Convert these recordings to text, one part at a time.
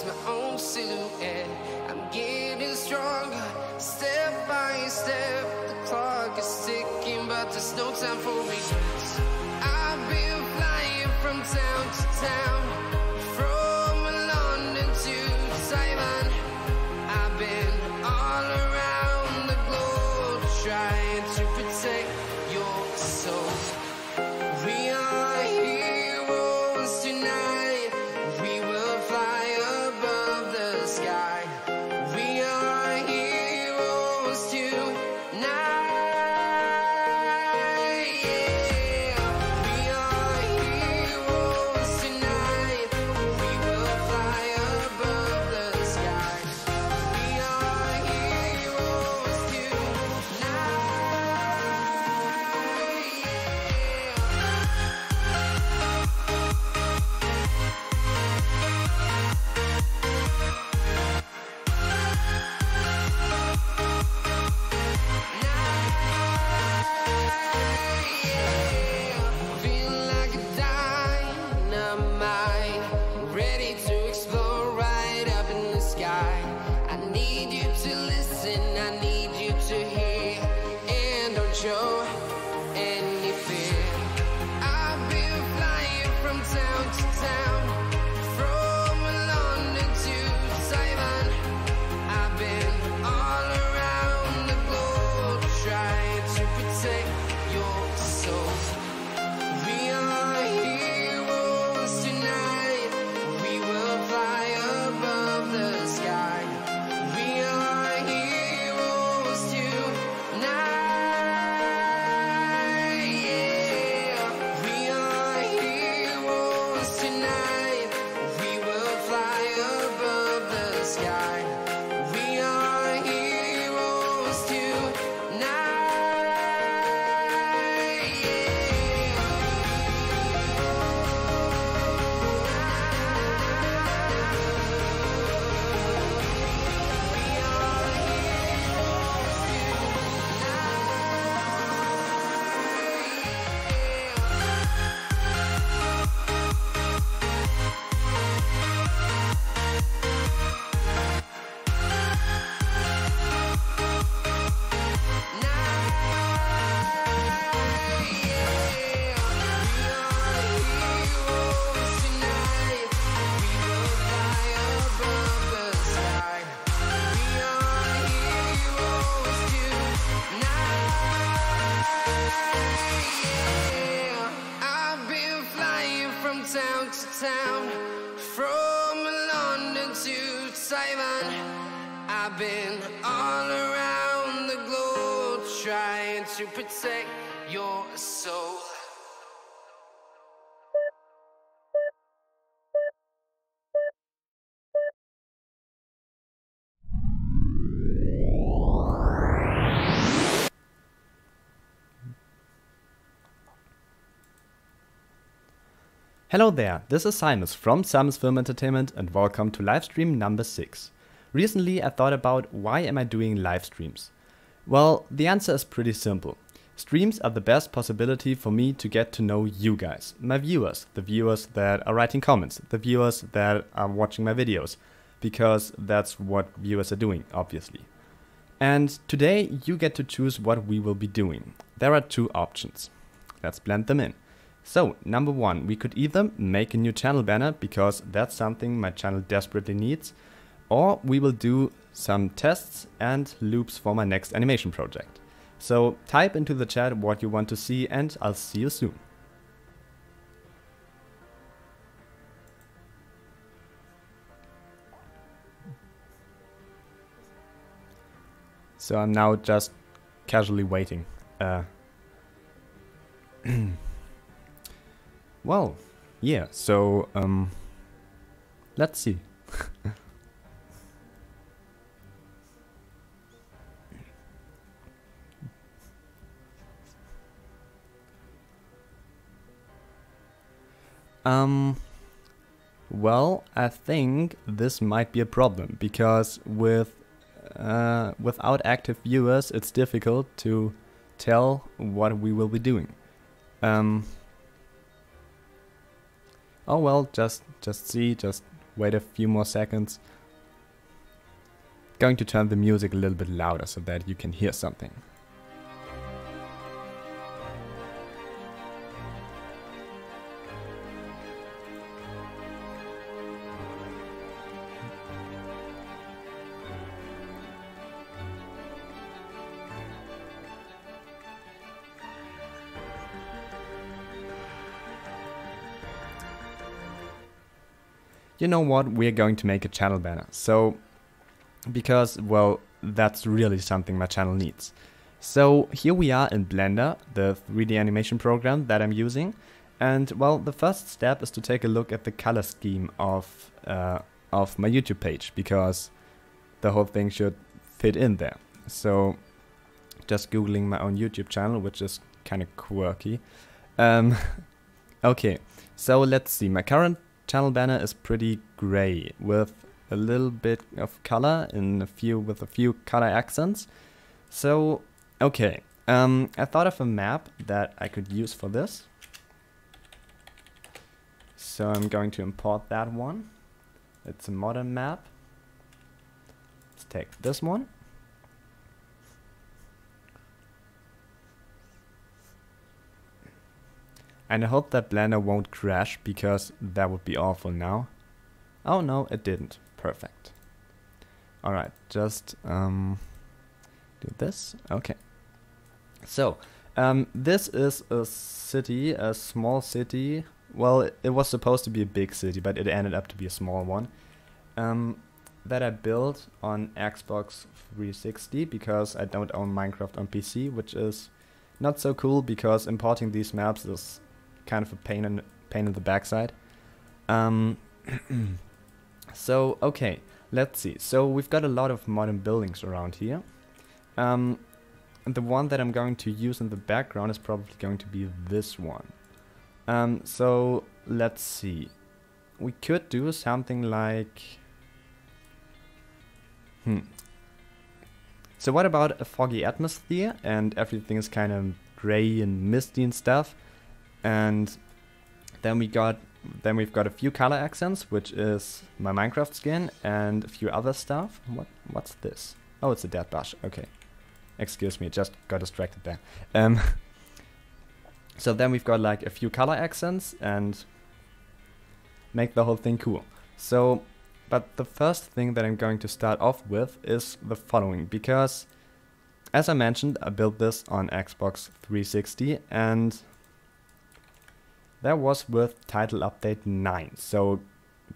my own silhouette. I'm getting stronger, step by step. The clock is ticking, but there's no time for regrets. I've been flying from town to town, from London to Taiwan. I've been all around the globe, trying to protect your soul. We are heroes tonight. We will fly above the sky. We are heroes tonight. Yeah. We are heroes tonight. We will fly above the sky. We are heroes tonight. Feel like a dynamite, ready to explode right up in the sky. I need you to listen, I need you to hear, and don't show any fear. I've been flying from town to town, from London to Taiwan. I've been all around the globe, trying to protect your soul. We are heroes tonight. We will fly above the sky. We are heroes tonight. Yeah. We are heroes tonight. We will fly above the sky. We are heroes I've been flying from town to town, from London to Taiwan. I've been all around the globe, trying to protect your soul. Hello there, this is SIMUS from SIMUS Film Entertainment and welcome to livestream number 6. Recently I thought about why am I doing live streams? Well, the answer is pretty simple. Streams are the best possibility for me to get to know you guys, my viewers, the viewers that are writing comments, the viewers that are watching my videos, because that's what viewers are doing, obviously. And today you get to choose what we will be doing. There are two options. Let's blend them in. So, number one, we could either make a new channel banner, because that's something my channel desperately needs, or we will do some tests and loops for my next animation project. So, type into the chat what you want to see and I'll see you soon. So I'm now just casually waiting. Well, yeah, so, let's see. Well, I think this might be a problem, because without active viewers, it's difficult to tell what we will be doing. Oh well, just wait a few more seconds. Going to turn the music a little bit louder so that you can hear something. You know what, we're going to make a channel banner. So, because, well, that's really something my channel needs. So here we are in Blender, the 3D animation program that I'm using. And, well, the first step is to take a look at the color scheme of my YouTube page, because the whole thing should fit in there. So, just googling my own YouTube channel, which is kind of quirky. Okay, so let's see, my current channel banner is pretty gray with a little bit of color with a few color accents. So okay, I thought of a map that I could use for this. So I'm going to import that one. It's a modern map. Let's take this one. And I hope that Blender won't crash, because that would be awful now. Oh no, it didn't. Perfect. Alright, just do this. Okay. So, this is a city, a small city. Well, it was supposed to be a big city, but it ended up to be a small one. That I built on Xbox 360, because I don't own Minecraft on PC, which is not so cool, because importing these maps is kind of a pain in the backside. So okay, let's see. So we've got a lot of modern buildings around here. And the one that I'm going to use in the background is probably going to be this one. So let's see. We could do something like So what about a foggy atmosphere and everything is kind of gray and misty and stuff? And then we've got a few color accents, which is my Minecraft skin and a few other stuff. What's this? Oh, it's a dead bush. Okay. Excuse me, just got distracted there. So then we've got like a few color accents and make the whole thing cool. So, but the first thing that I'm going to start off with is the following, because as I mentioned, I built this on Xbox 360 and that was with Title Update 9. So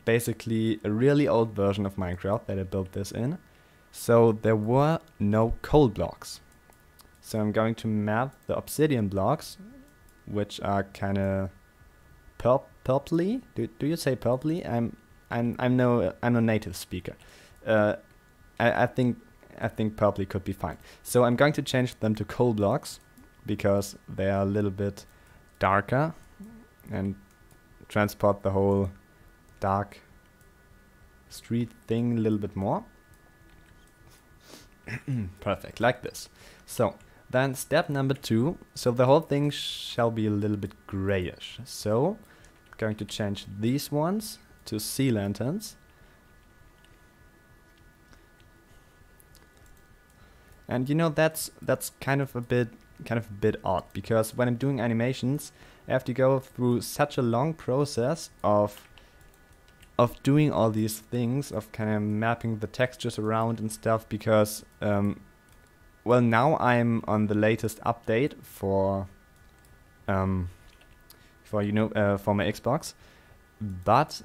basically a really old version of Minecraft that I built this in. So there were no coal blocks. So I'm going to map the obsidian blocks, which are kind of purpley. Do you say purpley? I'm no native speaker. I think purpley could be fine. So I'm going to change them to coal blocks because they are a little bit darker and transport the whole dark street thing a little bit more. Perfect, like this. So then step number 2. So the whole thing shall be a little bit grayish. So I'm going to change these ones to sea lanterns. And you know, that's kind of a bit odd, because when I'm doing animations I have to go through such a long process of doing all these things, of kind of mapping the textures around and stuff, because well, now I'm on the latest update for my Xbox, but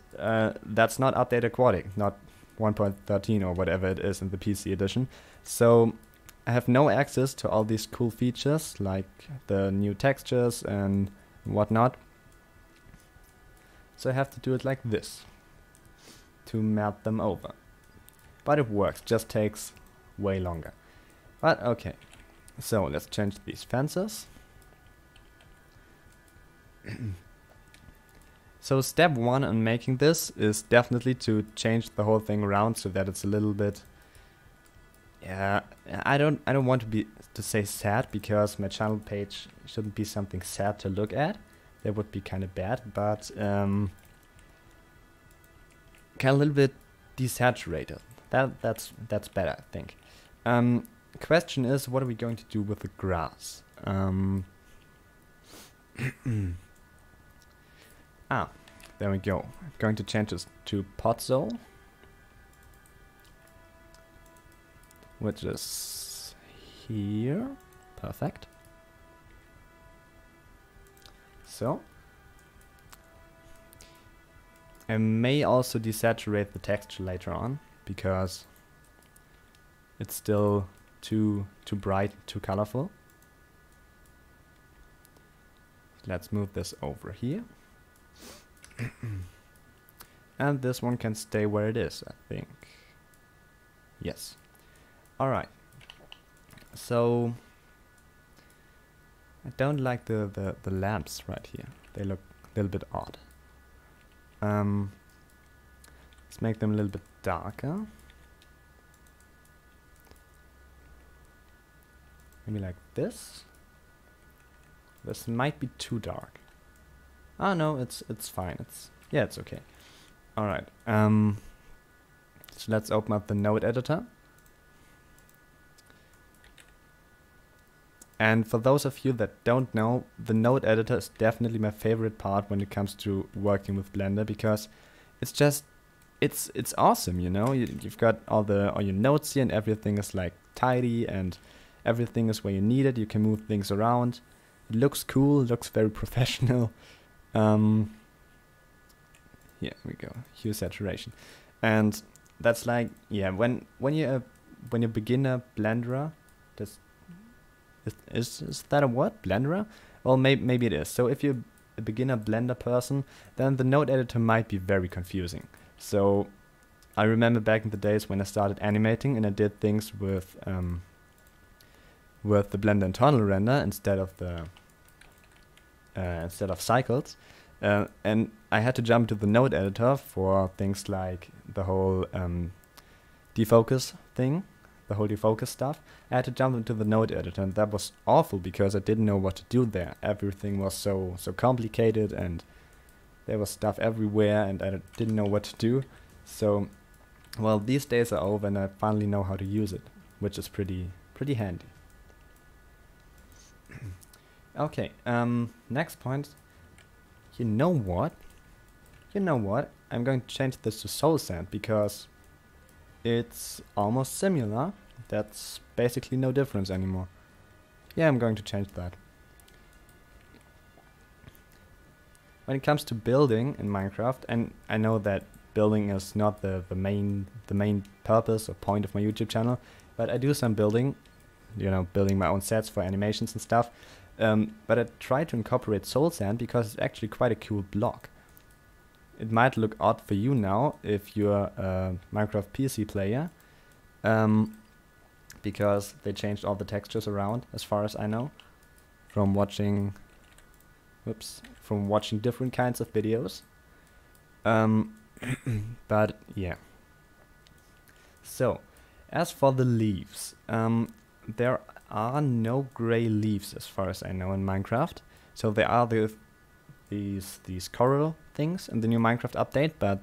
that's not update aquatic, not 1.13 or whatever it is in the PC edition. So I have no access to all these cool features like the new textures and whatnot. So I have to do it like this to map them over. But it works, just takes way longer. But okay, so let's change these fences. So step 1 in making this is definitely to change the whole thing around so that it's a little bit, yeah, I don't want to say sad, because my channel page shouldn't be something sad to look at. That would be kind of bad, but a little bit desaturated. That's better, I think. Question is, what are we going to do with the grass? There we go. I'm going to change this to Podzol, which is here. Perfect. So I may also desaturate the texture later on because it's still too bright, too colorful. Let's move this over here. And this one can stay where it is, I think. Yes. Alright. So I don't like the lamps right here. They look a little bit odd. Let's make them a little bit darker. Maybe like this. This might be too dark. Oh no, it's fine. It's okay. All right. So let's open up the node editor. And for those of you that don't know, the node editor is definitely my favorite part when it comes to working with Blender, because it's just it's awesome, you know. You've got all your nodes here, and everything is like tidy, and everything is where you need it. You can move things around. It looks cool. Looks very professional. Here we go. Hue saturation, and that's like, yeah. When you're a beginner Blenderer, is that a word? Blenderer? Well, maybe it is. So if you're a beginner Blender person, then the node editor might be very confusing. So I remember back in the days when I started animating and I did things with the Blender internal render instead of cycles, and I had to jump to the node editor for things like the whole defocus thing. The whole defocus stuff. I had to jump into the node editor, and that was awful because I didn't know what to do there. Everything was so complicated, and there was stuff everywhere, and I didn't know what to do. So, well, these days are over, and I finally know how to use it, which is pretty handy. Okay, next point. You know what? I'm going to change this to Soul Sand because it's almost similar. That's basically no difference anymore. Yeah, I'm going to change that. When it comes to building in Minecraft, and I know that building is not the main purpose or point of my YouTube channel, but I do some building, you know, building my own sets for animations and stuff. But I try to incorporate Soul Sand because it's actually quite a cool block. It might look odd for you now if you're a Minecraft PC player, because they changed all the textures around, as far as I know, from watching different kinds of videos. But yeah. So, as for the leaves, there are no gray leaves as far as I know in Minecraft. So there are these coral things in the new Minecraft update, but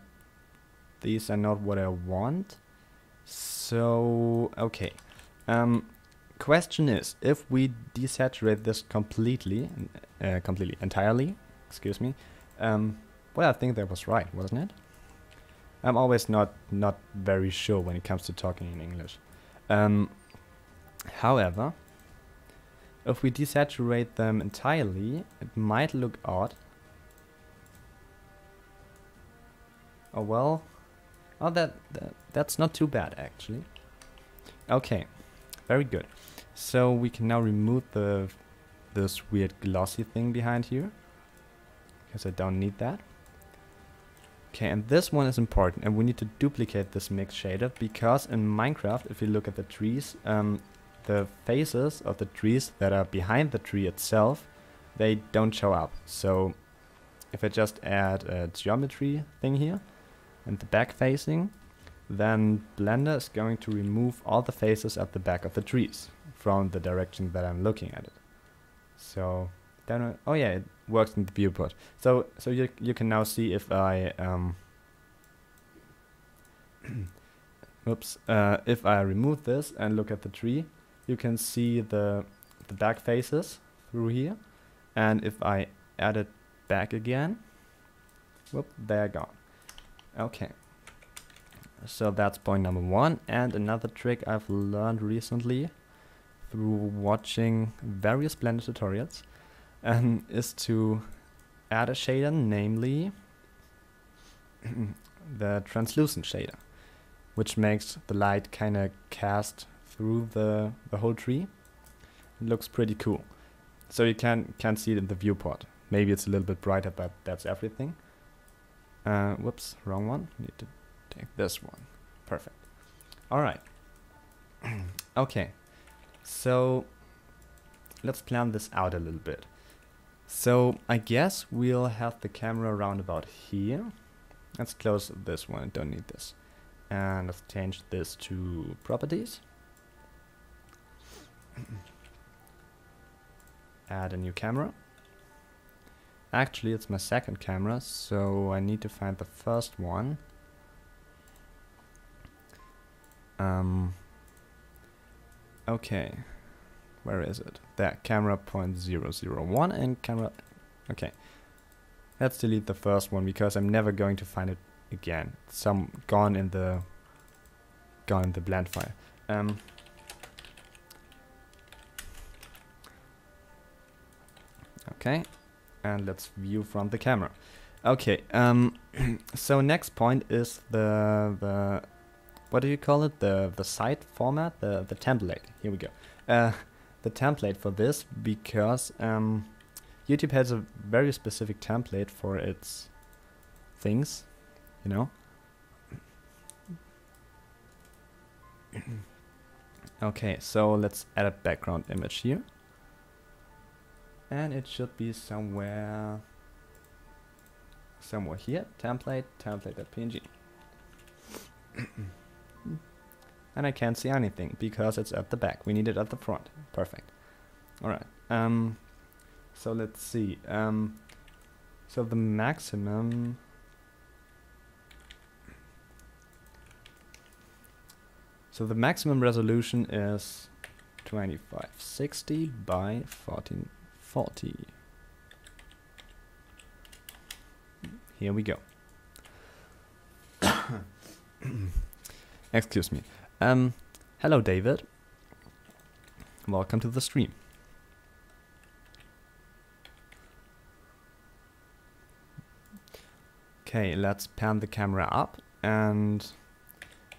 these are not what I want. So, okay. Question is, if we desaturate this entirely, excuse me, well, I think that was right, wasn't it? I'm always not very sure when it comes to talking in English. However, if we desaturate them entirely, it might look odd. Oh well, that's not too bad actually. Okay, very good. So we can now remove this weird glossy thing behind here, because I don't need that. Okay, and this one is important, and we need to duplicate this mix shader, because in Minecraft, if you look at the trees, the faces of the trees that are behind the tree itself, they don't show up. So if I just add a geometry thing here and the back facing, then Blender is going to remove all the faces at the back of the trees from the direction that I'm looking at it. So then, oh yeah, it works in the viewport. So you can now see if I Oops. If I remove this and look at the tree, you can see the back faces through here. And if I add it back again, whoop, they're gone. Okay. So that's point number 1. And another trick I've learned recently through watching various Blender tutorials is to add a shader, namely the translucent shader, which makes the light kind of cast through the whole tree. It looks pretty cool. So you can't see it in the viewport. Maybe it's a little bit brighter, but that's everything. Whoops, wrong one. Need to take this one. Perfect. Alright. Okay. So let's plan this out a little bit. So I guess we'll have the camera around about here. Let's close this one. Don't need this. And let's change this to properties. Add a new camera. Actually, it's my second camera, so I need to find the first one. Okay, where is it? There, camera 0.001 and camera. Okay, let's delete the first one because I'm never going to find it again. It's gone in the blend file. Okay, and let's view from the camera. Okay, so next point is the what do you call it? The site format, the template. Here we go. The template for this, because YouTube has a very specific template for its things, you know. Okay, so let's add a background image here. And it should be somewhere here. Template.png. And I can't see anything because it's at the back. We need it at the front. Perfect. Alright. So let's see. So the maximum. So the maximum resolution is 2560 by 1440. Here we go. Excuse me. Hello David. Welcome to the stream. Okay, let's pan the camera up and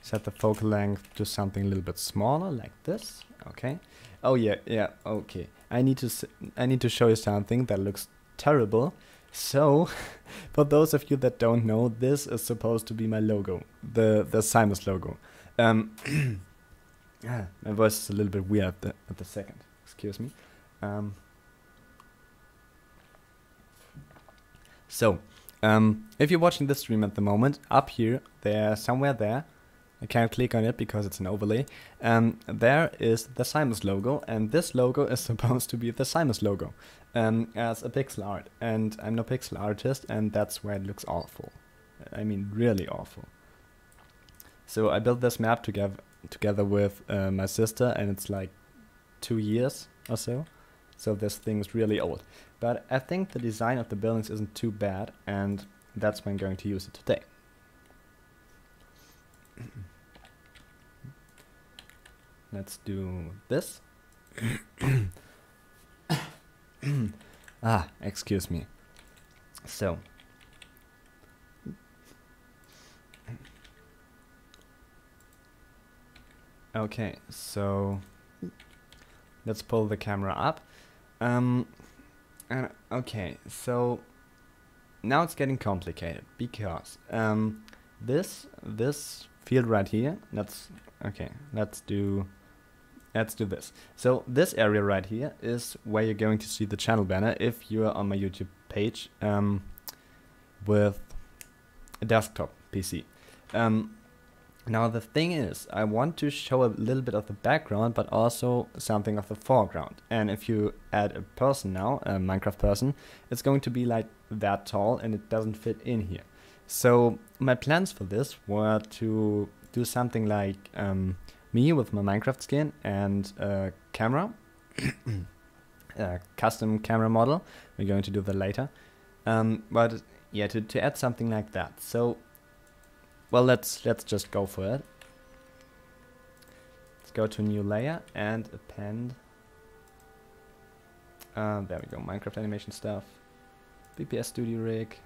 set the focal length to something a little bit smaller, like this. Okay. Oh yeah, okay. I need to show you something that looks terrible. So, for those of you that don't know, this is supposed to be my logo, the SIMUS logo. Yeah, my voice is a little bit weird at the second. Excuse me. So, if you're watching this stream at the moment, up here, somewhere there, I can't click on it because it's an overlay. There is the SIMUS logo, and this logo is supposed to be the SIMUS logo as a pixel art. And I'm no pixel artist, and that's why it looks awful. I mean, really awful. So I built this map together with my sister, and it's like 2 years or so. So this thing is really old. But I think the design of the buildings isn't too bad, and that's why I'm going to use it today. Let's do this. Excuse me. So. Okay, so let's pull the camera up. Okay, so now it's getting complicated because this field right here. Let's do this. So this area right here is where you're going to see the channel banner if you're on my YouTube page with a desktop PC. Now the thing is, I want to show a little bit of the background, but also something of the foreground. And if you add a person now, a Minecraft person, it's going to be like that tall, and it doesn't fit in here. So my plans for this were to do something like me with my Minecraft skin and a camera, a custom camera model. We're going to do that later. But yeah, to add something like that. So, well, let's just go for it. Let's go to a new layer and append. There we go, Minecraft animation stuff. BPS Studio Rig,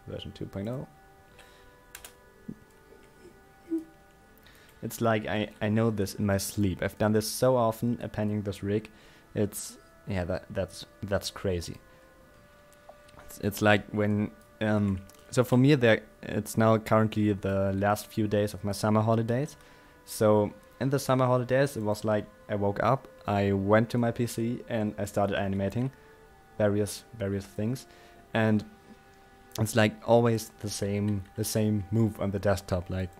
version 2.0. It's like I know this in my sleep. I've done this so often, appending this rig. It's, yeah, that's crazy. It's like when so for me it's now currently the last few days of my summer holidays. So in the summer holidays it was like I woke up, I went to my PC and I started animating various things, and it's like always the same move on the desktop, like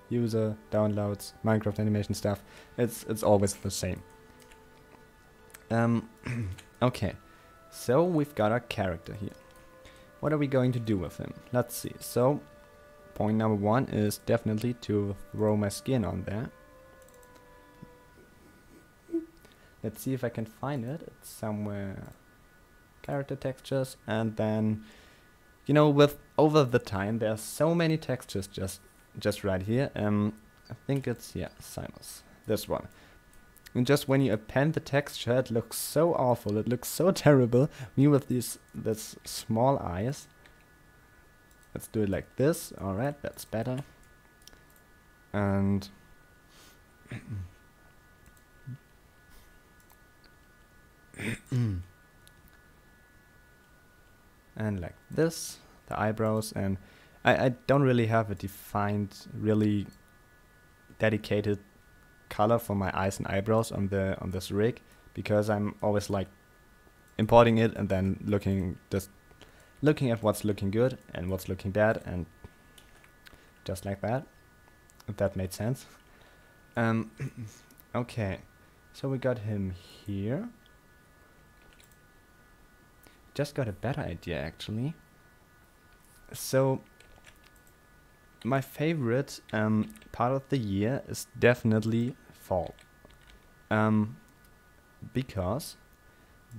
user, downloads, Minecraft animation stuff. It's always the same. Okay, so we've got our character here. What are we going to do with him? Let's see. So point number 1 is definitely to throw my skin on there. Let's see if I can find it. It's somewhere. Character textures, and then, you know, with over the time there's so many textures just right here. I think it's, yeah, SIMUS, this one. And just when you append the texture, it looks so awful, it looks so terrible. Me with this small eyes. Let's do it like this. Alright, that's better. And and like this, the eyebrows, and I don't really have a defined, really dedicated color for my eyes and eyebrows on this rig, because I'm always like importing it and then looking at what's looking good and what's looking bad, and just like that, if that made sense. Okay, so we got him here. Just got a better idea actually. So my favorite part of the year is definitely fall, because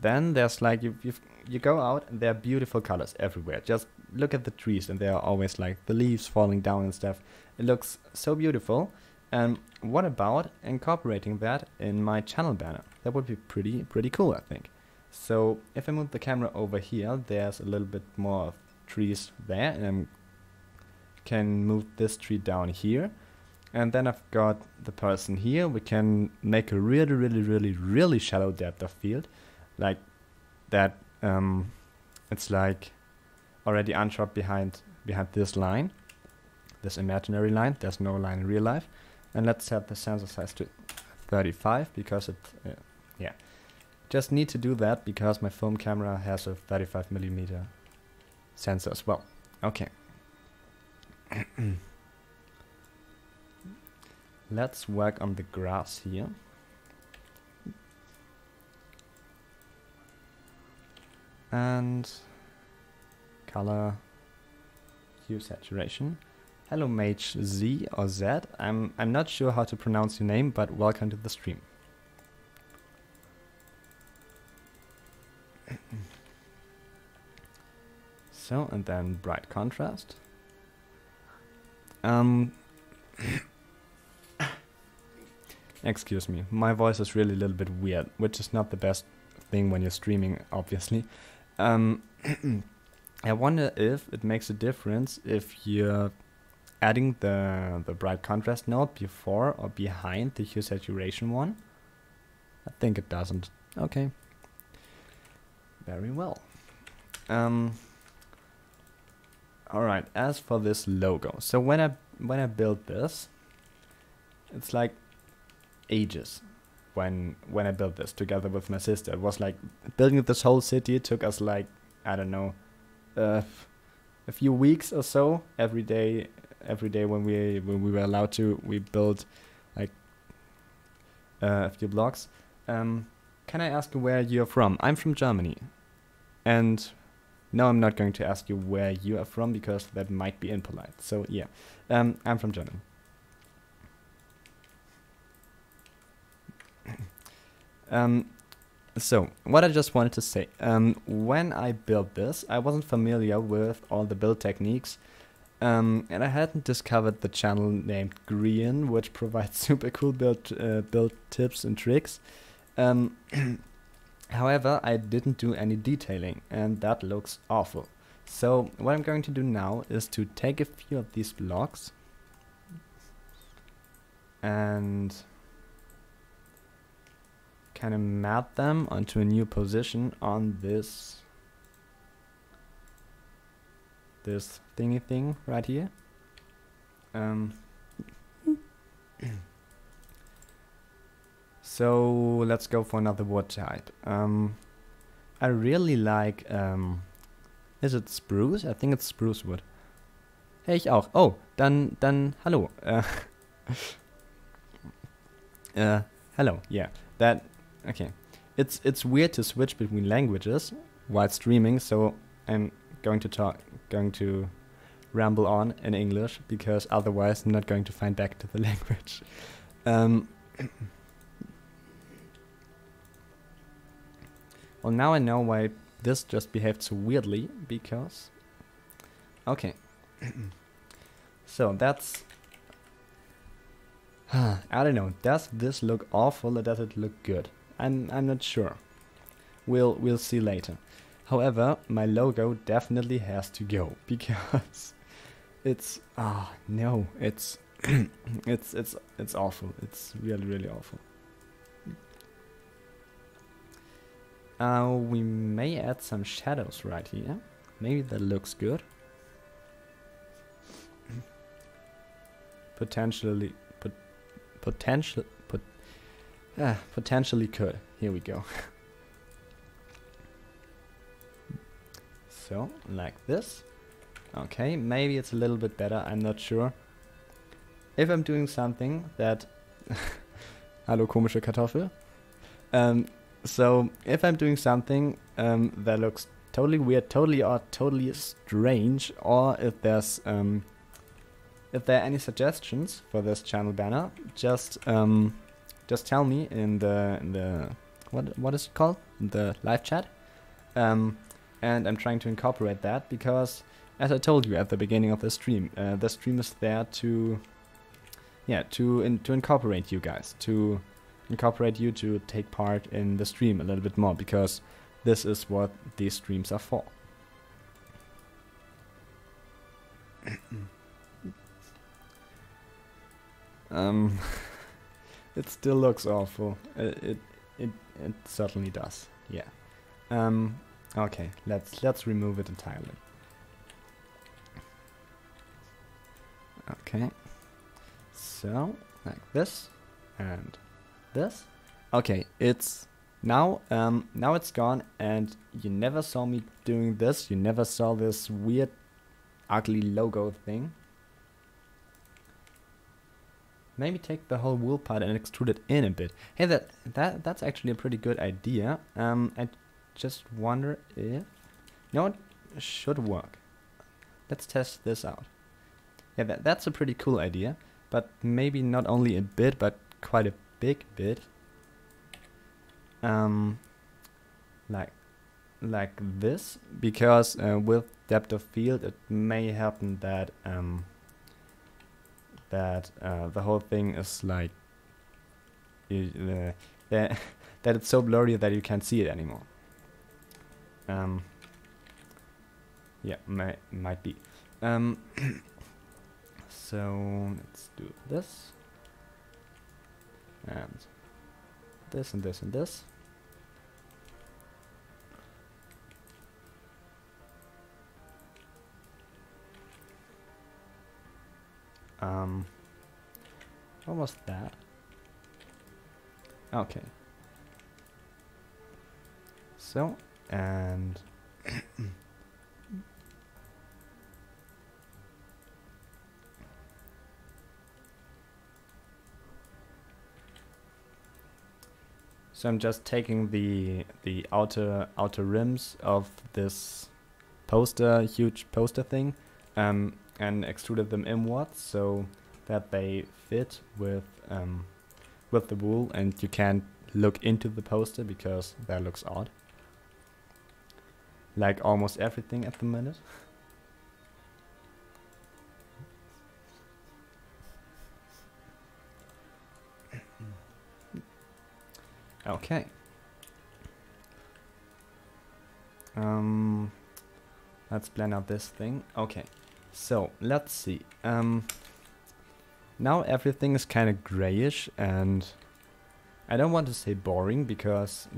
then there's like you go out and there are beautiful colors everywhere. Just look at the trees and there are always like the leaves falling down and stuff. It looks so beautiful. And what about incorporating that in my channel banner? That would be pretty cool, I think. So if I move the camera over here, there's a little bit more of trees there, and I can move this tree down here, and then I've got the person here. We can make a really shallow depth of field, like that. It's like already unsharp behind this line, this imaginary line. There's no line in real life. And let's set the sensor size to 35 because it, yeah. Just need to do that because my film camera has a 35mm sensor as well. Okay. Let's work on the grass here. And color, hue, saturation. Hello Mage Z or Z. I'm not sure how to pronounce your name, but welcome to the stream. So, and then bright contrast. Excuse me, my voice is really a little bit weird, which is not the best thing when you're streaming, obviously. I wonder if it makes a difference if you're adding the bright contrast node before or behind the hue saturation one. I think it doesn't. Okay. Very well. Alright, as for this logo, so when I built this, it's like ages when I built this together with my sister. It was like building this whole city took us like, I don't know, a few weeks or so. Every day when we were allowed to, we built like a few blocks. Can I ask where you're from? I'm from Germany, and No, I'm not going to ask you where you are from because that might be impolite. So yeah, I'm from Germany. So what I just wanted to say, when I built this, I wasn't familiar with all the build techniques, and I hadn't discovered the channel named Green, which provides super cool build tips and tricks. However, I didn't do any detailing, and that looks awful. So what I'm going to do now is to take a few of these blocks and kind of map them onto a new position on this thingy thing right here. So let's go for another wood type. I really like, is it spruce? I think it's spruce wood. Hey, ich auch. Oh, dann hallo. Hello, yeah. Okay. It's weird to switch between languages while streaming, so I'm going to ramble on in English because otherwise I'm not going to find back to the language. Well, now I know why this just behaved so weirdly, because... Okay. So that's... I don't know, does this look awful or does it look good? I'm not sure. We'll see later. However, my logo definitely has to go, because it's... no, it's... it's awful. It's really awful. We may add some shadows right here. Maybe that looks good. Potentially could. Here we go. So, like this. Okay, maybe it's a little bit better, I'm not sure. If I'm doing something that... Hallo, komische Kartoffel. So, if I'm doing something that looks totally weird, totally odd, totally strange, or if there are any suggestions for this channel banner, just tell me in the what is it called? The live chat. And I'm trying to incorporate that because, as I told you at the beginning of the stream is there to incorporate you guys, to incorporate you to take part in the stream a little bit more, because this is what these streams are for. It still looks awful. It certainly does. Yeah. Okay, let's remove it entirely. Okay. So, like this and this. Okay, it's now it's gone, and you never saw me doing this. You never saw this weird ugly logo thing. Maybe take the whole wool part and extrude it in a bit. Hey, that's actually a pretty good idea. I just wonder if... No, it should work. Let's test this out. Yeah, that's a pretty cool idea, but maybe not only a bit, but quite a big bit. Like this, because with depth of field, it may happen that the whole thing is like that it's so blurry that you can't see it anymore. Yeah, might be. So let's do this and this and this and this. Almost that. Okay. So, and so I'm just taking the outer rims of this poster, huge poster thing, and extruded them inwards so that they fit with the wool, and you can't look into the poster because that looks odd. Like almost everything at the minute. Okay. Let's plan out this thing. Okay. So let's see. Now everything is kind of grayish, and I don't want to say boring because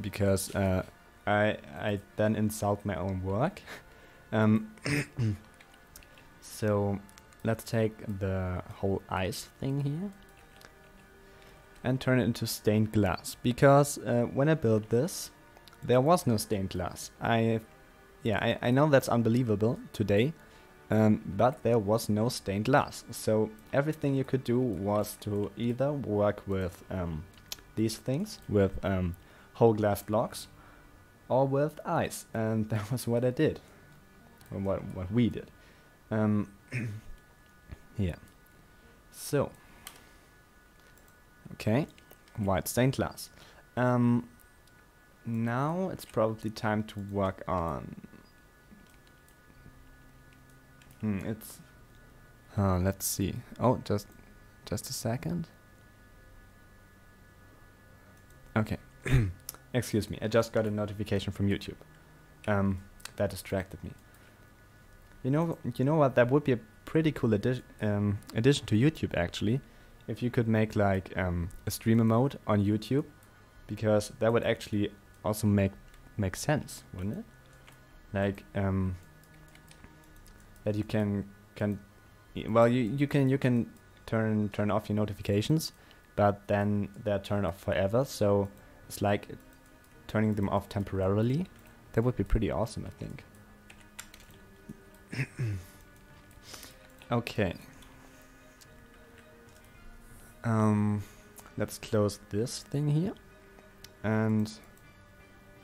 I then insult my own work. So let's take the whole ice thing here and turn it into stained glass, because when I built this there was no stained glass. I know that's unbelievable today, but there was no stained glass. So everything you could do was to either work with these things, with whole glass blocks, or with ice, and that was what I did, or what we did. Here. So, okay, white stained glass. Now it's probably time to work on. Let's see. Oh, just a second. Okay. Excuse me. I just got a notification from YouTube. That distracted me. You know what? That would be a pretty cool addition to YouTube, actually, if you could make like a streamer mode on YouTube, because that would actually also make sense, wouldn't it? Like that you can well, you can turn off your notifications, but then they're turned off forever. So it's like turning them off temporarily. That would be pretty awesome, I think. Okay. Let's close this thing here and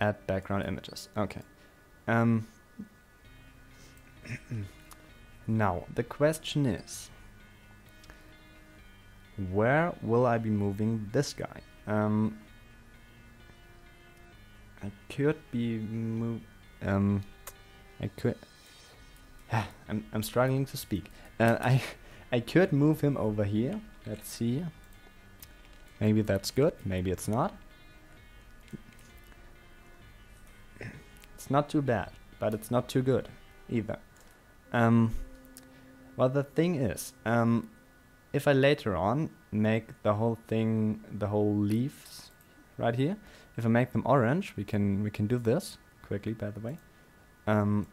add background images. Okay. Now the question is, where will I be moving this guy? I could be I'm struggling to speak. I could move him over here. Let's see. Maybe that's good. Maybe it's not. It's not too bad, but it's not too good either. Well, the thing is, if I later on make the whole thing, the whole leaves right here, if I make them orange, we can do this quickly, by the way. The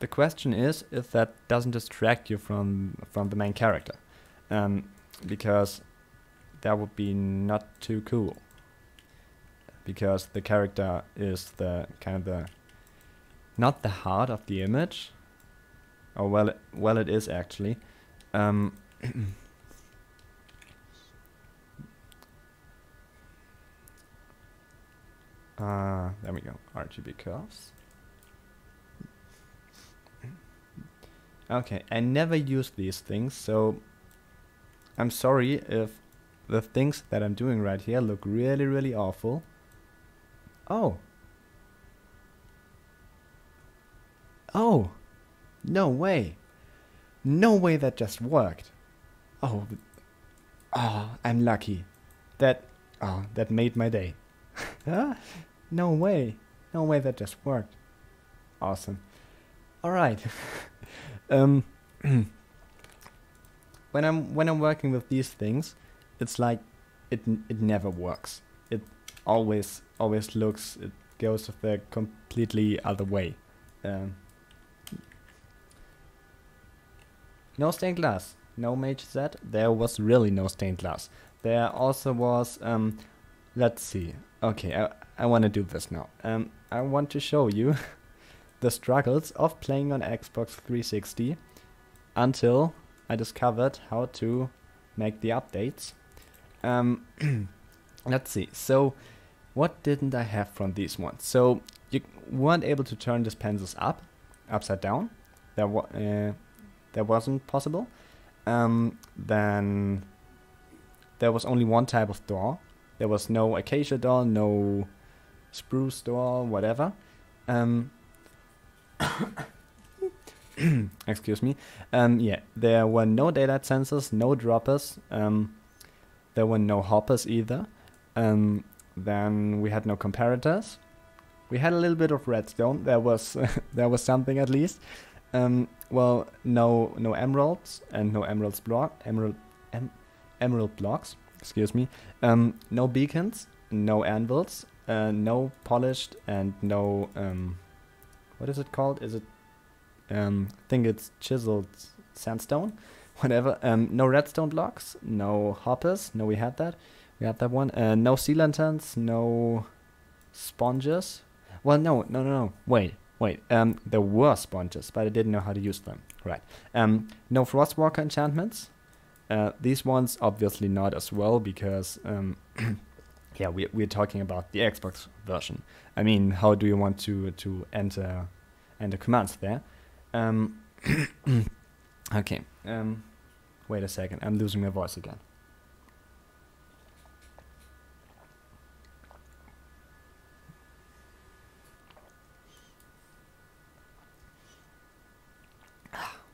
question is if that doesn't distract you from the main character, because that would be not too cool. Because the character is the not the heart of the image. Oh well, it is actually. There we go. RGB curves. Okay, I never use these things, so I'm sorry if the things that I'm doing right here look really, really awful. Oh. Oh. No way. No way that just worked. Oh. Oh, I'm lucky. That made my day. No way. No way that just worked. Awesome. Alright. When I'm working with these things, it's like it never works. It always looks, it goes the completely other way. No stained glass. No Mage Z. There was really no stained glass. There also was, let's see. Okay, I want to do this now. I want to show you the struggles of playing on Xbox 360 until I discovered how to make the updates. Let's see. So, what didn't I have from these ones? So, you weren't able to turn these pencils up upside down. That wasn't possible. Then there was only one type of door. There was no acacia door, no spruce door, whatever. Excuse me. Yeah, there were no daylight sensors, no droppers. There were no hoppers either. Then we had no comparators. We had a little bit of redstone. There was there was something at least. Well, no emeralds and no emerald blocks. Excuse me. No beacons, no anvils, no polished, and no what is it called? Is it I think it's chiseled sandstone, whatever. No redstone blocks, no hoppers. No, we had that. We had that one. No sea lanterns, no sponges. Well, no. Wait. There were sponges, but I didn't know how to use them. Right. No Frostwalker enchantments. These ones obviously not as well because yeah, we're talking about the Xbox version. I mean, how do you want to enter commands there? Okay. Wait a second. I'm losing my voice again.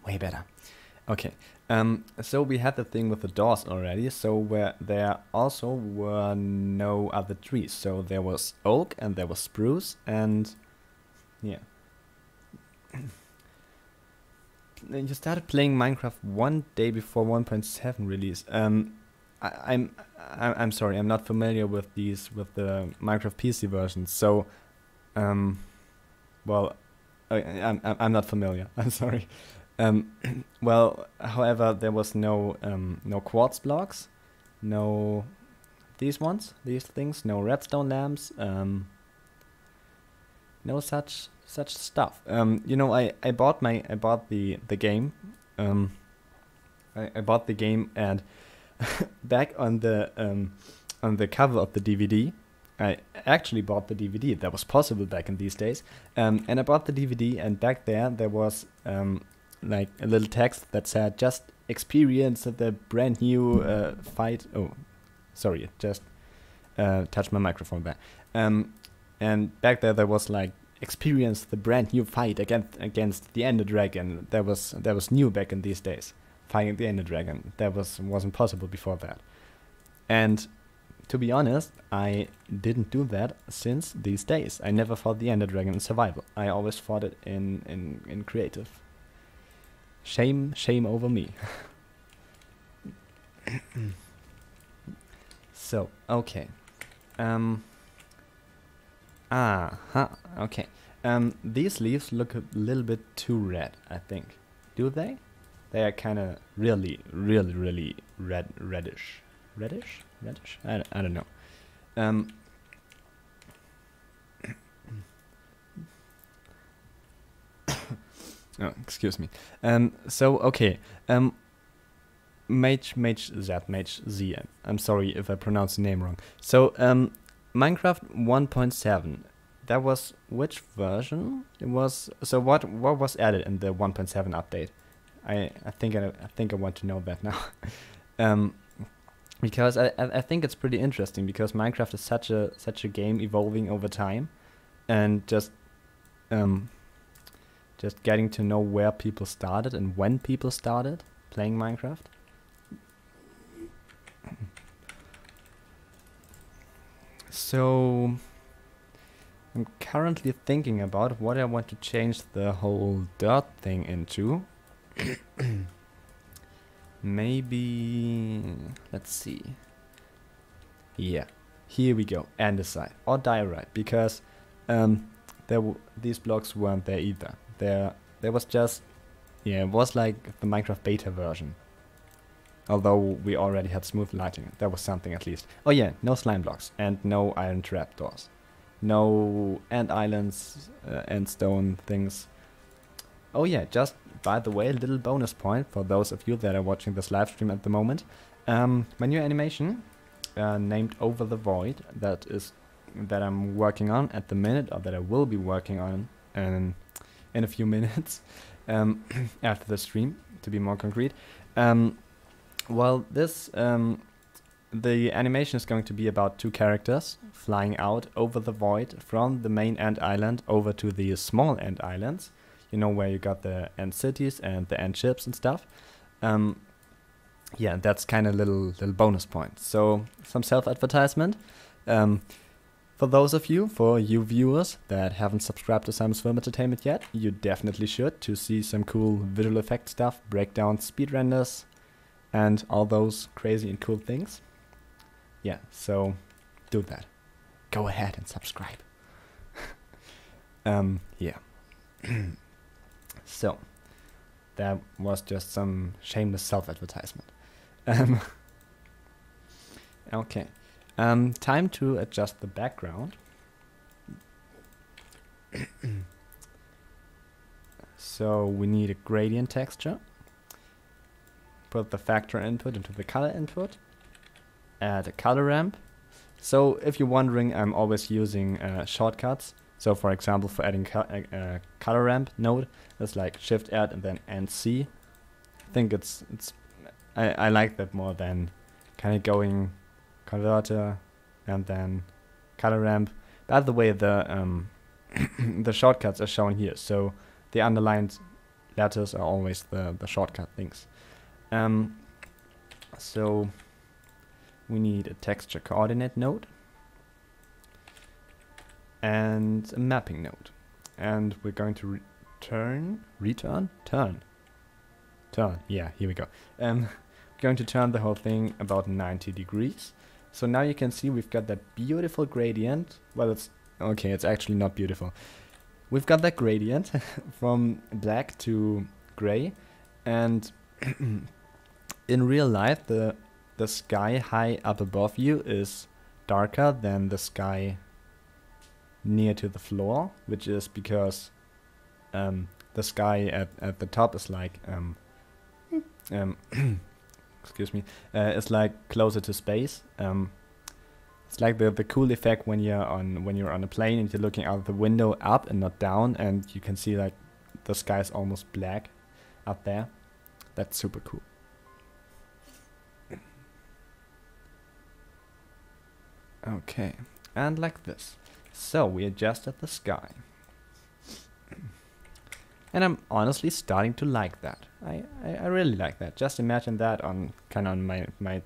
Way better. Okay. So we had the thing with the doors already. So where there also were no other trees. So there was oak and there was spruce and yeah. You started playing Minecraft one day before 1.7 release. I'm sorry, I'm not familiar with the Minecraft PC versions. So, well, I'm not familiar. I'm sorry. Well, however, there was no quartz blocks, no these things, no redstone lamps, no such stuff. You know, I bought the game. I bought the game and back on the cover of the DVD. I actually bought the DVD. That was possible back in these days. And I bought the DVD, and back there was like a little text that said, "Just experience the brand new fight." Oh, sorry, just touched my microphone there. And back there was like, "Experience the brand new fight against the Ender Dragon." That was new back in these days. Fighting the Ender Dragon. That wasn't possible before that. And to be honest, I didn't do that since these days. I never fought the Ender Dragon in survival. I always fought it in creative. Shame over me. So, okay. Okay. These leaves look a little bit too red, I think. Do they? They are kind of really reddish. Reddish? I don't know. Oh, excuse me. So okay. Mage Z. I'm sorry if I pronounced the name wrong. So Minecraft 1.7. That was which version? It was. So what was added in the 1.7 update? I think I want to know that now. Because I think it's pretty interesting because Minecraft is such a game evolving over time, and just getting to know where people started and when people started playing Minecraft. So I'm currently thinking about what I want to change the whole dirt thing into. Maybe, let's see. Yeah, here we go. Andesite or diorite, because these blocks weren't there either. There was just, yeah, it was like the Minecraft beta version. Although we already had smooth lighting, that was something at least. Oh yeah, no slime blocks and no iron trapdoors, no ant islands, and stone things. Oh yeah, just by the way, a little bonus point for those of you that are watching this live stream at the moment. My new animation, named Over the Void, that I'm working on at the minute, or that I will be working on in a few minutes after the stream, to be more concrete. Well, this the animation is going to be about two characters flying out over the void from the main end island over to the small end islands. You know, where you got the end cities and the end ships and stuff. Yeah, that's kind of little bonus point. So some self-advertisement. For you viewers that haven't subscribed to SIMUS Film Entertainment yet, you definitely should, to see some cool visual effect stuff, breakdowns, speed renders, and all those crazy and cool things. Yeah, so do that. Go ahead and subscribe. Yeah. So, that was just some shameless self-advertisement. Okay. Time to adjust the background. So we need a gradient texture. Put the factor input into the color input. Add a color ramp. So if you're wondering, I'm always using shortcuts. So for example, for adding a color ramp node, it's like Shift add and then End C. I think I like that more than kind of going converter and then color ramp. By the way, the the shortcuts are shown here, so the underlined letters are always the shortcut things. So we need a texture coordinate node and a mapping node, and we're going to turn. Yeah, here we go. Going to turn the whole thing about 90 degrees. So now you can see we've got that beautiful gradient. Well, it's okay, it's actually not beautiful. We've got that gradient from black to gray, and in real life the sky high up above you is darker than the sky near to the floor, which is because the sky at the top is like excuse me, it's like closer to space. It's like the cool effect when you're on a plane and you're looking out the window up and not down, and you can see like the sky is almost black up there. That's super cool. Okay, and like this. So we adjusted the sky. And I'm honestly starting to like that. I really like that. Just imagine that on my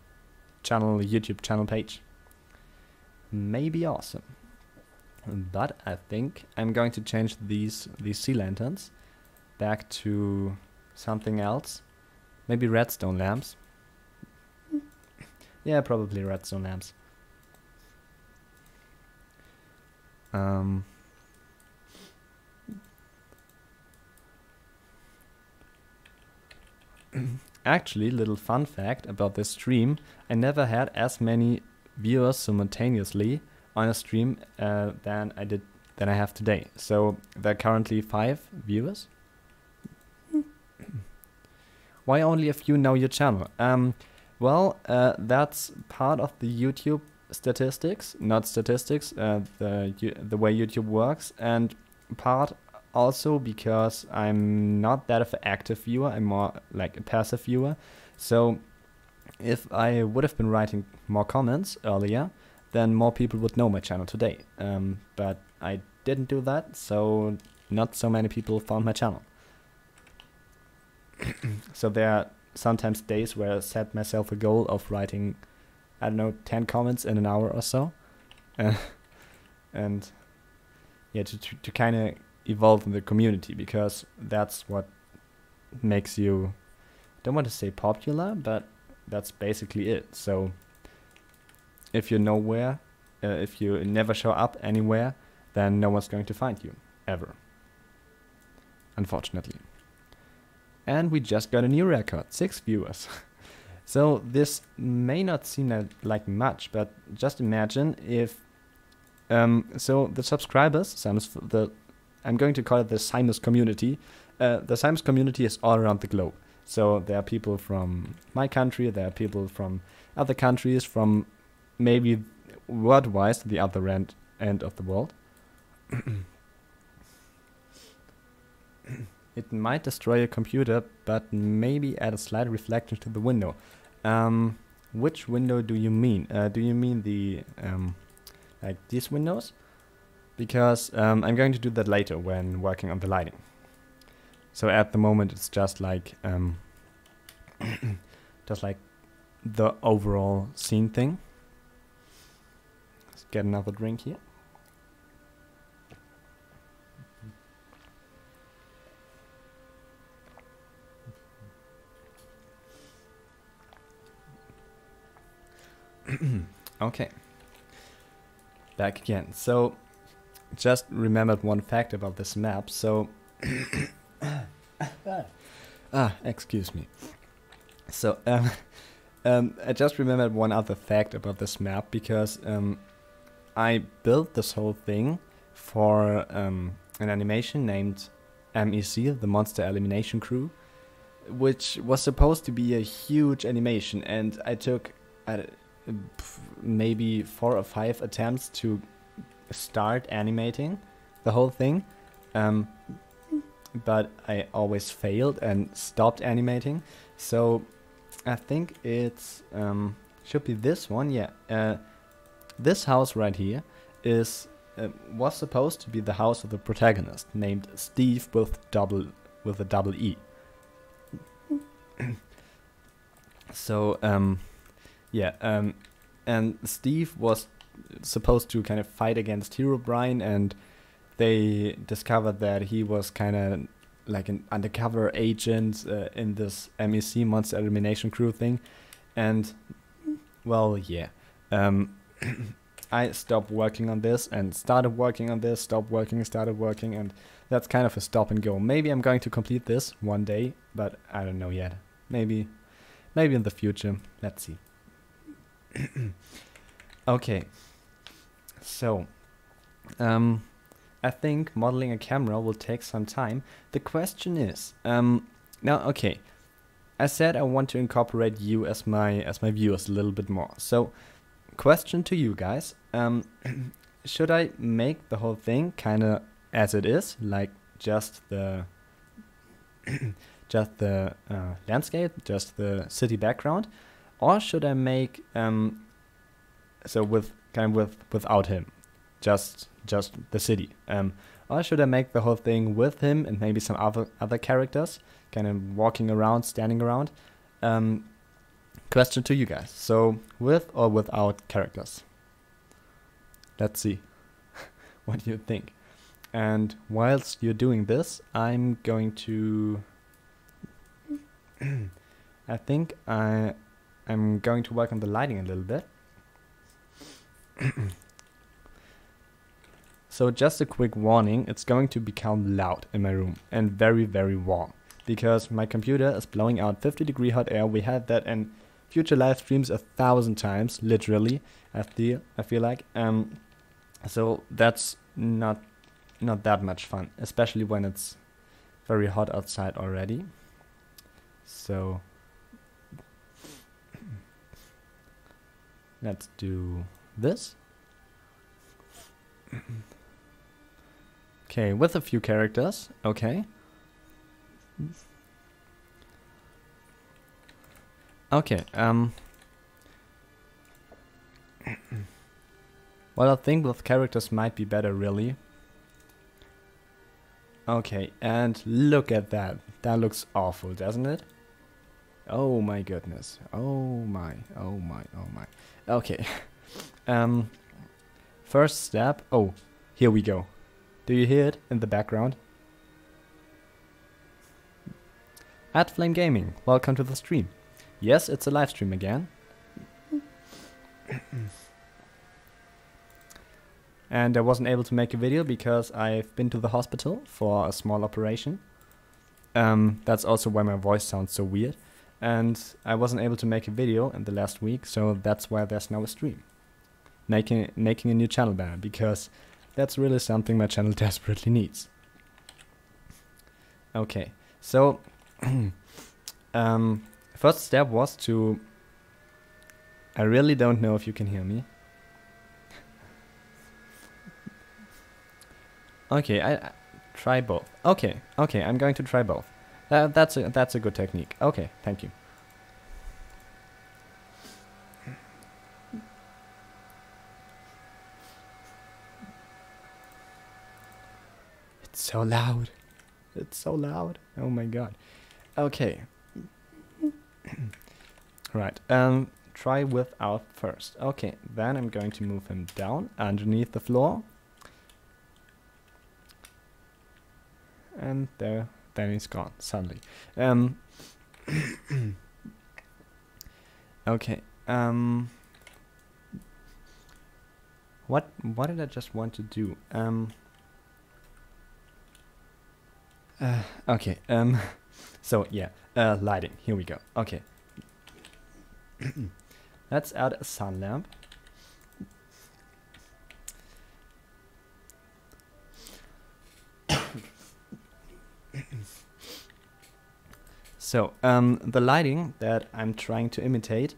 channel, YouTube channel page. Maybe awesome. But I think I'm going to change these sea lanterns back to something else. Maybe redstone lamps. Yeah, probably redstone lamps. Actually, little fun fact about this stream, I never had as many viewers simultaneously on a stream than I have today. So there are currently 5 viewers. Why only a few know your channel? Well, that's part of the YouTube statistics, not statistics, the way YouTube works, and part also because I'm not that of an active viewer, I'm more like a passive viewer. So if I would have been writing more comments earlier, then more people would know my channel today. But I didn't do that, so not so many people found my channel. So there are sometimes days where I set myself a goal of writing, I don't know, 10 comments in an hour or so. And yeah, to kind of evolve in the community, because that's what makes you, I don't want to say popular, but that's basically it. So if you're nowhere, if you never show up anywhere, then no one's going to find you, ever. Unfortunately. And we just got a new record, 6 viewers. So this may not seem like much, but just imagine if, so the subscribers, I'm going to call it the SIMUS community. The SIMUS community is all around the globe. So there are people from my country, there are people from other countries, from maybe worldwide, the other end of the world. it might destroy your computer, but maybe add a slight reflection to the window. Which window do you mean? Do you mean the like these windows? Because I'm going to do that later when working on the lighting. So at the moment it's just like the overall scene thing. Let's get another drink here. Okay, back again. So just remembered one fact about this map. So excuse me. So I just remembered one other fact about this map, because I built this whole thing for an animation named MEC, the Monster Elimination Crew, which was supposed to be a huge animation, and I took maybe 4 or 5 attempts to start animating the whole thing, but I always failed and stopped animating. So I think it's should be this one. Yeah, this house right here is was supposed to be the house of the protagonist, named Steve with a double E. So yeah, and Steve was supposed to kind of fight against Herobrine, and they discovered that he was kind of like an undercover agent in this MEC, Monster Elimination Crew thing. And well, yeah, I stopped working on this and started working on this, stopped working, started working, and that's kind of a stop and go. Maybe I'm going to complete this one day, but I don't know yet. Maybe in the future. Let's see. Okay, so I think modeling a camera will take some time. The question is, now, okay, I said I want to incorporate you as my viewers a little bit more. So, question to you guys: should I make the whole thing kind of as it is, like just the landscape, just the city background, or should I make so without him, just the city, or should I make the whole thing with him and maybe some other characters kind of walking around, standing around? Question to you guys: so with or without characters? Let's see what you think. And whilst you're doing this, I'm going to I think I'm going to work on the lighting a little bit. So just a quick warning, it's going to become loud in my room and very, very warm, because my computer is blowing out 50-degree hot air. We had that in future live streams 1,000 times, literally, I feel like. So that's not that much fun, especially when it's very hot outside already. So let's do this. Okay, with a few characters. Okay. Okay, well, I think with characters might be better, really. Okay, and look at that. That looks awful, doesn't it? Oh my goodness. Oh my. Okay. First step. Oh, here we go. Do you hear it in the background? @Flame Gaming, welcome to the stream. Yes, it's a live stream again. And I wasn't able to make a video because I've been to the hospital for a small operation. That's also why my voice sounds so weird. And I wasn't able to make a video in the last week, so that's why there's now a stream. Making a new channel banner, because that's really something my channel desperately needs. Okay, so first step was to... I really don't know if you can hear me. Okay, I try both. Okay, okay, I'm going to try both. That's a good technique. Okay, thank you. It's so loud. It's so loud. Oh my god. Okay. Right. Try without first. Okay, then I'm going to move him down underneath the floor. And there, then he's gone suddenly. Okay. What did I just want to do? Okay. So yeah. Lighting. Here we go. Okay. Let's add a sun lamp. So, the lighting that I'm trying to imitate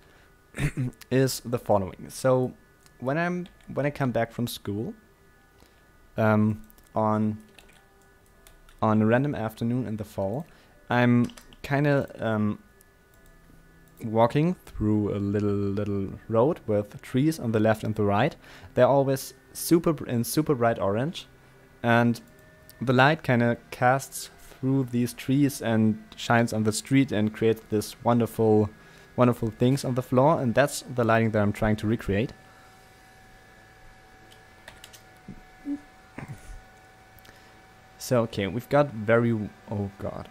is the following. So, when I come back from school, on a random afternoon in the fall, I'm kind of walking through a little road with trees on the left and the right. They're always super bright orange, and the light kind of casts through these trees and shines on the street and creates this wonderful things on the floor, and that's the lighting that I'm trying to recreate. So okay, we've got oh god,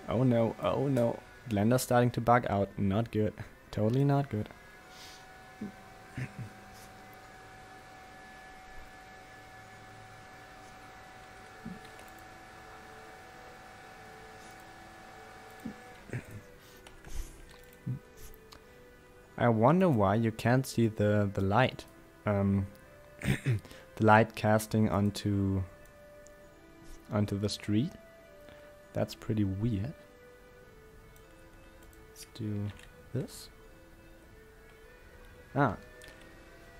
oh no, Blender's starting to bug out. Not good, totally not good. I wonder why you can't see the light, the light casting onto the street. That's pretty weird. Let's do this. Ah,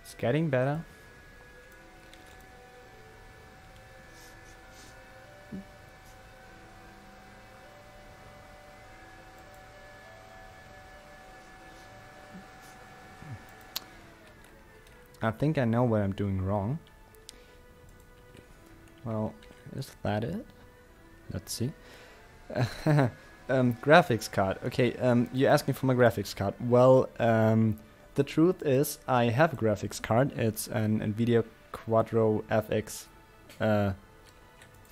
it's getting better. I think I know what I'm doing wrong. Well, is that it? Let's see. Graphics card. Okay, you're asking for my graphics card. Well, the truth is I have a graphics card. It's an NVIDIA Quadro FX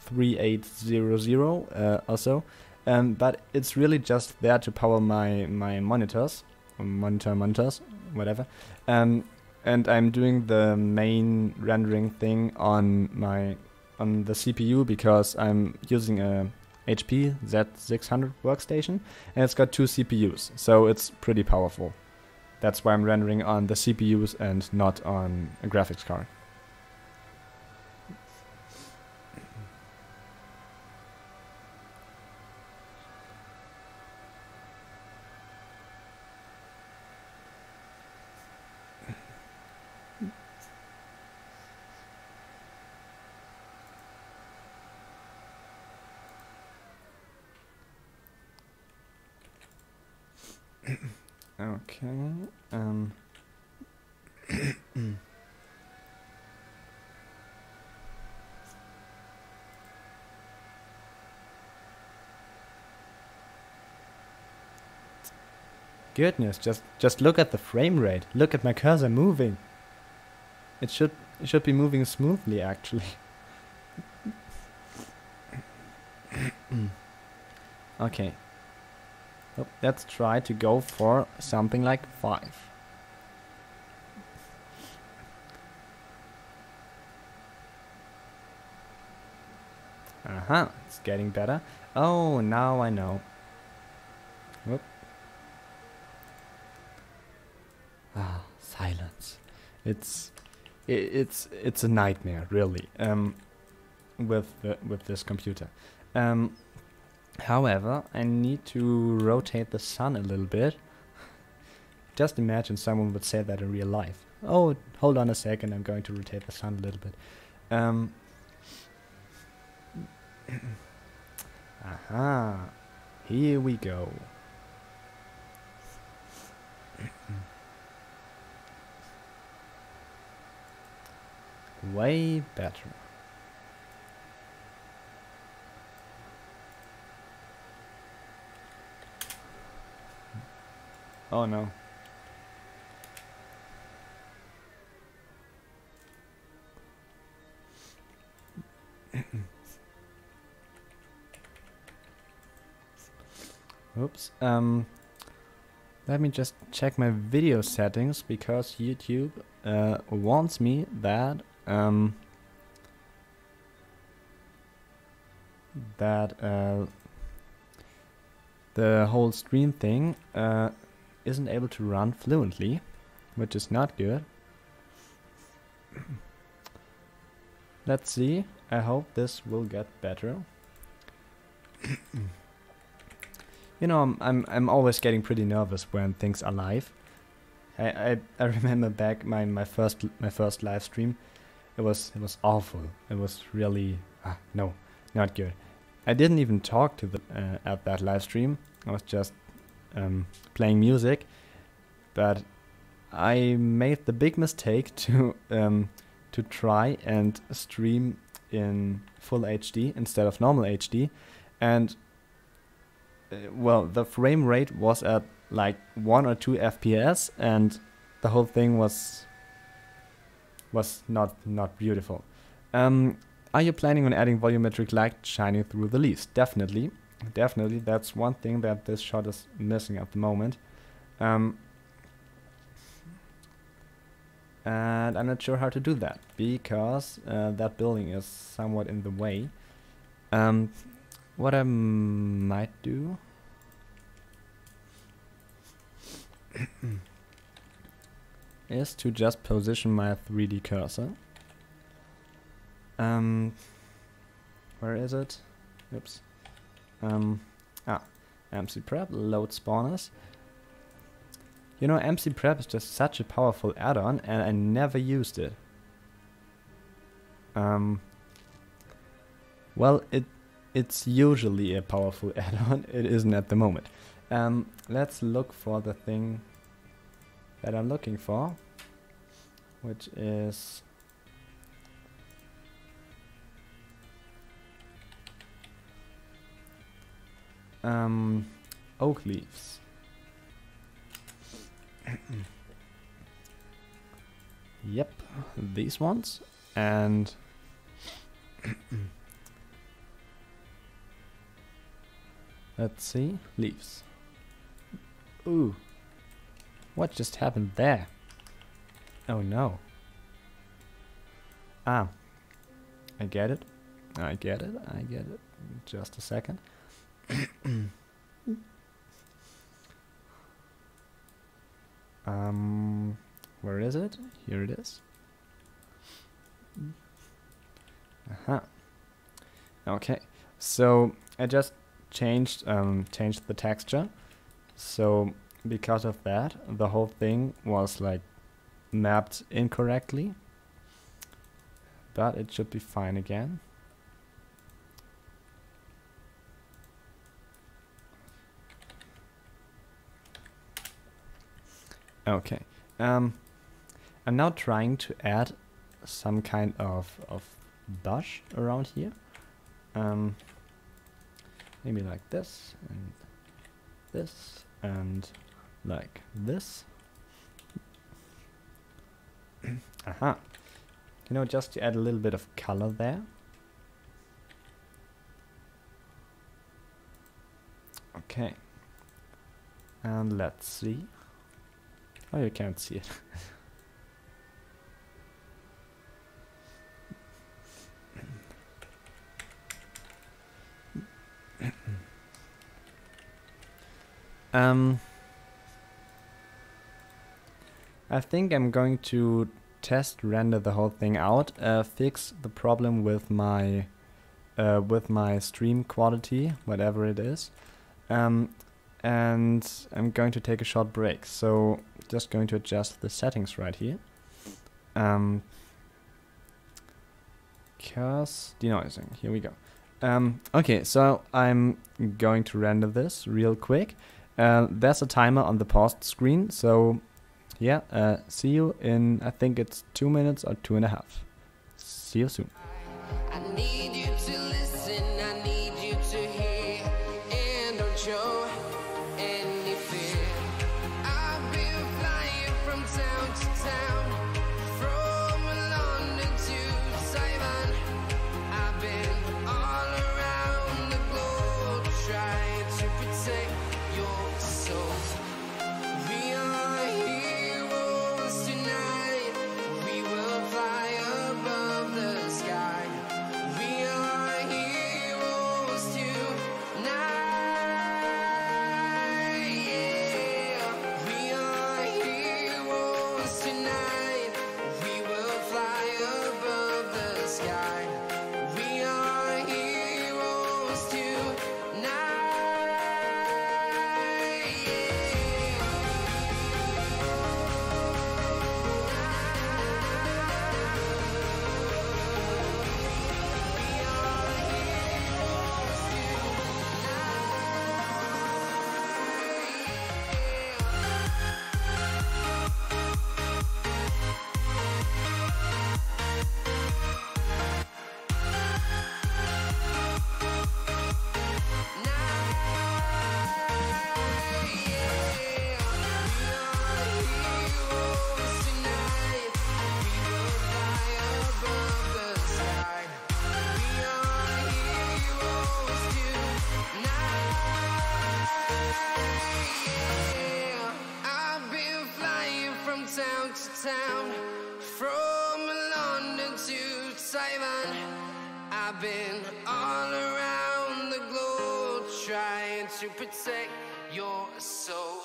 3800 also. But it's really just there to power my monitors, monitors, whatever. And I'm doing the main rendering thing on the CPU because I'm using a HP Z600 workstation, and it's got 2 CPUs, so it's pretty powerful. That's why I'm rendering on the CPUs and not on a graphics card. Okay. Goodness, just look at the frame rate. Look at my cursor moving. It should be moving smoothly, actually. Okay. Oh, let's try to go for something like 5. It's getting better. Oh, now I know. Whoop. Ah, silence. It's a nightmare, really. With this computer. However, I need to rotate the sun a little bit. Just imagine someone would say that in real life. Oh, hold on a second, I'm going to rotate the sun a little bit. Aha, here we go. Way better. Oh no. Oops. Let me just check my video settings because YouTube warns me that the whole stream thing isn't able to run fluently, which is not good. Let's see. I hope this will get better. You know, I'm always getting pretty nervous when things are live. I remember back my first live stream. It was awful. It was really no, not good. I didn't even talk to the at that live stream. I was just playing music, but I made the big mistake to try and stream in full HD instead of normal HD, and well, the frame rate was at like 1 or 2 FPS, and the whole thing was not beautiful. Are you planning on adding volumetric light shining through the leaves? Definitely. That's one thing that this shot is missing at the moment. And I'm not sure how to do that because that building is somewhat in the way. What I might do is to just position my 3D cursor. Where is it? Oops. MC Prep, load spawners. You know, MC Prep is just such a powerful add-on, and I never used it. Well, it's usually a powerful add-on. It isn't at the moment. Let's look for the thing that I'm looking for, which is oak leaves. Yep, these ones, and let's see, leaves. Ooh, what just happened there? Oh no. I get it. Just a second. Where is it? Here it is. Okay, so I just changed the texture. So because of that, the whole thing was like mapped incorrectly, but it should be fine again. Okay, I'm now trying to add some kind of bush around here. Maybe like this and like this. Aha. You know, just to add a little bit of color there. Okay. And let's see. Oh, you can't see it. I think I'm going to test render the whole thing out, fix the problem with my stream quality, whatever it is, and I'm going to take a short break. So just going to adjust the settings right here. Curse denoising. Here we go. Okay, so I'm going to render this real quick. There's a timer on the paused screen, so yeah, see you in, I think it's 2 minutes or 2.5. See you soon. I need you to listen, I need you to hear, and don't show any fear. I've been flying from town to town, from London to Taiwan. I've been all around the globe trying to protect your soul. We are heroes tonight, we will fly above the sky. We are heroes tonight, yeah. We are heroes tonight, we will fly above the sky. We are heroes tonight, town to town, from London to Taiwan. I've been all around the globe trying to protect your soul.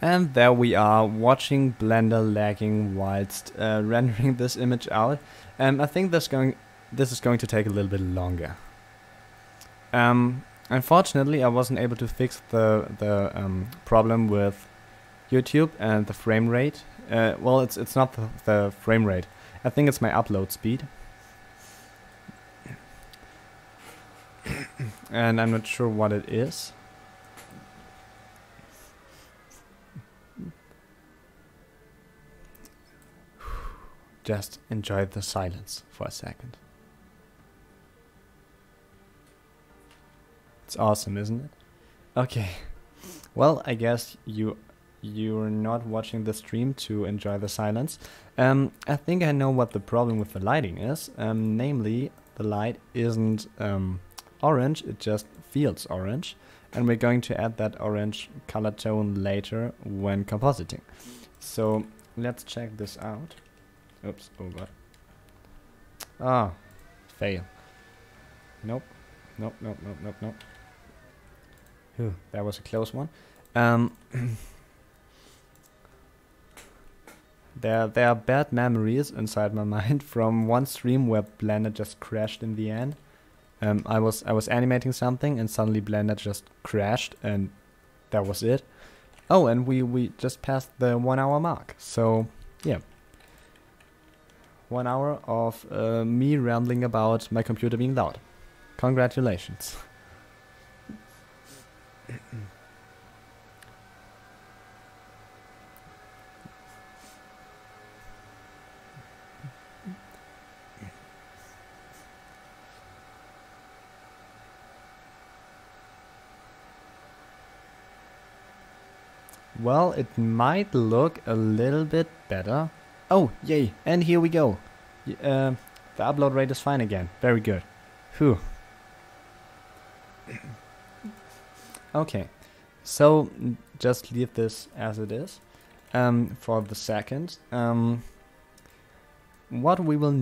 And there we are, watching Blender lagging whilst rendering this image out. I think this is going to take a little bit longer. Unfortunately, I wasn't able to fix the problem with YouTube and the frame rate. Well, it's not the frame rate. I think it's my upload speed. And I'm not sure what it is. Just enjoy the silence for a second. It's awesome, isn't it? Okay. Well, I guess you're not watching the stream to enjoy the silence. I think I know what the problem with the lighting is. Namely, the light isn't orange, it just feels orange. And we're going to add that orange color tone later when compositing. So let's check this out. Oops, oh god. Ah, fail. Nope. Nope. Whew, that was a close one. There are bad memories inside my mind from one stream where Blender just crashed in the end. I was animating something and suddenly Blender just crashed and that was it. Oh, and we just passed the 1 hour mark. So yeah. 1 hour of me rambling about my computer being loud. Congratulations. Well, it might look a little bit better. Oh, yay, and here we go. The upload rate is fine again. Very good. Phew. Okay, so just leave this as it is for the second. What we will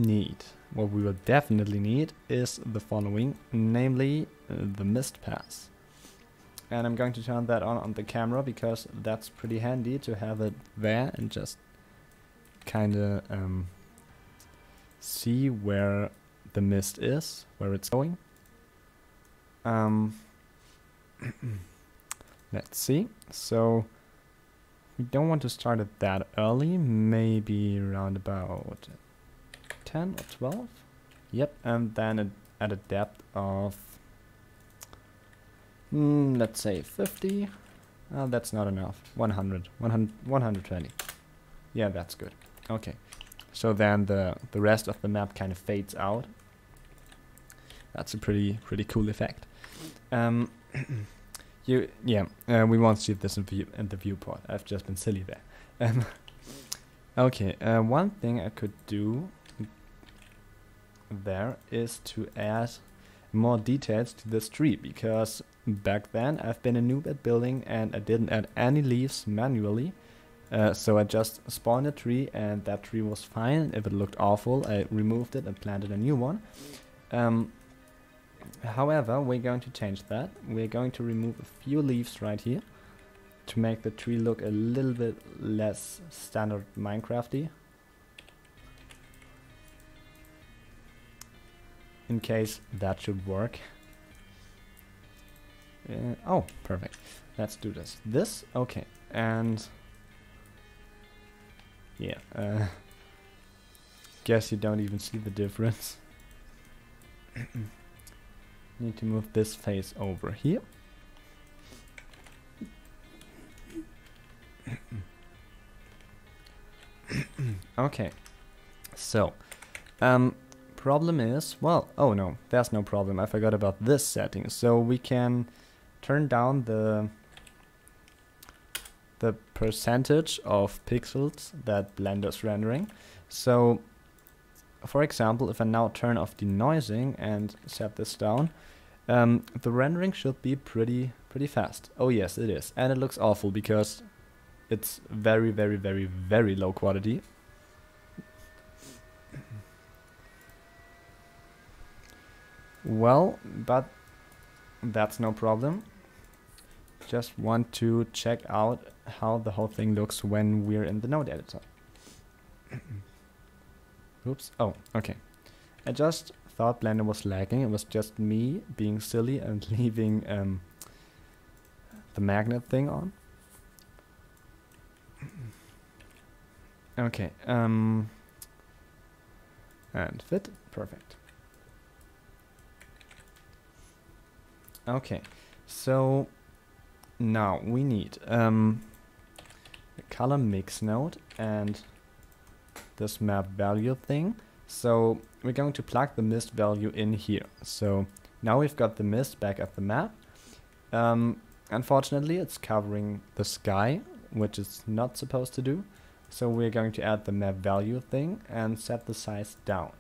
definitely need is the following, namely the mist pass. And I'm going to turn that on the camera because that's pretty handy to have it there and just kinda see where the mist is, where it's going. Let's see. So we don't want to start it that early. Maybe around about 10 or 12. Yep, and then at a depth of let's say 50. That's not enough. 100, 120. Yeah, that's good. Okay. So then the rest of the map kind of fades out. That's a pretty cool effect. We won't see this in the viewport. I've just been silly there. Okay, one thing I could do there is to add more details to this tree, because back then I've been a noob at building and I didn't add any leaves manually. So I just spawned a tree and that tree was fine. If it looked awful, I removed it and planted a new one. However, we're going to change that. We're going to remove a few leaves right here to make the tree look a little bit less standard Minecrafty. In case that should work. Oh, perfect. Let's do this. Okay, and yeah, guess you don't even see the difference. Need to move this face over here. Okay, so problem is, well, oh no, there's no problem. I forgot about this setting. So we can turn down the percentage of pixels that Blender's rendering. So for example, if I now turn off denoising and set this down, the rendering should be pretty fast. Oh yes, it is. And it looks awful because it's very low quality. Well, but that's no problem. Just want to check out how the whole thing looks when we're in the node editor. Oops. Oh, okay. I just thought Blender was lagging. It was just me being silly and leaving the magnet thing on. Okay. And fit. Perfect. Okay. So now we need a color mix node and this map value thing. So we're going to plug the mist value in here. So now we've got the mist back at the map. Unfortunately, it's covering the sky, which it's not supposed to do. So we're going to add the map value thing and set the size down.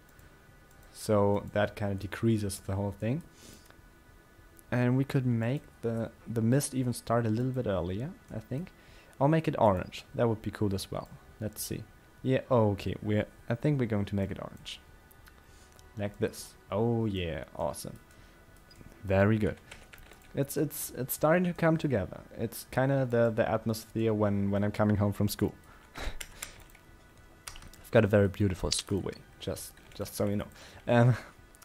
So that kind of decreases the whole thing. And we could make the mist even start a little bit earlier, I think. Or make it orange. That would be cool as well. Let's see. Yeah, okay, I think we're going to make it orange. Like this. Oh yeah, awesome. Very good. It's starting to come together. It's kind of the atmosphere when I'm coming home from school. I've got a very beautiful schoolway, just so you know.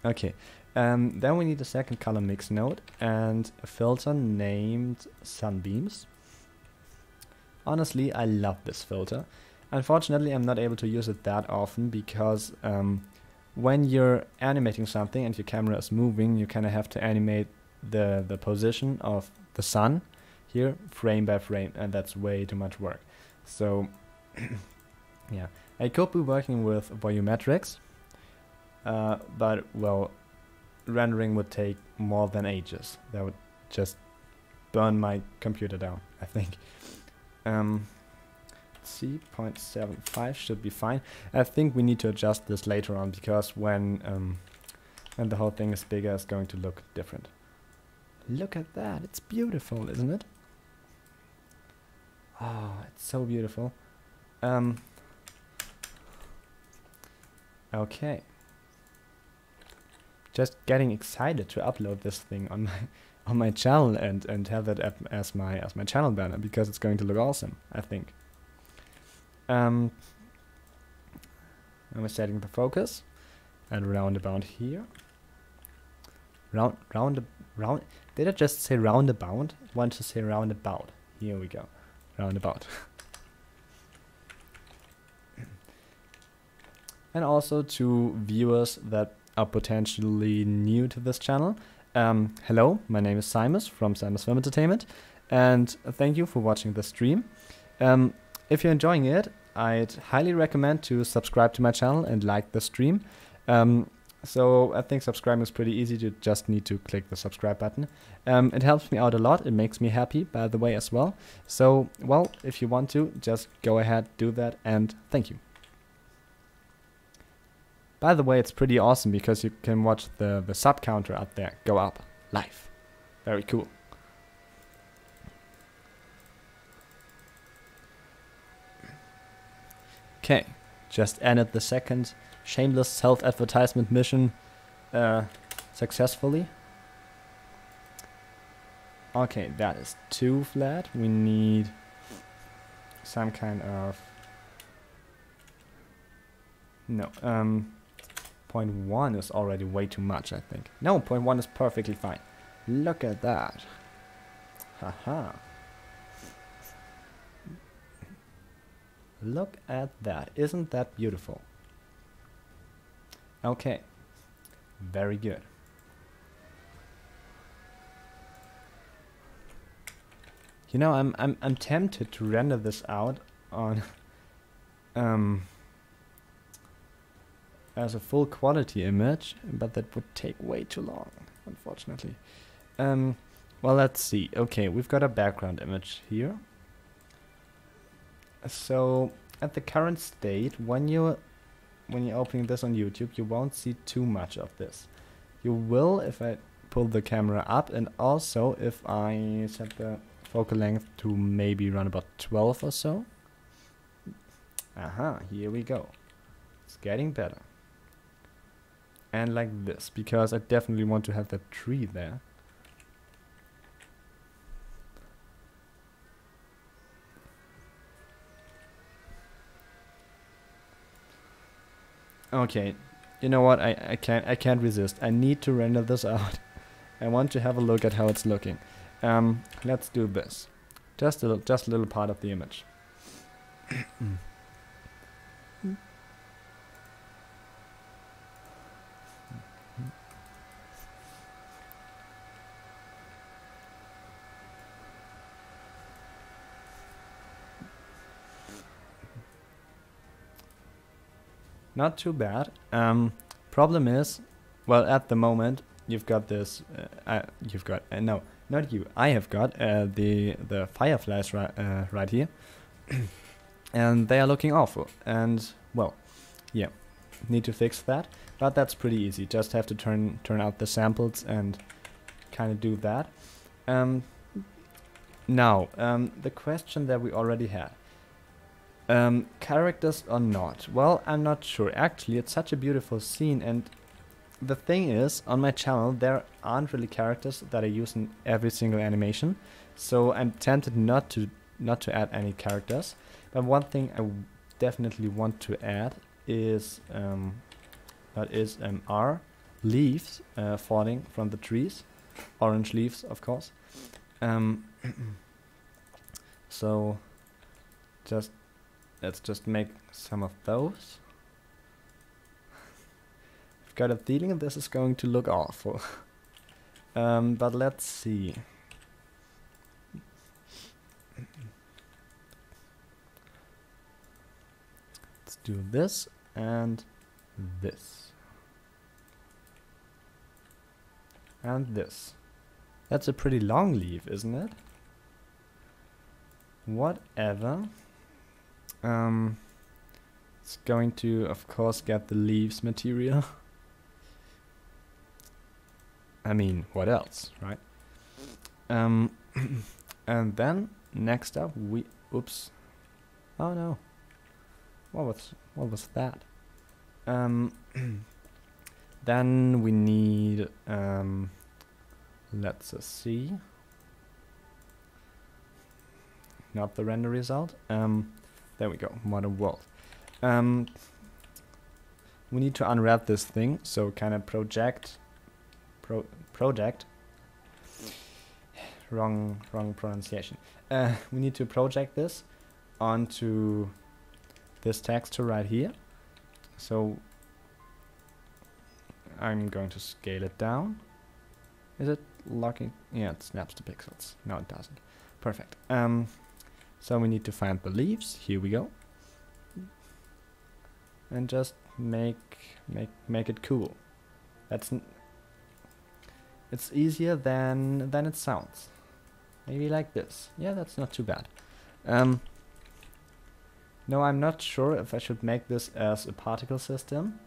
Okay. Then we need a second color mix node and a filter named Sunbeams. Honestly, I love this filter. Unfortunately, I'm not able to use it that often because when you're animating something and your camera is moving, you kind of have to animate the position of the sun here frame by frame, and that's way too much work. So yeah, I could be working with volumetrics, but well, rendering would take more than ages. That would just burn my computer down, I think. See, 0.75 should be fine. I think we need to adjust this later on because when the whole thing is bigger, it's going to look different. Look at that, it's beautiful, isn't it? Oh, it's so beautiful. Okay. Just getting excited to upload this thing on my channel and have it as my channel banner because it's going to look awesome, I think. And we're setting the focus and round about here. Did I just say roundabout? I want to say roundabout. Here we go. Roundabout. And also to viewers that are potentially new to this channel. Hello, my name is SIMUS from SIMUS Film Entertainment, and thank you for watching the stream. If you're enjoying it, I'd highly recommend to subscribe to my channel and like the stream. So I think subscribing is pretty easy. You just need to click the subscribe button. It helps me out a lot. It makes me happy, by the way, as well. So, well, if you want to, just go ahead, do that, and thank you. By the way, it's pretty awesome because you can watch the sub counter up there go up live. Very cool. Okay, just ended the second shameless self-advertisement mission successfully. Okay, that is too flat. We need some kind of... No, 0.1 is already way too much, I think. No, 0.1 is perfectly fine. Look at that. Haha. Look at that. Isn't that beautiful? Okay. Very good. You know, I'm tempted to render this out on as a full quality image, but that would take way too long, unfortunately. Well, let's see. Okay, we've got a background image here. So at the current state, when you're opening this on YouTube, you won't see too much of this. You will if I pull the camera up, and also if I set the focal length to maybe around about 12 or so. Aha, here we go. It's getting better. And like this, because I definitely want to have that tree there. Okay, you know what? I can't resist. I need to render this out. I want to have a look at how it's looking. Let's do this. Just a little part of the image. Not too bad. Problem is, well, at the moment you've got this. No, not you. I have got the fireflies right here, and they are looking awful. And well, yeah, need to fix that. But that's pretty easy. Just have to turn out the samples and kind of do that. Now, the question that we already had. Characters or not? Well, I'm not sure. Actually, it's such a beautiful scene, and the thing is, on my channel, there aren't really characters that I use in every single animation, so I'm tempted not to add any characters. But one thing I definitely want to add is are leaves falling from the trees, orange leaves, of course. So let's just make some of those. I've got a feeling this is going to look awful. But let's see. Let's do this and this. And this. That's a pretty long leaf, isn't it? Whatever. It's going to, of course, get the leaves material. I mean, what else, right? And then next up we, oops, oh no, what was that? Then we need, let's see, not the render result. There we go, modern world. We need to unwrap this thing, so kind of project. wrong pronunciation. We need to project this onto this texture right here. So I'm going to scale it down. Is it locking? Yeah, it snaps the pixels. No, it doesn't. Perfect. So we need to find the leaves. Here we go. And just make it cool. It's easier than it sounds. Maybe like this. Yeah, that's not too bad. No, I'm not sure if I should make this as a particle system,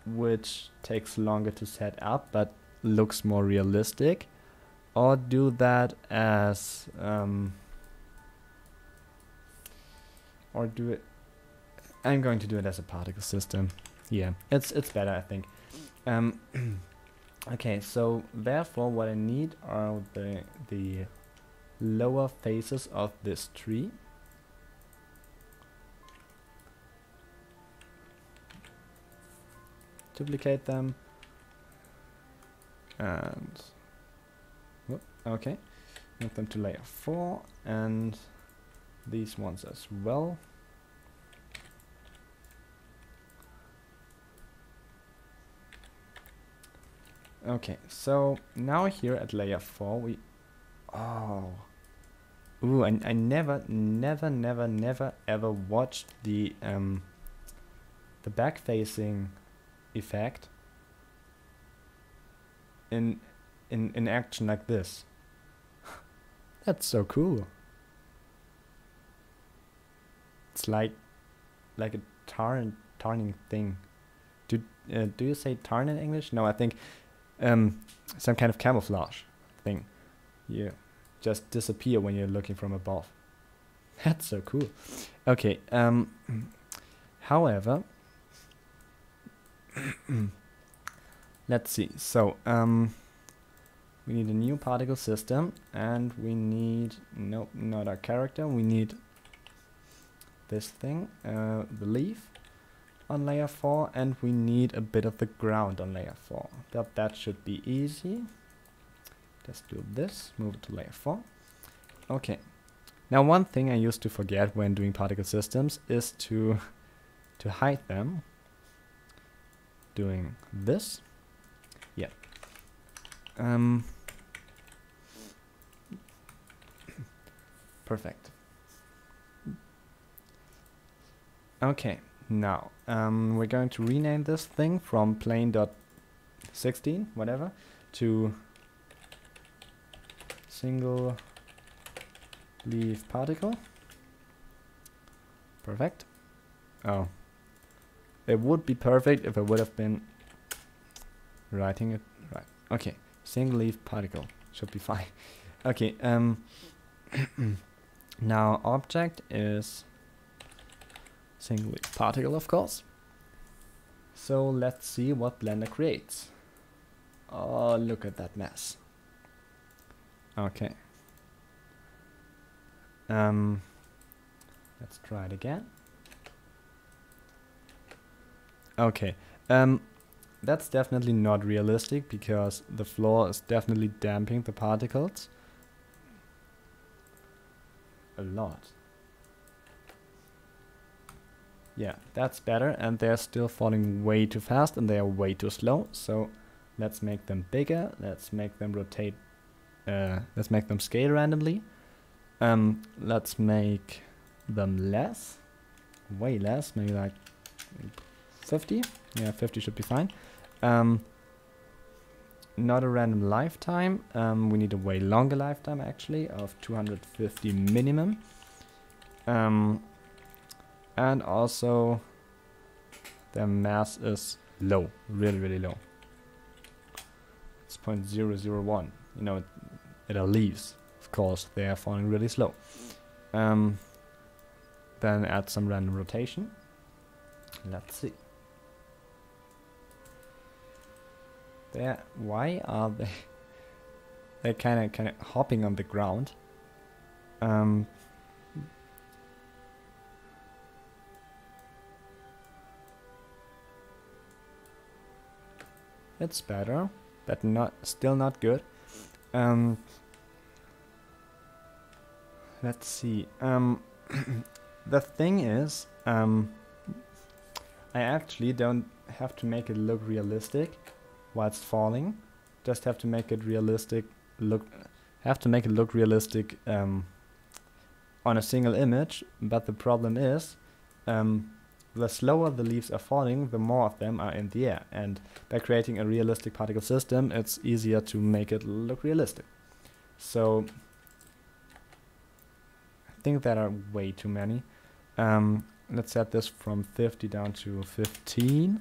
which takes longer to set up but looks more realistic, or do that as or do it. I'm going to do it as a particle system. Yeah, it's better, I think. Okay, so therefore what I need are the lower faces of this tree. Duplicate them and whoop, okay, move them to layer 4 and these ones as well. Okay, so now here at layer 4 we I never ever watched the back facing effect in action like this. That's so cool. It's like a tarning thing. Do you say tarn in English? No, I think some kind of camouflage thing. You just disappear when you're looking from above. That's so cool. Okay, however, let's see. So we need a new particle system, and we need not our character. We need this thing, the leaf on layer 4, and we need a bit of the ground on layer 4. That should be easy. Just do this, move it to layer 4. Okay. Now one thing I used to forget when doing particle systems is to hide them. Doing this. Yeah. Perfect. Okay. Now, we're going to rename this thing from plain.16, whatever, to single leaf particle. Perfect. Oh. It would be perfect if I would have been writing it right. Okay. Single leaf particle. Should be fine. Okay, now object is single leaf particle, of course. So let's see what Blender creates. Oh, look at that mess. Okay. Let's try it again. Okay. That's definitely not realistic because the floor is definitely damping the particles a lot. Yeah, that's better, and they're still falling way too fast and they are way too slow. So let's make them bigger. Let's make them rotate. Let's make them scale randomly. Let's make them less, way less, maybe like 50. Yeah, 50 should be fine. Not a random lifetime. We need a way longer lifetime actually of 250 minimum. And also their mass is low, really low. It's 0.001. You know, it are leaves. Of course, they are falling really slow. Then add some random rotation. Let's see. There. Why are they? They're kind of hopping on the ground. It's better, but still not good. let's see. The thing is, I actually don't have to make it look realistic whilst falling. Just have to make it realistic. Look realistic on a single image. But the problem is, the slower the leaves are falling, the more of them are in the air. And by creating a realistic particle system, it's easier to make it look realistic. So I think there are way too many. Let's set this from 50 down to 15.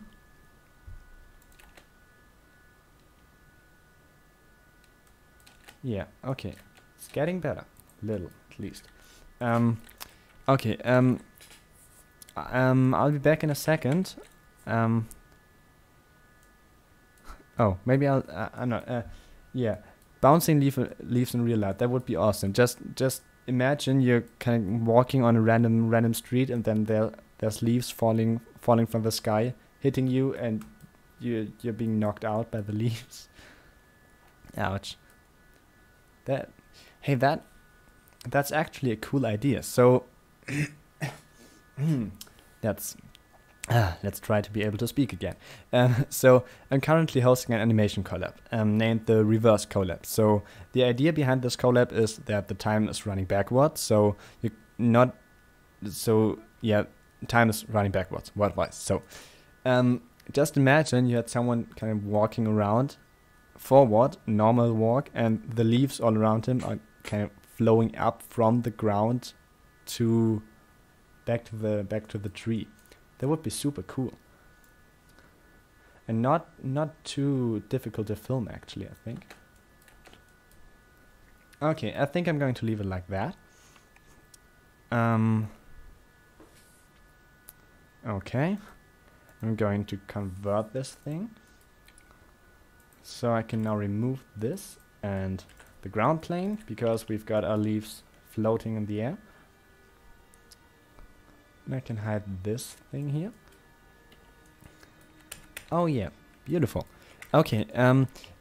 Yeah, okay. It's getting better. Little, at least. Okay, I'll be back in a second. Oh, maybe I'm not. Yeah, bouncing leaves in real life. That would be awesome. Just imagine you're kind of walking on a random street, and then there's leaves falling from the sky, hitting you, and you're being knocked out by the leaves. Ouch. That's actually a cool idea. So let's try to be able to speak again. So I'm currently hosting an animation collab named the Reverse Collab. So the idea behind this collab is that the time is running backwards. So time is running backwards. Word-wise. So just imagine you had someone kind of walking around forward, normal walk, and the leaves all around him are kind of flowing up from the ground to back to the tree. That would be super cool. And not too difficult to film, actually, I think. Okay, I think I'm going to leave it like that. Okay. I'm going to convert this thing. So I can now remove this and the ground plane, because we've got our leaves floating in the air. And I can hide this thing here. Oh yeah, beautiful. Okay,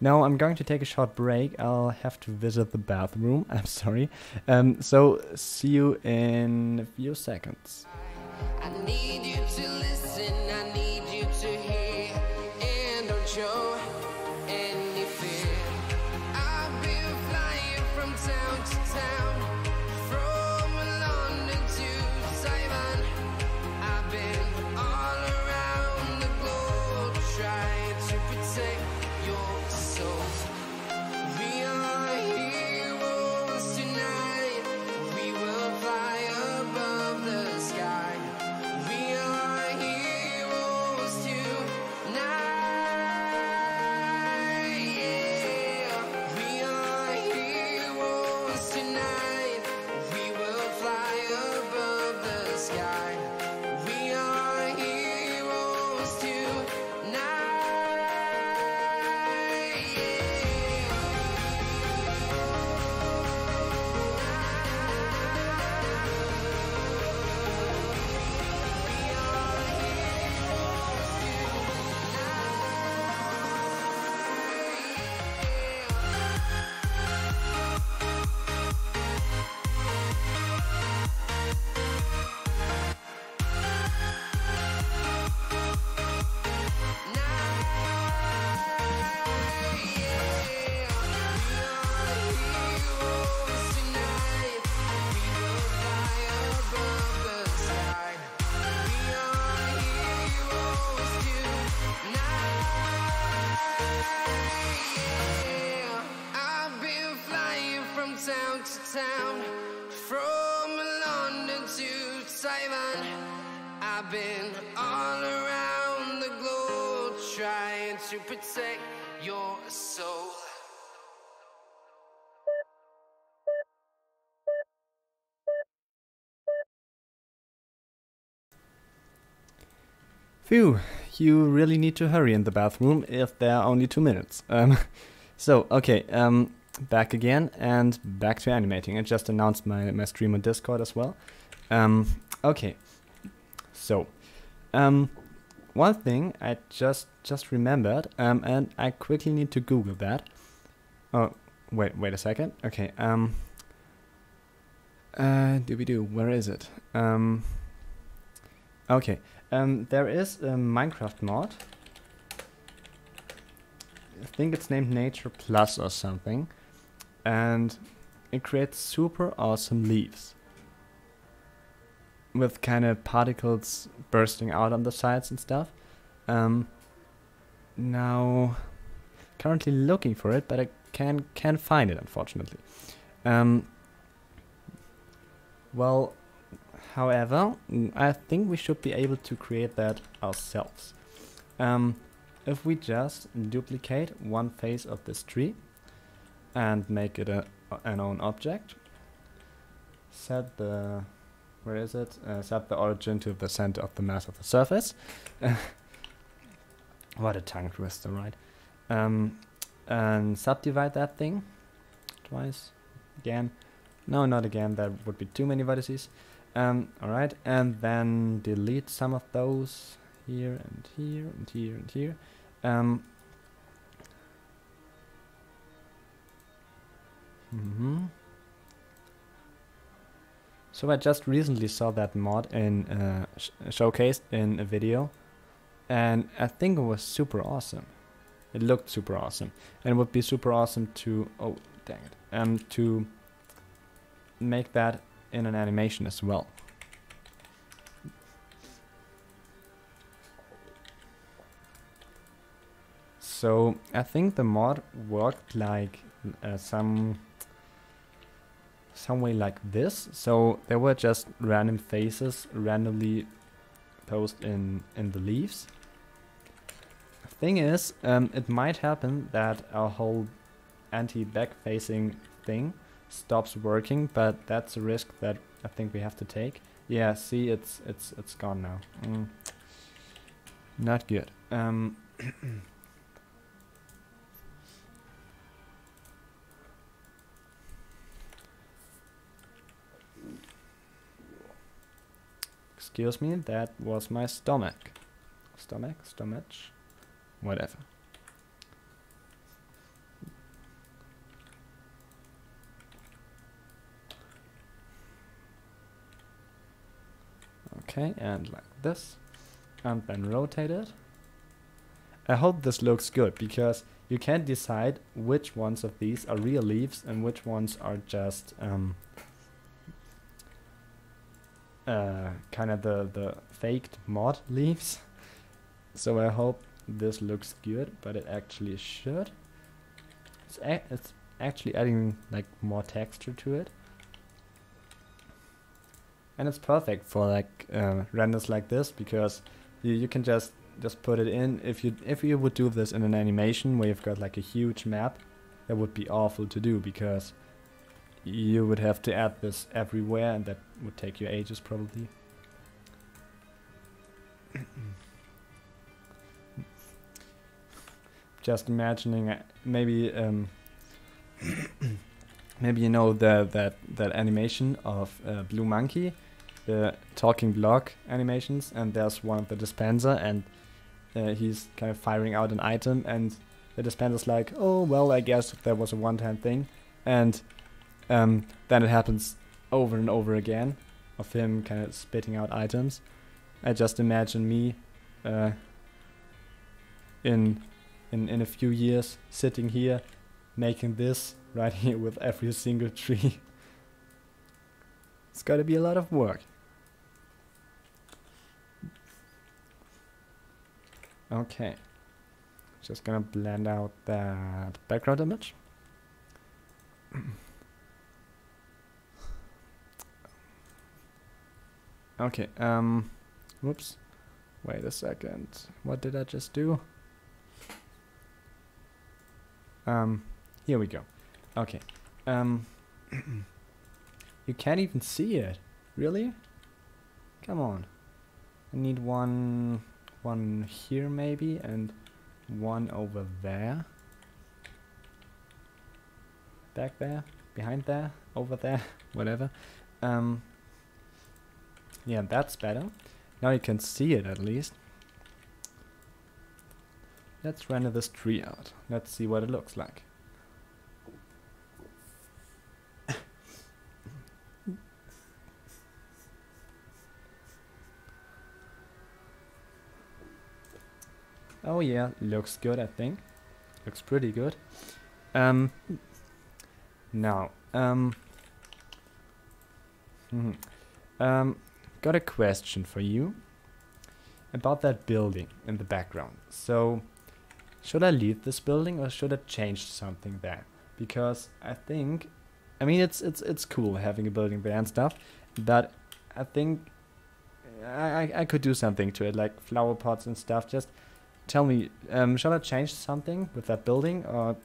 now I'm going to take a short break. I'll have to visit the bathroom. I'm sorry. So see you in a few seconds. I need you to listen, I need you to hear, and don't show any fear. I've been flying from town to town, from London to Taiwan. I've been all around the globe trying to protect your soul. We are heroes tonight, we will fly above the sky. We are heroes tonight, yeah. We are heroes tonight, we will fly above the sky. We are heroes tonight, town to town, from London to Taiwan. I've been all around the globe trying to protect your soul. Phew, you really need to hurry in the bathroom if there are only 2 minutes. So, okay, back again and back to animating. I just announced my stream on Discord as well. Okay, so, one thing I just remembered, and I quickly need to Google that. Oh, wait a second. Okay, Where is it? Okay. There is a Minecraft mod. I think it's named Nature Plus or something. And it creates super awesome leaves. With kind of particles bursting out on the sides and stuff. Now, currently looking for it, but I can't find it, unfortunately. Well, however, I think we should be able to create that ourselves. If we just duplicate one face of this tree and make it an own object, set the set the origin to the center of the mass of the surface. What a tongue twister, right? And subdivide that thing twice, again. No, not again, that would be too many vertices. Alright, and then delete some of those here and here and here and here. So I just recently saw that mod in showcased in a video, and I think it was super awesome. It looked super awesome, and it would be super awesome to to make that in an animation as well. So I think the mod worked like some way like this. So there were just random faces randomly posed in the leaves. The thing is, it might happen that our whole anti-back facing thing stops working, but that's a risk that I think we have to take. Yeah, see, it's gone now. Not good. Excuse me, that was my stomach. Stomach, whatever. Okay, and like this, and then rotate it. I hope this looks good, because you can't decide which ones of these are real leaves and which ones are just kind of the faked mod leaves. So I hope this looks good, but it actually should. It's actually adding like more texture to it. And it's perfect for like renders like this, because you can just put it in. If you would do this in an animation where you've got like a huge map, that would be awful to do, because you would have to add this everywhere, and that would take you ages probably. Just imagining maybe maybe you know that animation of Blue Monkey, the talking block animations, and there's one of the dispenser, and he's kind of firing out an item, and the dispenser's like, oh well, I guess that was a one-time thing, and then it happens over and over again of him kind of spitting out items. I just imagine me in a few years sitting here making this right here with every single tree. It's gotta be a lot of work. Okay, just gonna blend out that background image. Okay, whoops, wait a second, what did I just do? Here we go. Okay, you can't even see it, really? Come on, I need one here maybe, and one over there, back there, behind there, over there, whatever. Yeah, that's better. Now you can see it at least. Let's render this tree out. Let's see what it looks like. Oh yeah, looks good, I think. Looks pretty good. Now, got a question for you about that building in the background. So, should I leave this building or should I change something there? Because I think, I mean, it's cool having a building there and stuff, but I think I could do something to it, like flower pots and stuff. Just tell me, shall I change something with that building or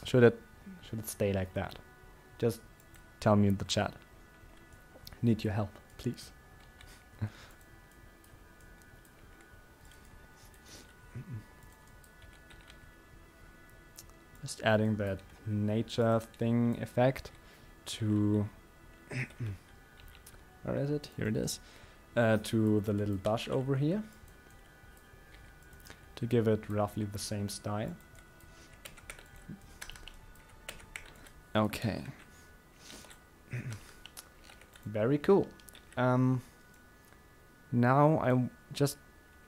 should it stay like that? Just tell me in the chat. Need your help, please. Just adding that nature thing effect to where is it? Here it is. To the little bush over here to give it roughly the same style. Okay. Very cool. Now I just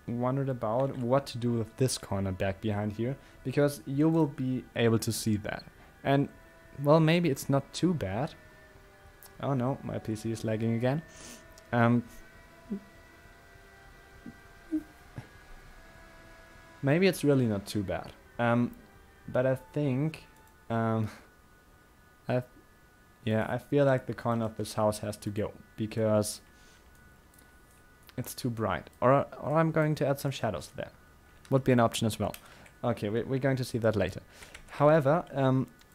wondered about what to do with this corner back behind here, because you will be able to see that. And, well, maybe it's not too bad. Oh no, my PC is lagging again. Maybe it's really not too bad. But I think, I feel like the corner of this house has to go, because it's too bright. Or I'm going to add some shadows there. Would be an option as well. Okay, we're going to see that later. However,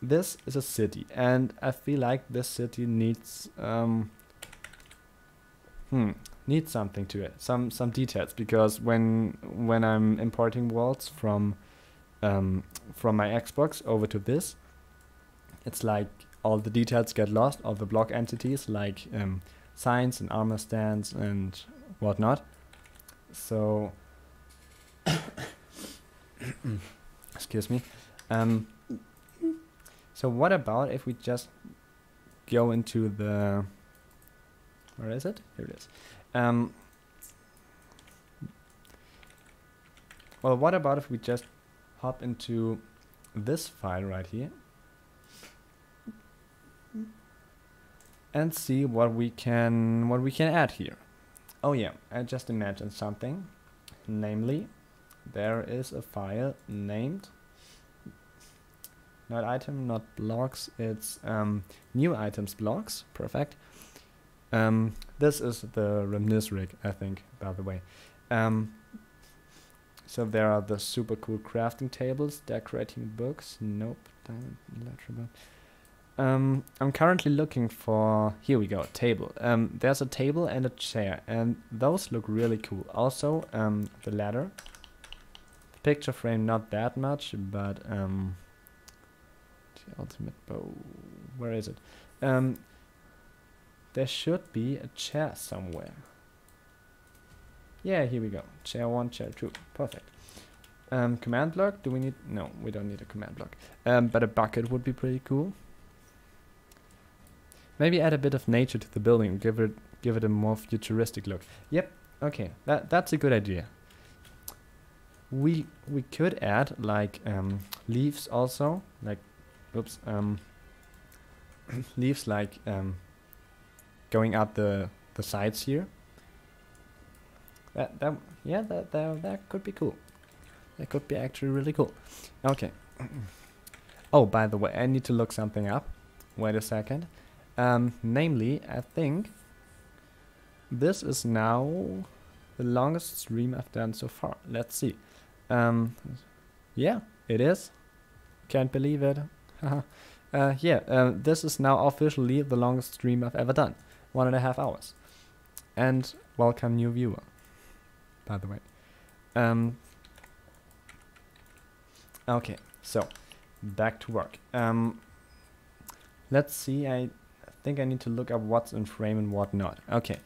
this is a city, and I feel like this city needs needs something to it, some details, because when I'm importing worlds from my Xbox over to this, it's like all the details get lost, all the block entities like signs and armor stands and whatnot. So excuse me. So what about if we just go into the, where is it? Here it is. Well, what about if we just hop into this file right here and see what we can add here. Oh yeah, I just imagined something. Namely, there is a file named not item, not blocks, it's new items blocks. Perfect. This is the reminisce rig, I think, by the way. So there are the super cool crafting tables, decorating books. Nope. I'm currently looking for, here we go, table. There's a table and a chair, and those look really cool. Also, the ladder. Picture frame, not that much, but the ultimate bow. Where is it? There should be a chair somewhere. Yeah, here we go. Chair 1, chair 2. Perfect. Command block, do we need? No, we don't need a command block. But a bucket would be pretty cool. Maybe add a bit of nature to the building, give it a more futuristic look. Yep, okay, that's a good idea. We could add like leaves also, like oops, leaves like going up the sides here. That could be cool. That could be actually really cool. Okay. Oh, by the way, I need to look something up. Wait a second. Namely, I think this is now the longest stream I've done so far. Let's see. Yeah, it is. Can't believe it. This is now officially the longest stream I've ever done. 1.5 hours. And welcome new viewer, by the way. Okay, so back to work. Let's see, I think I need to look up what's in frame and what not. Okay,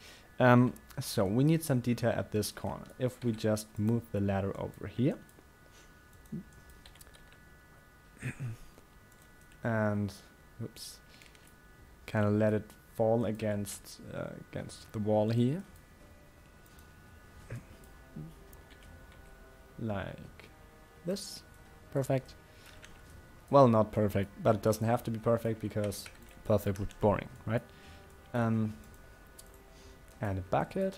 so we need some detail at this corner. If we just move the ladder over here and oops, kind of let it fall against the wall here, like this. Perfect. Well, not perfect, but it doesn't have to be perfect because perfect would be boring, right? And a bucket.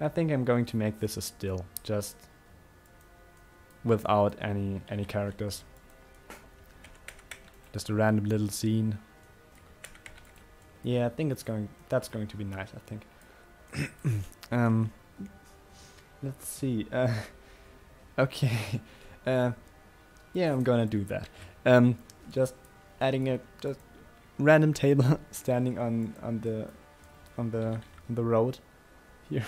I think I'm going to make this a still, just without any characters. Just a random little scene. Yeah, I think that's going to be nice, I think. Let's see. Okay. Yeah, I'm gonna do that. Just adding a just random table standing on the road here.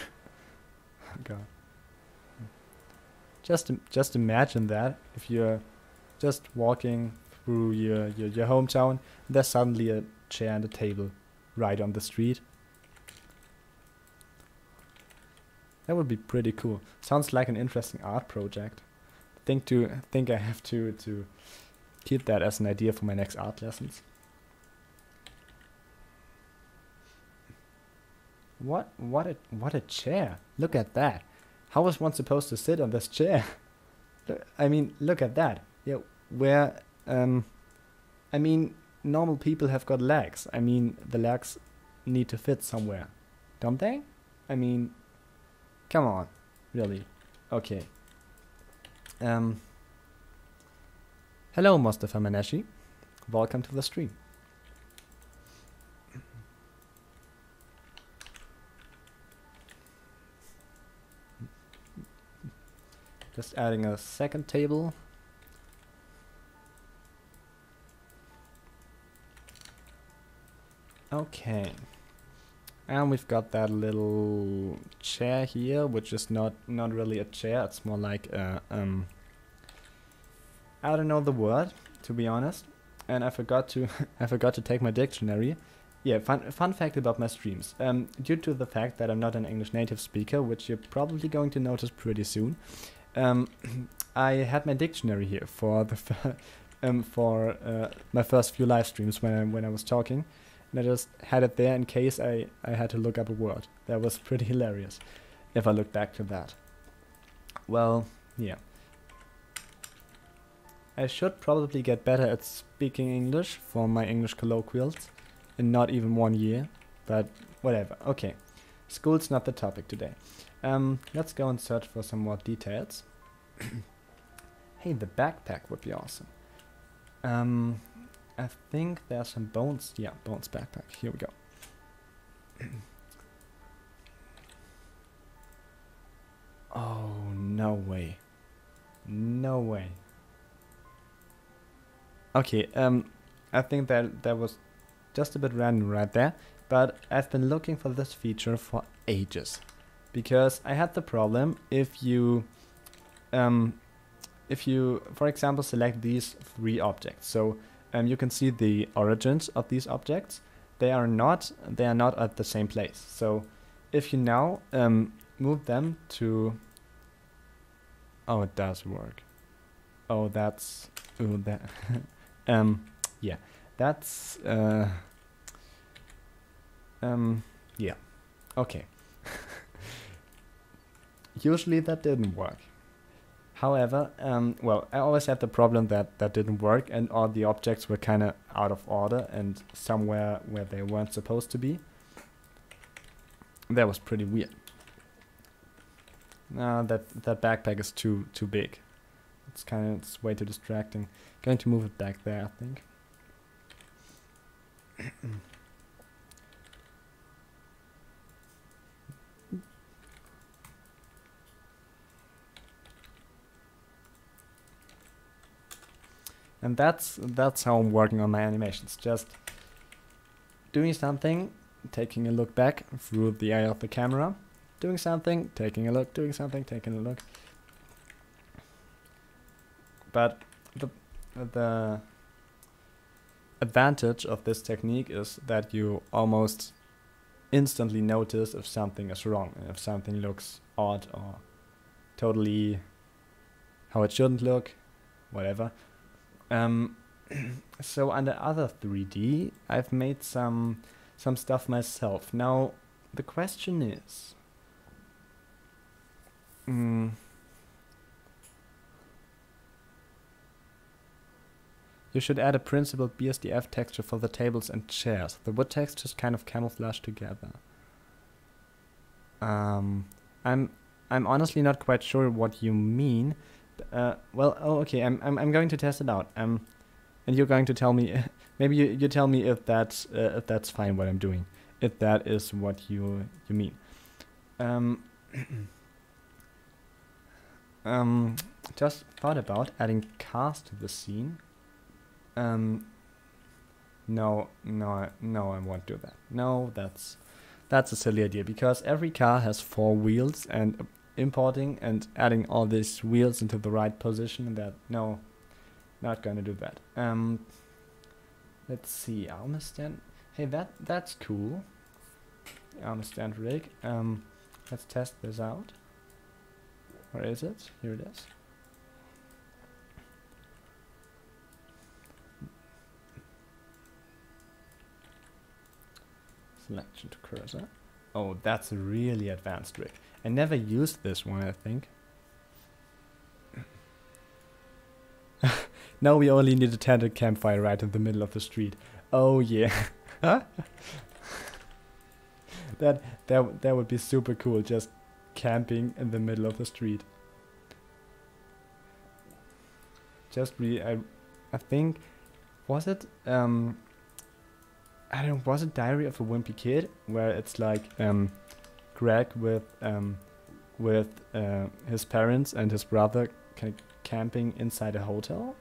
Oh god. Just imagine that if you're just walking through your hometown, there's suddenly a chair and a table right on the street. That would be pretty cool. Sounds like an interesting art project. Think I have to keep that as an idea for my next art lessons. What a chair! Look at that. How was one supposed to sit on this chair? I mean, look at that. Yeah, where I mean, normal people have got legs. I mean, the legs need to fit somewhere, don't they? I mean, come on, really? Okay. Hello, Mustafa Maneshi. Welcome to the stream. Just adding a second table. Okay. And we've got that little chair here, which is not really a chair. It's more like a, I don't know the word, to be honest. And I forgot to I forgot to take my dictionary. Yeah, fun fact about my streams. Due to the fact that I'm not an English native speaker, which you're probably going to notice pretty soon, I had my dictionary here for the my first few live streams when I was talking. And I just had it there in case I had to look up a word. That was pretty hilarious, if I look back to that. Well, yeah. I should probably get better at speaking English for my English colloquials in not even 1 year, but whatever. Okay, school's not the topic today. Let's go and search for some more details. Hey, the backpack would be awesome. I think there's some bones. Yeah, bones backpack. Here we go. Oh, no way. No way. Okay, I think that was just a bit random right there, but I've been looking for this feature for ages. Because I had the problem if you, for example, select these 3 objects. So you can see the origins of these objects. They are not at the same place. So if you now move them to, oh, it does work. Oh, that's, ooh, that, yeah, that's, yeah, okay. Usually that didn't work. However, well, I always had the problem that didn't work and all the objects were kind of out of order and somewhere where they weren't supposed to be. That was pretty weird. That backpack is too big. It's way too distracting. Going to move it back there, I think. And that's how I'm working on my animations. Just doing something, taking a look back through the eye of the camera, doing something, taking a look, doing something, taking a look. But the advantage of this technique is that you almost instantly notice if something is wrong, and if something looks odd or totally how it shouldn't look, whatever. So under other 3D, I've made some stuff myself. Now, the question is, Mm. You should add a principled BSDF texture for the tables and chairs. The wood textures kind of camouflage together. I'm honestly not quite sure what you mean. Well, oh, okay. I'm going to test it out. And you're going to tell me. Maybe you tell me if that's fine what I'm doing. If that is what you mean. Just thought about adding cars to the scene. No, I won't do that. No, that's a silly idea, because every car has 4 wheels, and importing and adding all these wheels into the right position, no, not gonna do that. Let's see, armor stand. Hey, that's cool. Armor stand rig. Let's test this out. Where is it? Here it is. Selection to cursor. Oh, that's a really advanced rig. I never used this one, I think. Now we only need a tented campfire right in the middle of the street. Oh yeah. That would be super cool, just camping in the middle of the street. I think, was it I don't know, was it Diary of a Wimpy Kid, where it's like Greg with his parents and his brother kind of camping inside a hotel?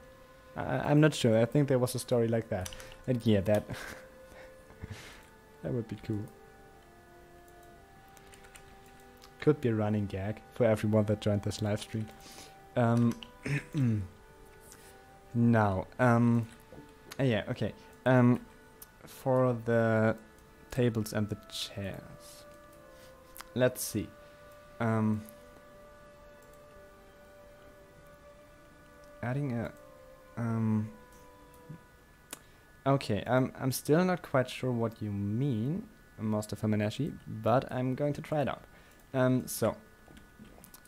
I'm not sure. I think there was a story like that. And yeah, that that would be cool. Could be a running gag for everyone that joined this live stream. Now, yeah, okay. For the tables and the chairs, let's see. Adding a okay, I'm still not quite sure what you mean, Master Feminashi, but I'm going to try it out. So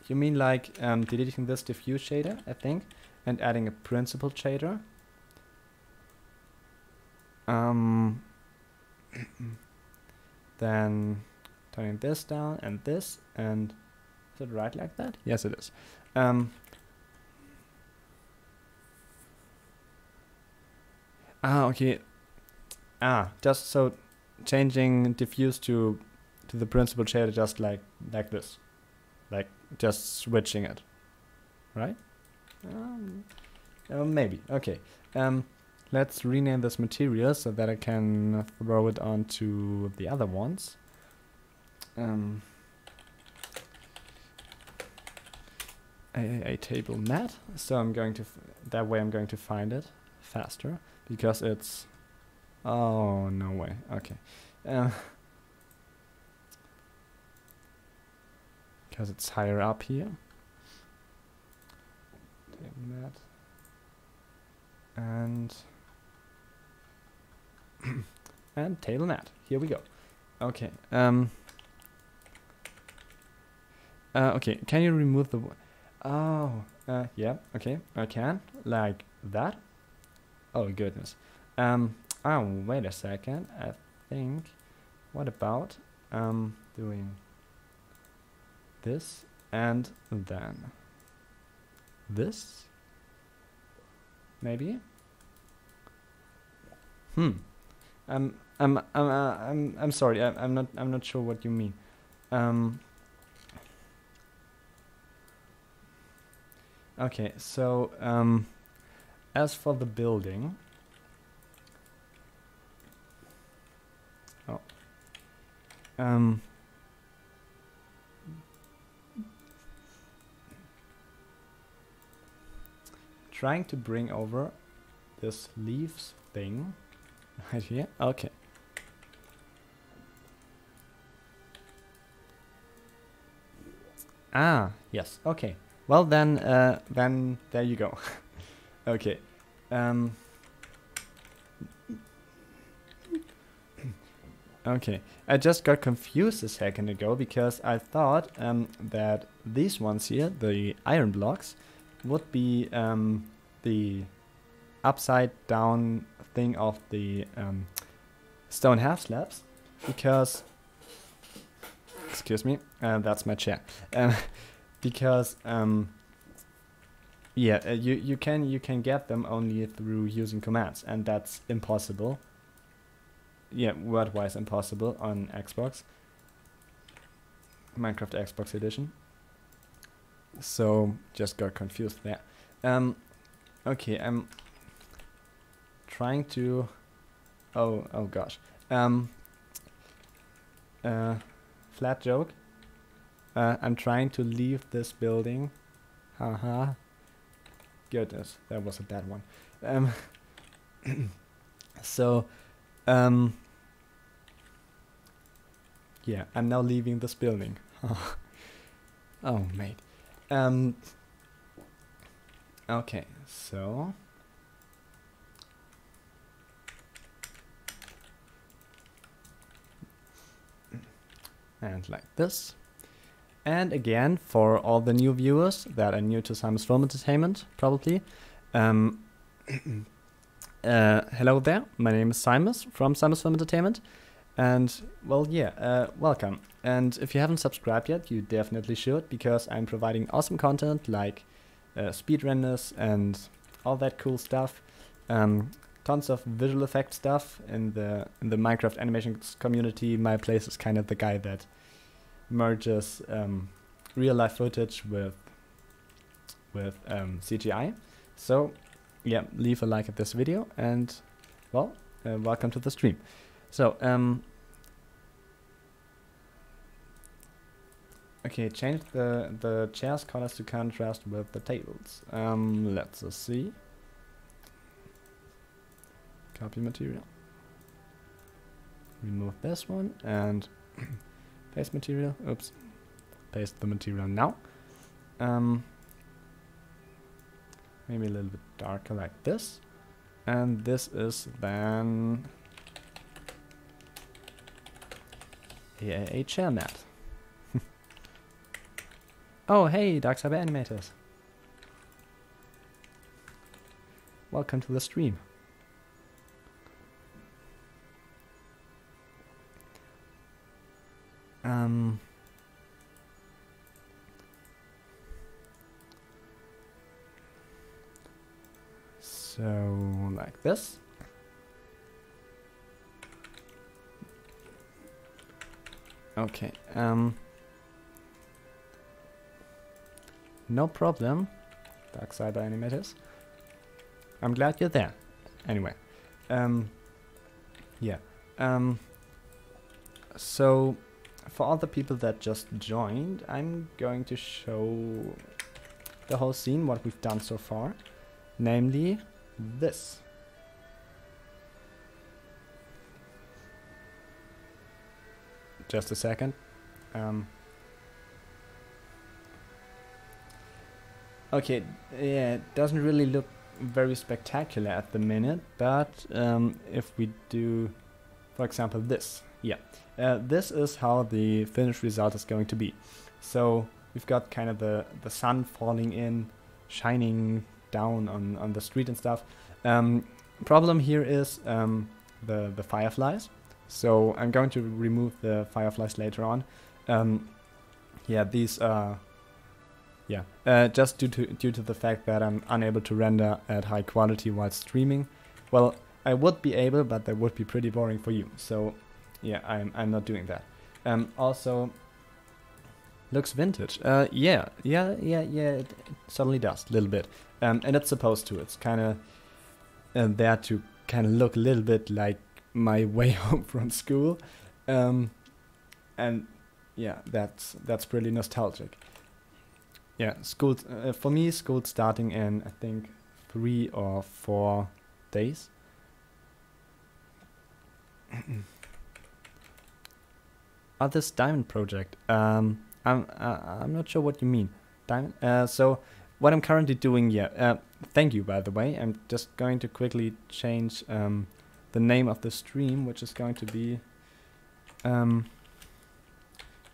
you mean like deleting this diffuse shader, I think, and adding a principled shader. Then turning this down and this, and is it right like that? Yes, it is. Okay. Just so changing diffuse to the principled shader, just like this, like just switching it, right? Maybe. Okay. Let's rename this material so that I can throw it onto the other ones. A table mat. So I'm going to that way I'm going to find it faster, because it's oh no way. Okay. Because it's higher up here. Table mat. And and table mat. Here we go. Okay. Okay. Can you remove the? Oh. Yeah. Okay. I can. Like that. Oh goodness. Oh, wait a second. I think. What about doing this and then this? Maybe. I'm sorry. I'm not sure what you mean. Okay. So as for the building. Oh. Trying to bring over this leaves thing right here. Okay. Yes. Okay. Well then there you go. Okay. Okay, I just got confused a second ago because I thought that these ones here, the iron blocks, would be the upside down thing of the stone half slabs, because, excuse me, that's my chair, because yeah, you can get them only through using commands, and that's impossible. Yeah, word-wise impossible on Xbox. Minecraft Xbox edition. So, just got confused there. Okay, I'm trying to... Oh gosh. Flat joke. I'm trying to leave this building. Haha. Goodness, that was a bad one. So... yeah, I'm now leaving this building. Oh, mate. Okay, so... and like this. And again, for all the new viewers that are new to SIMUS Film Entertainment, probably, hello there, my name is SIMUS from SIMUS Film Entertainment, and, well, yeah, welcome. And if you haven't subscribed yet, you definitely should, because I'm providing awesome content like speed renders and all that cool stuff, tons of visual effect stuff in the Minecraft animations community. My place is kind of the guy that merges real-life footage with CGI. So, yeah, leave a like at this video, and, well, welcome to the stream. So, okay, change the chairs colors to contrast with the tables. Let's see. Copy material. Remove this one and paste material. Oops. Paste the material now. Maybe a little bit darker like this. And this is then a chair mat. Oh, hey, Dark Cyber Animators. Welcome to the stream. So, like this. Okay, no problem, Dark Cyber Animators. I'm glad you're there. Anyway, yeah. So, for all the people that just joined, I'm going to show the whole scene, what we've done so far. Namely, this. Just a second. Okay, yeah, it doesn't really look very spectacular at the minute, but if we do, for example, this, yeah, this is how the finished result is going to be. So we've got kind of the sun falling in, shining down on the street and stuff. Problem here is the fireflies. So I'm going to remove the fireflies later on. Yeah, these are just due to the fact that I'm unable to render at high quality while streaming. Well, I would be able, but that would be pretty boring for you. So yeah, I'm not doing that. Also, looks vintage. Yeah, it certainly does a little bit. And it's supposed to. It's kind of there to kind of look a little bit like my way home from school, and yeah, that's pretty nostalgic. Yeah, school for me, school starting in I think 3 or 4 days. This diamond project. I'm not sure what you mean. Diamond. So what I'm currently doing, yeah. Thank you, by the way. I'm just going to quickly change the name of the stream, which is going to be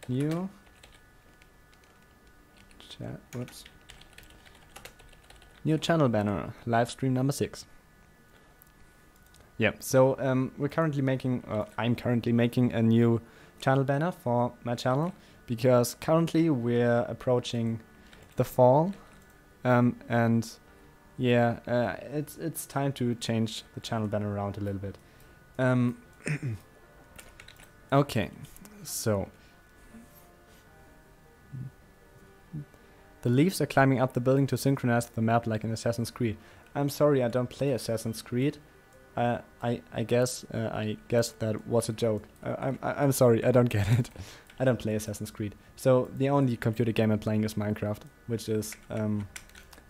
New chat. Whoops. New channel banner. Live stream number 6. Yeah. So we're currently making. I'm currently making a new channel banner for my channel because currently we're approaching the fall, and yeah, it's time to change the channel banner around a little bit. Okay, so the leaves are climbing up the building to synchronize the map like in Assassin's Creed. I'm sorry, I don't play Assassin's Creed. I guess that was a joke. I'm sorry, I don't get it. I don't play Assassin's Creed. So the only computer game I'm playing is Minecraft, which is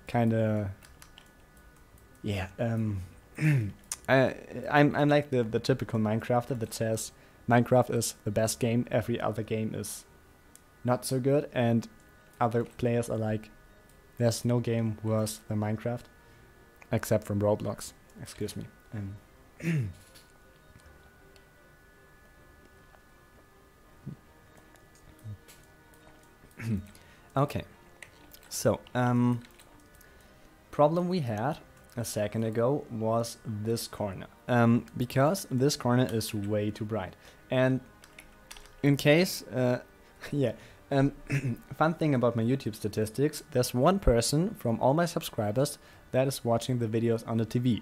kinda, yeah. I'm like the typical Minecrafter that says Minecraft is the best game, every other game is not so good, and other players are like, there's no game worse than Minecraft, except from Roblox. Excuse me. Okay, so problem we had a second ago was this corner, because this corner is way too bright, and in case yeah, fun thing about my YouTube statistics, there's one person from all my subscribers that is watching the videos on the TV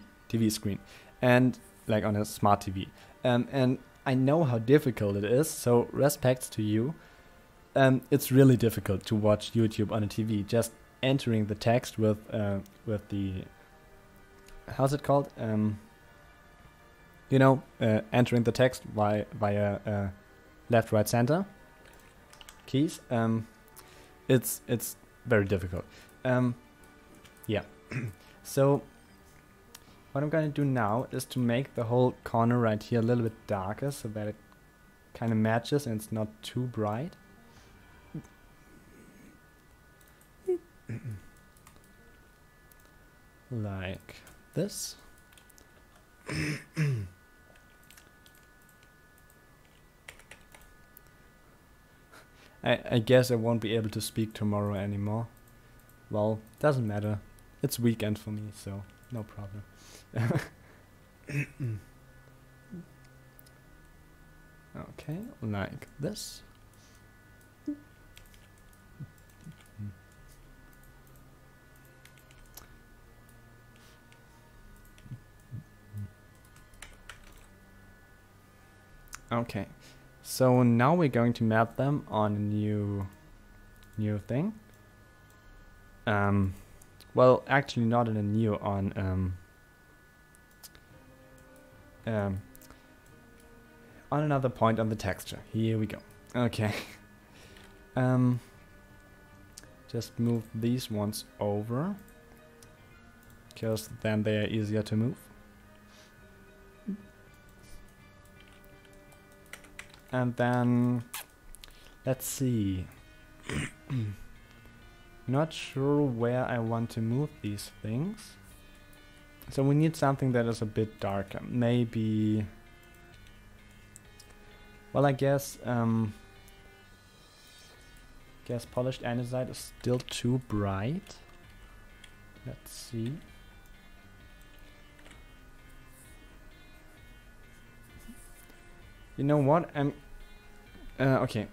screen, and like on a smart TV, and I know how difficult it is, so respects to you. It's really difficult to watch YouTube on a TV, just entering the text with the, how's it called? You know, entering the text via left, right, center keys. It's very difficult. Yeah. So what I'm gonna do now is to make the whole corner right here a little bit darker so that it kind of matches and it's not too bright. Like this. I guess I won't be able to speak tomorrow anymore. Well, doesn't matter. It's weekend for me, so no problem. Okay, like this. Okay, so now we're going to map them on a new thing. Well, actually not in a new, on another point on the texture. Here we go. Okay. Just move these ones over, because then they are easier to move. And then, let's see. Not sure where I want to move these things. So we need something that is a bit darker. Maybe, well, I guess polished andesite is still too bright. Let's see. You know what? Okay.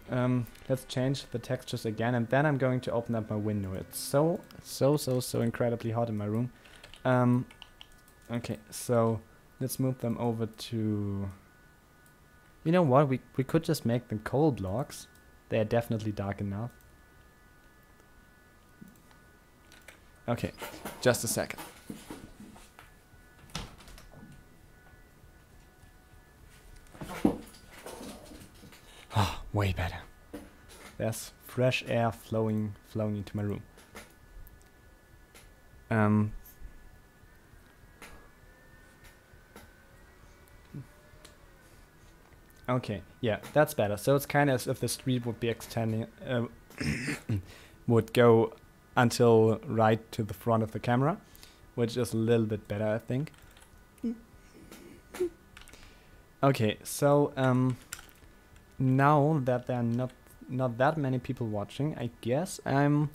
Let's change the textures again, and then I'm going to open up my window. It's so incredibly hot in my room. Okay, so let's move them over to. You know what? We could just make them coal blocks. They are definitely dark enough. Okay, just a second. Oh, way better. There's fresh air flowing into my room. Okay, yeah, that's better. So it's kind of as if the street would be extending, would go until right to the front of the camera, which is a little bit better, I think. Okay, so now that there are not that many people watching, I guess I'm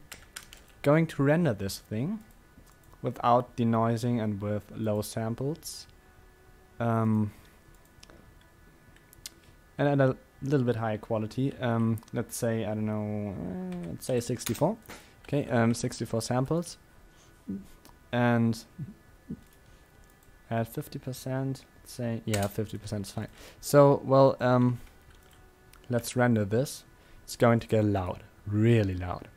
going to render this thing without denoising and with low samples. And at a little bit higher quality. Let's say, I don't know, let's say 64. Okay, 64 samples. And at 50%, let's say, yeah, 50% is fine. So, well, let's render this. It's going to get loud, really loud.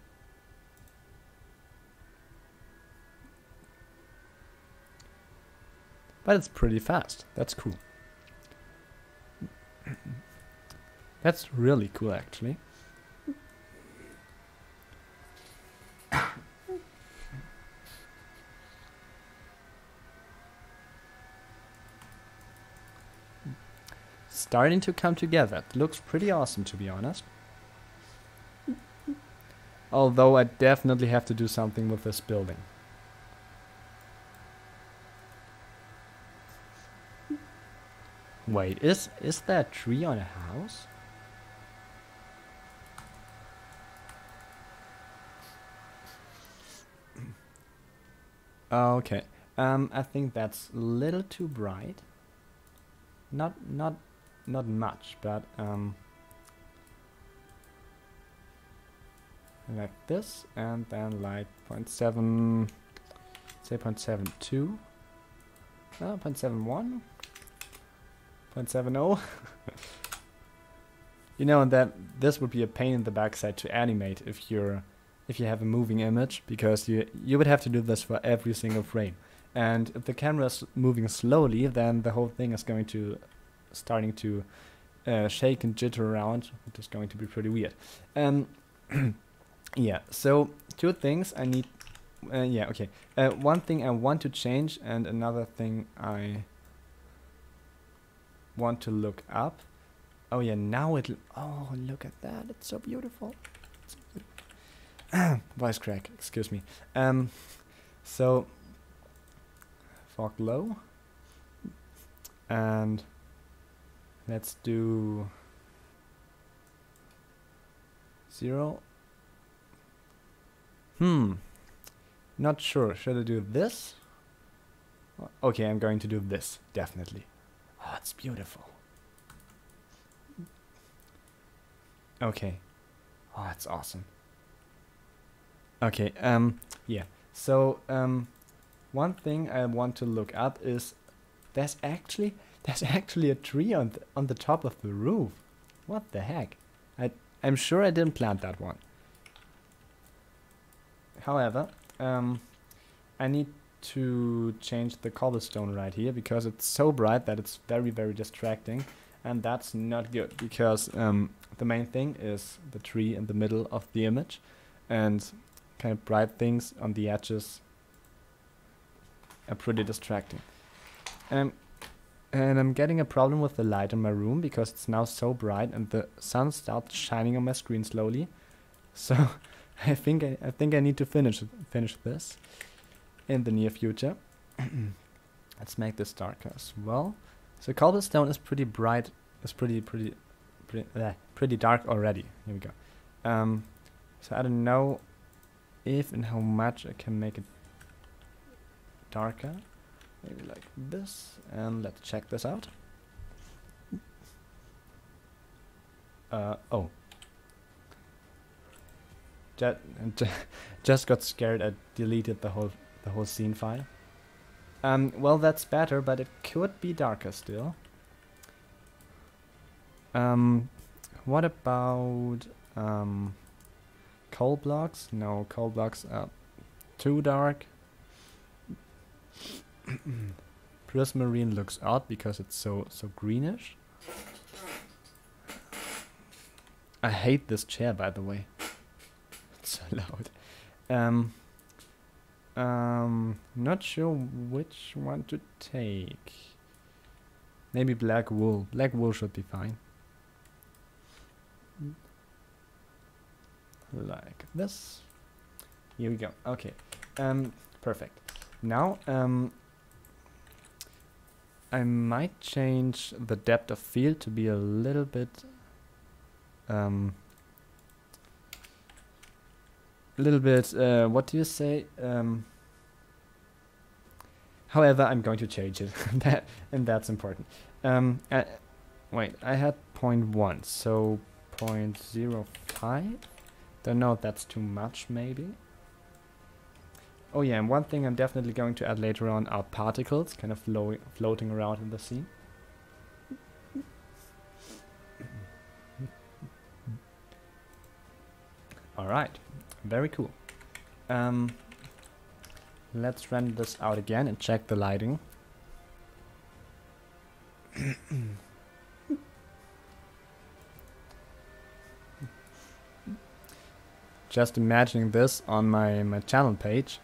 But it's pretty fast. That's cool. That's really cool, actually. Starting to come together. It looks pretty awesome, to be honest. Although I definitely have to do something with this building. Wait, is there a tree on a house? Okay. I think that's a little too bright. Not much, but like this, and then like 0.7, say 0.72, 0.71, 0.70. You know, and that this would be a pain in the backside to animate if you have a moving image, because you would have to do this for every single frame. And if the camera is moving slowly, then the whole thing is going to starting to shake and jitter around, which is going to be pretty weird. Yeah, so two things I need. Yeah, okay. One thing I want to change, and another thing I want to look up. Oh yeah, now it'll. Oh, look at that! It's so beautiful. It's so beautiful. Voice crack. Excuse me. So fog low, and let's do 0. Not sure. Should I do this? Okay, I'm going to do this, definitely. Oh, it's beautiful. Okay. Oh, it's awesome. Okay, yeah. So, one thing I want to look up is there's actually a tree on the top of the roof. What the heck? I'm sure I didn't plant that one. However, I need to change the cobblestone right here, because it's so bright that it's very, very distracting, and that's not good, because the main thing is the tree in the middle of the image, and kind of bright things on the edges are pretty distracting. And I'm getting a problem with the light in my room, because it's now so bright and the sun starts shining on my screen slowly. So I think I need to finish this in the near future. Let's make this darker as well. So cobblestone is pretty bright. It's pretty dark already. Here we go. So I don't know if and how much I can make it darker. Maybe like this, and let's check this out. Oh. Just got scared. I deleted the whole scene file. Well, that's better, but it could be darker still. What about coal blocks? No, coal blocks are too dark. Prismarine looks odd because it's so greenish. I hate this chair, by the way. It's so loud. Not sure which one to take. Maybe black wool. Black wool should be fine. Like this. Here we go. Okay. Perfect. Now, I might change the depth of field to be a little bit a little bit, what do you say? However, I'm going to change it, and that's important. Wait, I had 0.1, so 0.05? Don't know if that's too much, maybe. Oh yeah, and one thing I'm definitely going to add later on are particles, kind of floating around in the scene. Alright, very cool. Let's render this out again and check the lighting. Just imagining this on my channel page.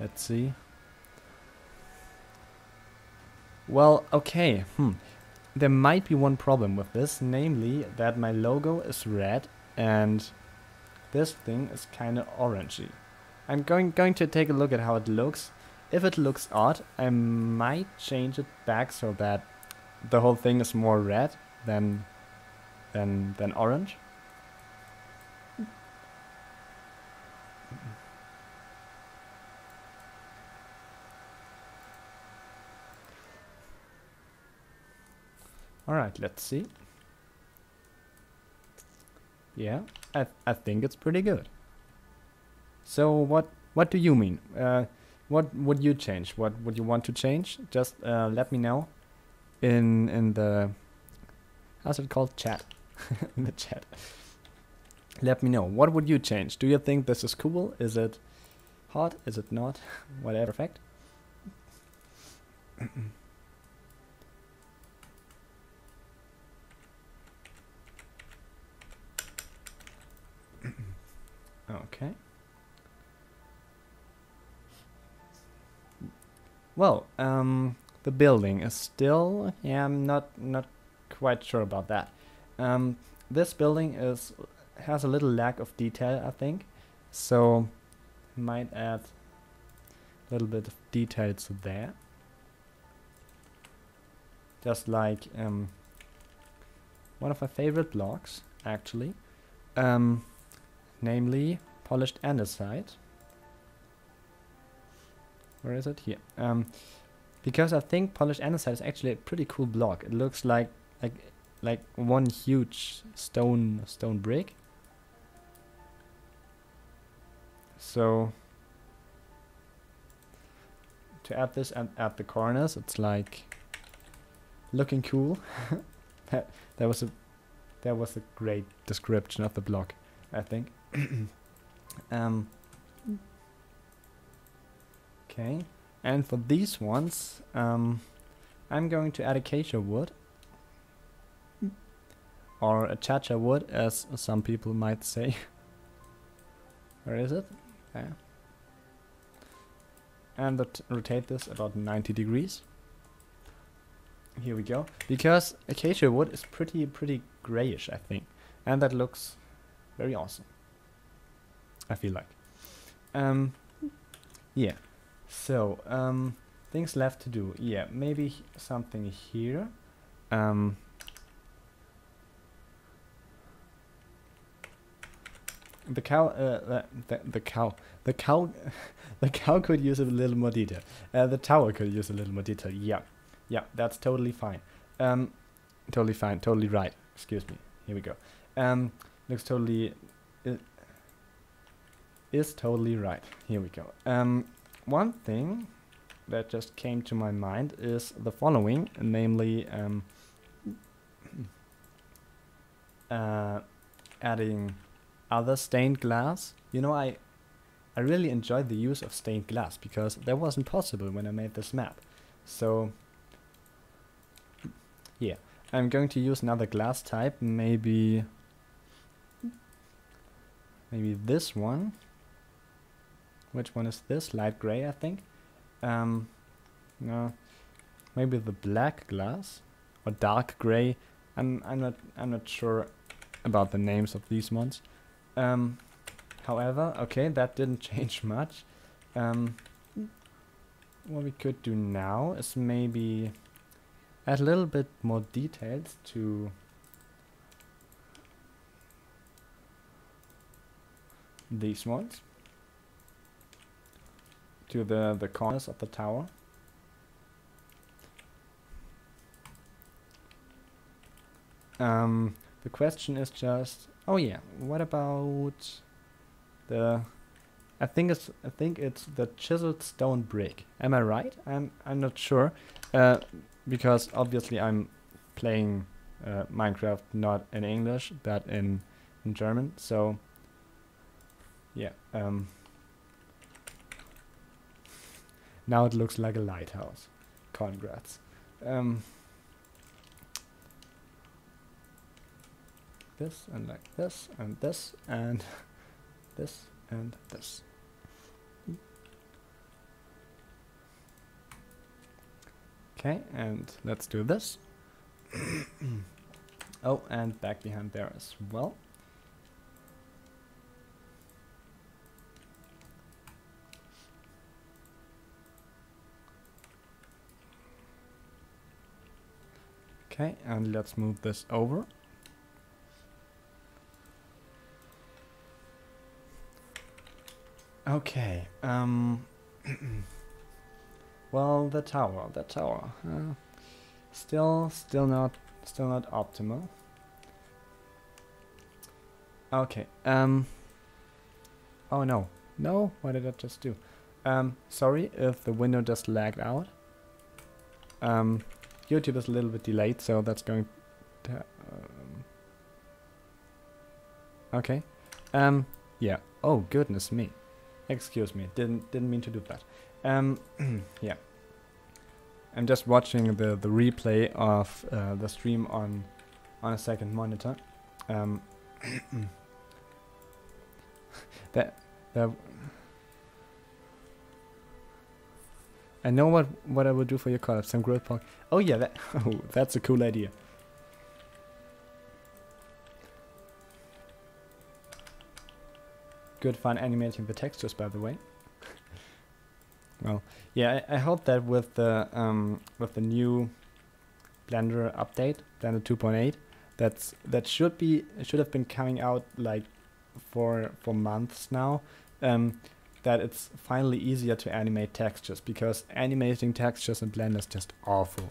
Let's see. Well, okay. There might be one problem with this, namely that my logo is red and this thing is kind of orangey. I'm going to take a look at how it looks. If it looks odd, I might change it back so that the whole thing is more red than orange. Alright, let's see. Yeah, I think it's pretty good. So what do you mean? What would you change? What would you want to change? Just let me know in the, how's it called, chat. In the chat. Let me know. What would you change? Do you think this is cool? Is it hot? Is it not? Whatever. Perfect. Okay. Well, the building is still, yeah, I'm not quite sure about that. This building has a little lack of detail, I think, so might add a little bit of details there. Just like one of my favorite blocks, actually, namely polished andesite. Where is it? Here. Because I think polished andesite is actually a pretty cool block. It looks like one huge stone brick. So to add this at the corners, it's like looking cool. that was a great description of the block, I think. Okay, and for these ones, I'm going to add acacia wood, or a cha-cha wood, as some people might say. Where is it? There. And rotate this about 90 degrees. Here we go. Because acacia wood is pretty grayish, I think, and that looks very awesome, I feel like. Yeah. So, things left to do. Yeah, maybe something here. The cow could use a little more detail. The tower could use a little more detail. Yeah, that's totally fine. Totally fine. Totally right. Excuse me. Here we go. Looks totally is totally right. Here we go. One thing that just came to my mind is the following, namely adding other stained glass. You know, I really enjoyed the use of stained glass because that wasn't possible when I made this map. So yeah, I'm going to use another glass type, maybe this one. Which one is this? Light gray, I think. No, maybe the black glass or dark gray. I'm not sure about the names of these ones. However, okay, that didn't change much. What we could do now is maybe add a little bit more details to these ones, to the corners of the tower. The question is just, oh yeah, what about the? I think it's the chiseled stone brick. Am I right? I'm not sure, because obviously I'm playing Minecraft not in English but in German. So yeah, now it looks like a lighthouse. Congrats. This and like this and this and this and this. Okay, and let's do this. Oh, and back behind there as well. Okay, and let's move this over. Okay, well, the tower, still not optimal. Okay, oh no, what did I just do? Sorry if the window just lagged out. YouTube is a little bit delayed, so that's going to, okay, yeah, oh goodness me. Excuse me, didn't mean to do that. Yeah. I'm just watching the replay of the stream on a second monitor. that I know what I will do for your college. Some growth park. Oh yeah, that's a cool idea. Good fun animating the textures, by the way. Well, yeah, I hope that with the new Blender update, Blender 2.8, that should have been coming out like for months now. That it's finally easier to animate textures, because animating textures in Blender is just awful.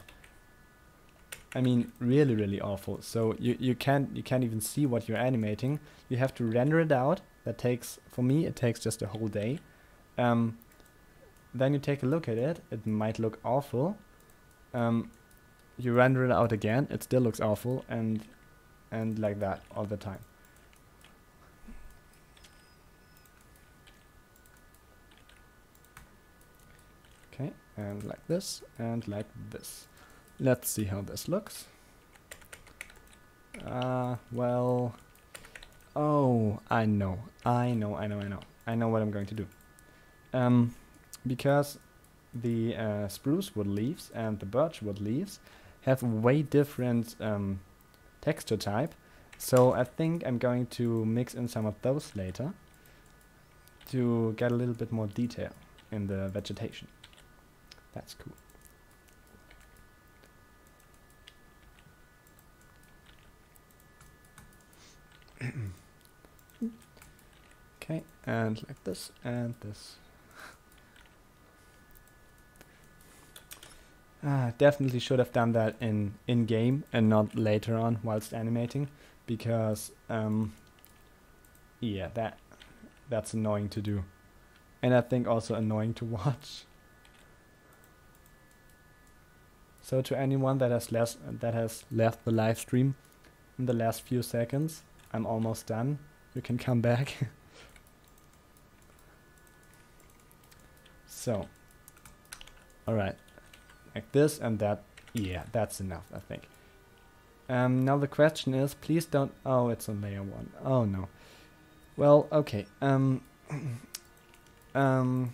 I mean, really awful. So you can't even see what you're animating. You have to render it out. That takes, for me, it takes just a whole day. Then you take a look at it. It might look awful. You render it out again. It still looks awful, and like that all the time. Okay, and like this, and like this. Let's see how this looks. Well, oh, I know what I'm going to do. Because the spruce wood leaves and the birch wood leaves have way different texture type, so I think I'm going to mix in some of those later to get a little bit more detail in the vegetation. That's cool. Okay, and like this and this. Definitely should have done that in game and not later on whilst animating, because yeah, that's annoying to do, and I think also annoying to watch. So to anyone that has left the live stream in the last few seconds, I'm almost done. You can come back. So, alright, like this and that. Yeah, that's enough, I think. Now the question is, please don't. Oh, it's on layer 1. Oh no. Well, okay. Thing I'm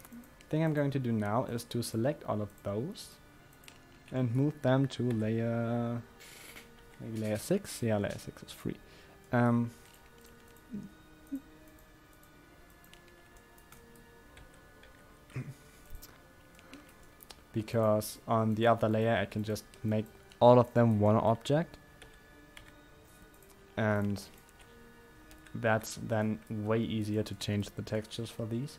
going to do now is to select all of those and move them to layer, maybe layer 6. Yeah, layer 6 is free. Because on the other layer I can just make all of them one object. And that's then way easier to change the textures for these.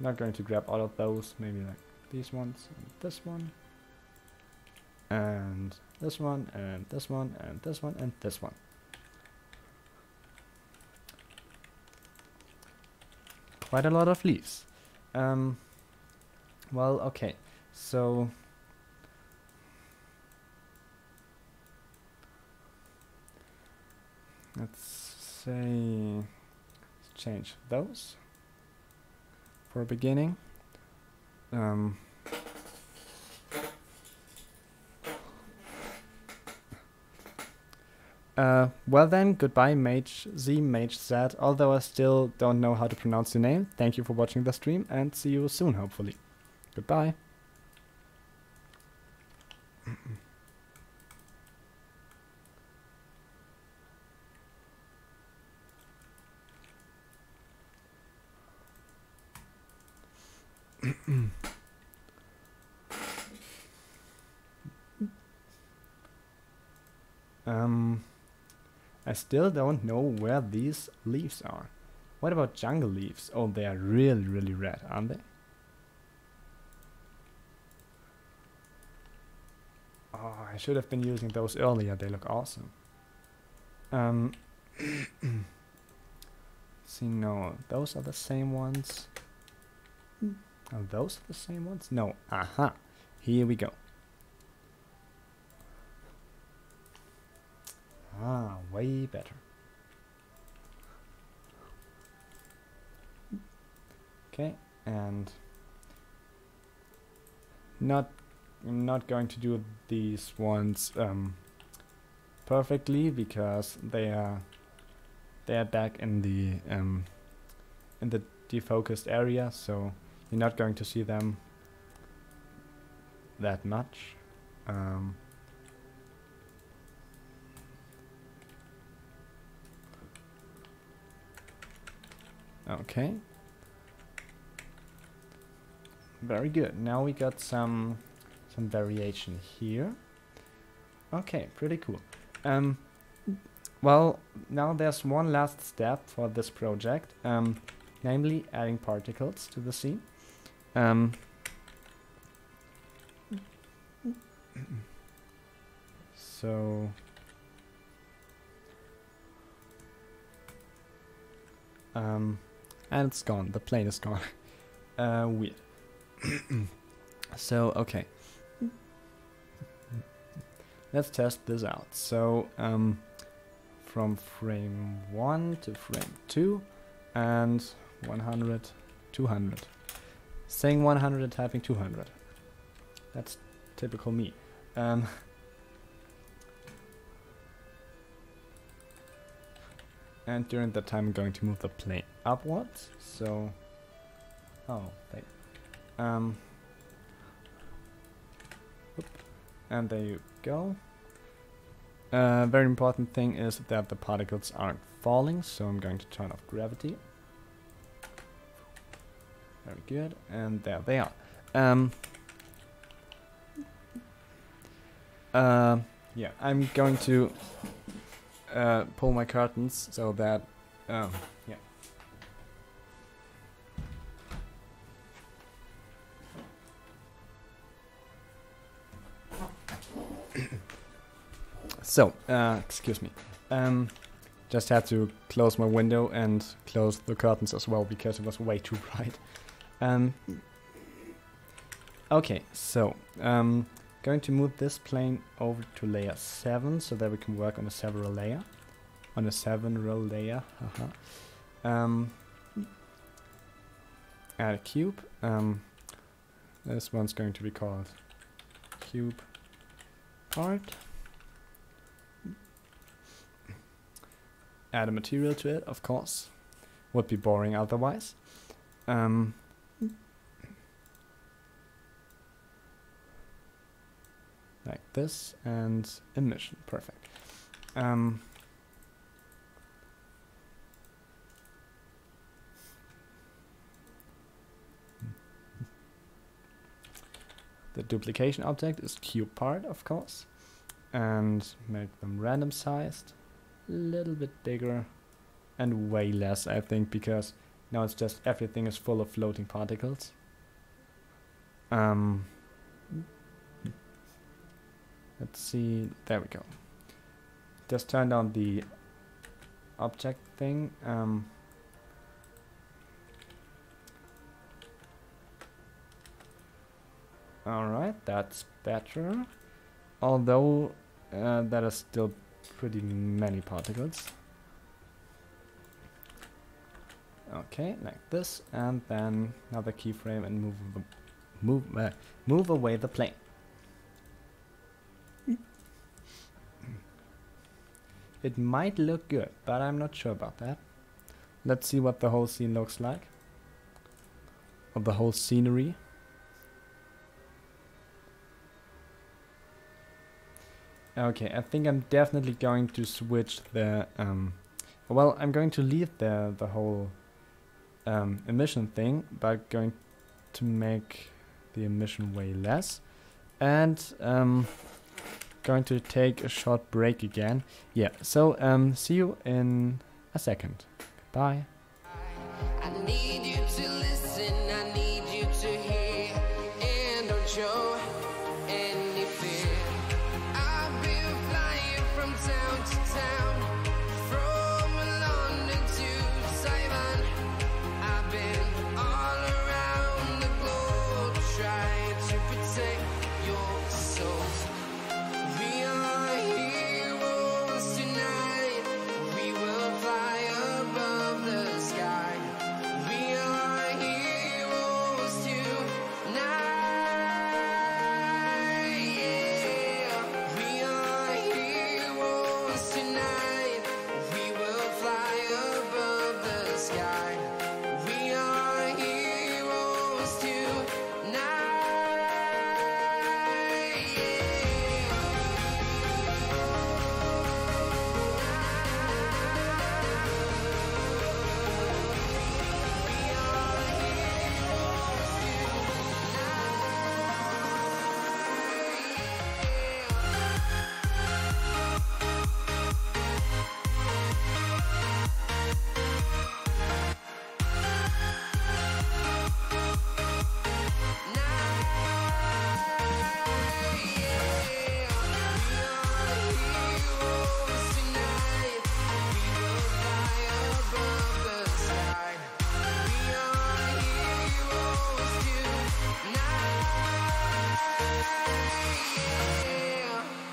Not going to grab all of those, maybe like these ones, and this one, and this one, and this one, and this one, and this one. Quite a lot of leaves. Well, okay, so let's say, let's change those for a beginning. Well then, goodbye Mage Z, Mage Z, although I still don't know how to pronounce your name. Thank you for watching the stream, and see you soon, hopefully. Goodbye. I still don't know where these leaves are. What about jungle leaves? Oh, they are really, really red, aren't they? Oh, I should have been using those earlier. They look awesome. See, no, those are the same ones. Are those the same ones? No. Aha. Here we go. Ah, way better. Okay, and I'm not going to do these ones perfectly, because they are back in the defocused area, so you're not going to see them that much. Okay. Very good. Now we got some variation here. Okay, pretty cool. Well, now there's one last step for this project, namely adding particles to the scene. So and it's gone. The plane is gone. Weird. So okay, let's test this out. So from frame 1 to frame 2 and 100, 200. Saying 100 and typing 200. That's typical me. And during that time I'm going to move the plane upwards. So wait. And there you go. Very important thing is that the particles aren't falling, so I'm going to turn off gravity. Very good, and there they are. Yeah, I'm going to pull my curtains so that yeah. So, excuse me. Just had to close my window and close the curtains as well because it was way too bright. Okay, so going to move this plane over to layer 7 so that we can work on a several layer. On a 7-row layer. Add a cube. This one's going to be called cube part. Add a material to it, of course. Would be boring otherwise. Like this, and emission, perfect. the duplication object is cube part, of course, and make them random sized, a little bit bigger, and way less, I think, because now it's just everything is full of floating particles. Let's see, there we go. Just turn down the object thing. Alright, that's better. Although that is still pretty many particles. Okay, like this, and then another keyframe and move away the plane. It might look good, but I'm not sure about that. Let's see what the whole scene looks like. Or the whole scenery. Okay, I think I'm definitely going to switch the well, I'm going to leave the whole emission thing, but going to make the emission way less, and going to take a short break again. Yeah, so see you in a second. Bye. I need you to listen, I need you to hear, and don't show any fear. I've been flying from town to town, from London to Taiwan. I've been all around the globe trying to protect your soul. We are heroes tonight, we will fly above the sky. We are heroes tonight, yeah. We are heroes tonight, we will fly above the sky. We are heroes tonight, yeah.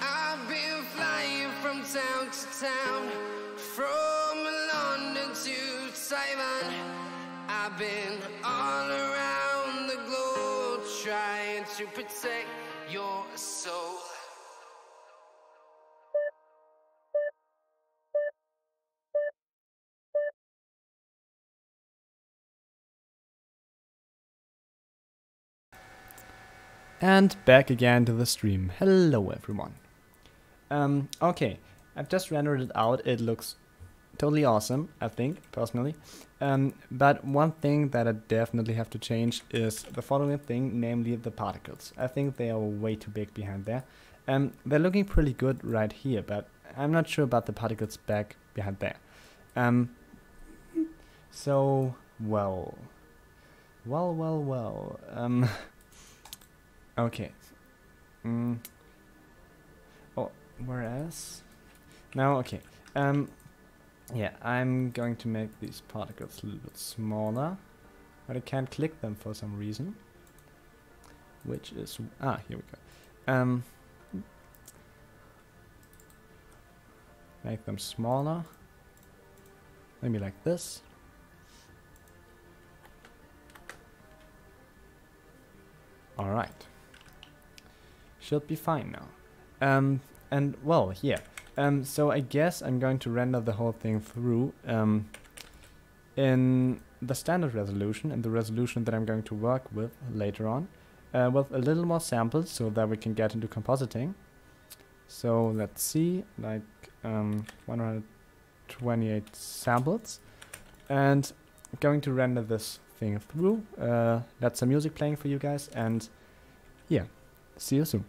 I've been flying from town to town, from London to Taiwan. I've been all around the globe trying to protect your soul. And back again to the stream. Hello everyone. Okay, I've just rendered it out. It looks totally awesome, I think, personally. But one thing that I definitely have to change is the following thing, namely the particles. I think they are way too big behind there. They're looking pretty good right here, but I'm not sure about the particles back behind there. So, well. Okay. Oh, whereas now, okay. Yeah, I'm going to make these particles a little bit smaller, but I can't click them for some reason. Which is here we go. Make them smaller. Maybe like this. All right. Should be fine now. And well, yeah. So I guess I'm going to render the whole thing through in the standard resolution, and the resolution that I'm going to work with later on, with a little more samples so that we can get into compositing. So let's see, like 128 samples, and I'm going to render this thing through. That's some music playing for you guys, and yeah. See you soon.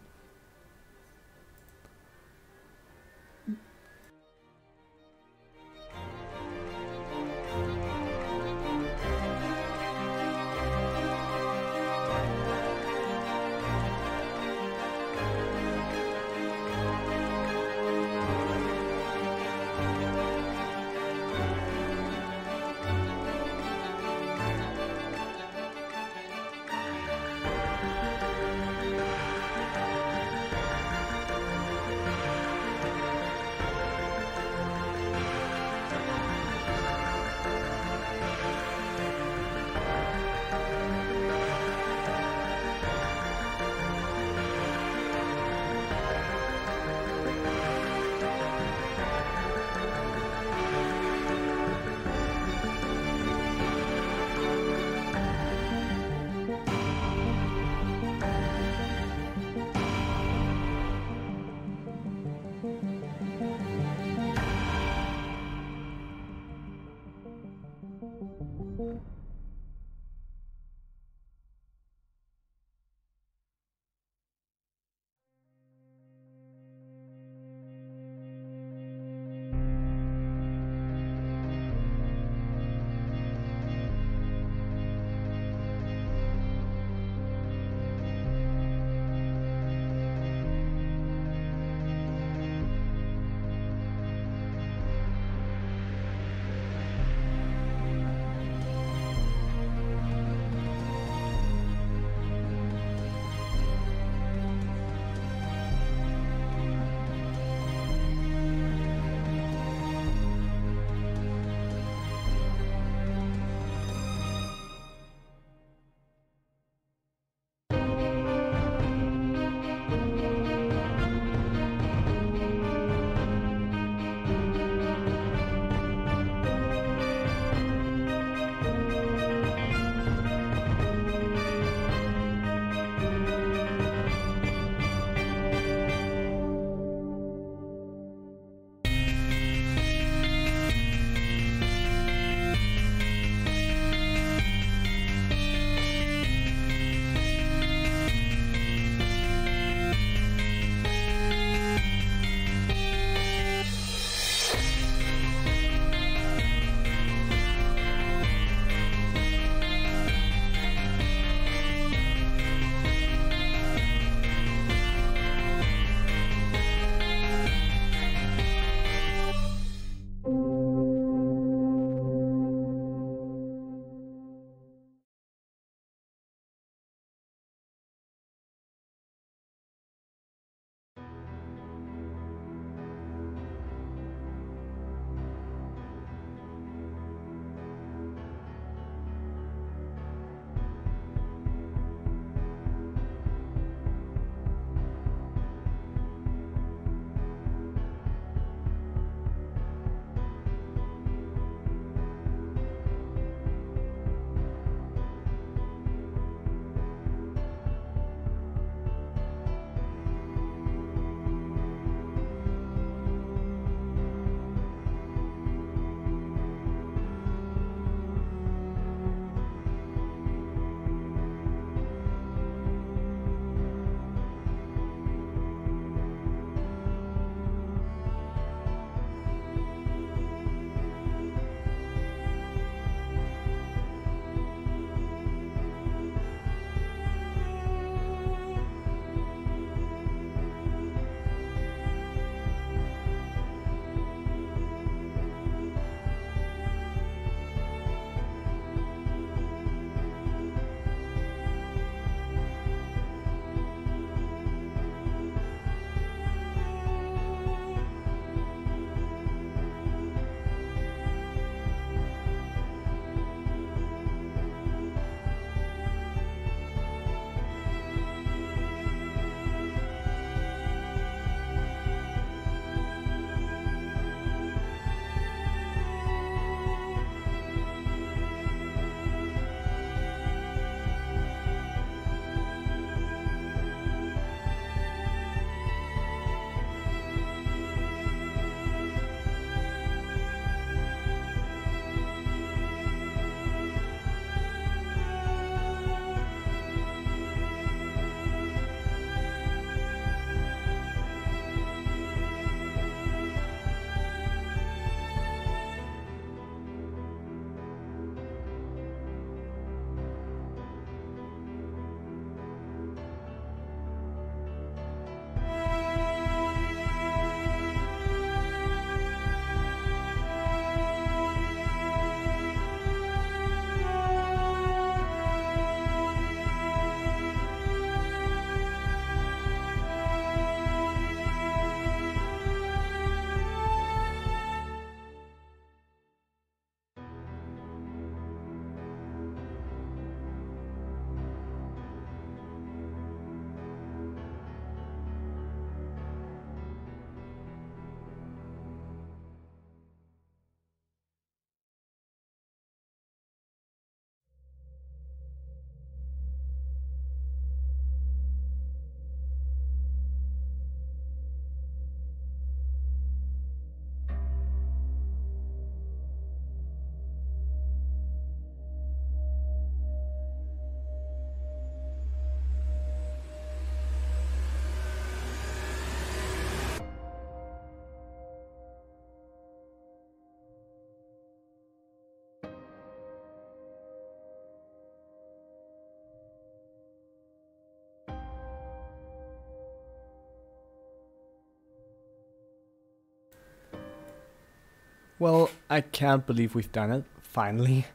Well, I can't believe we've done it, finally.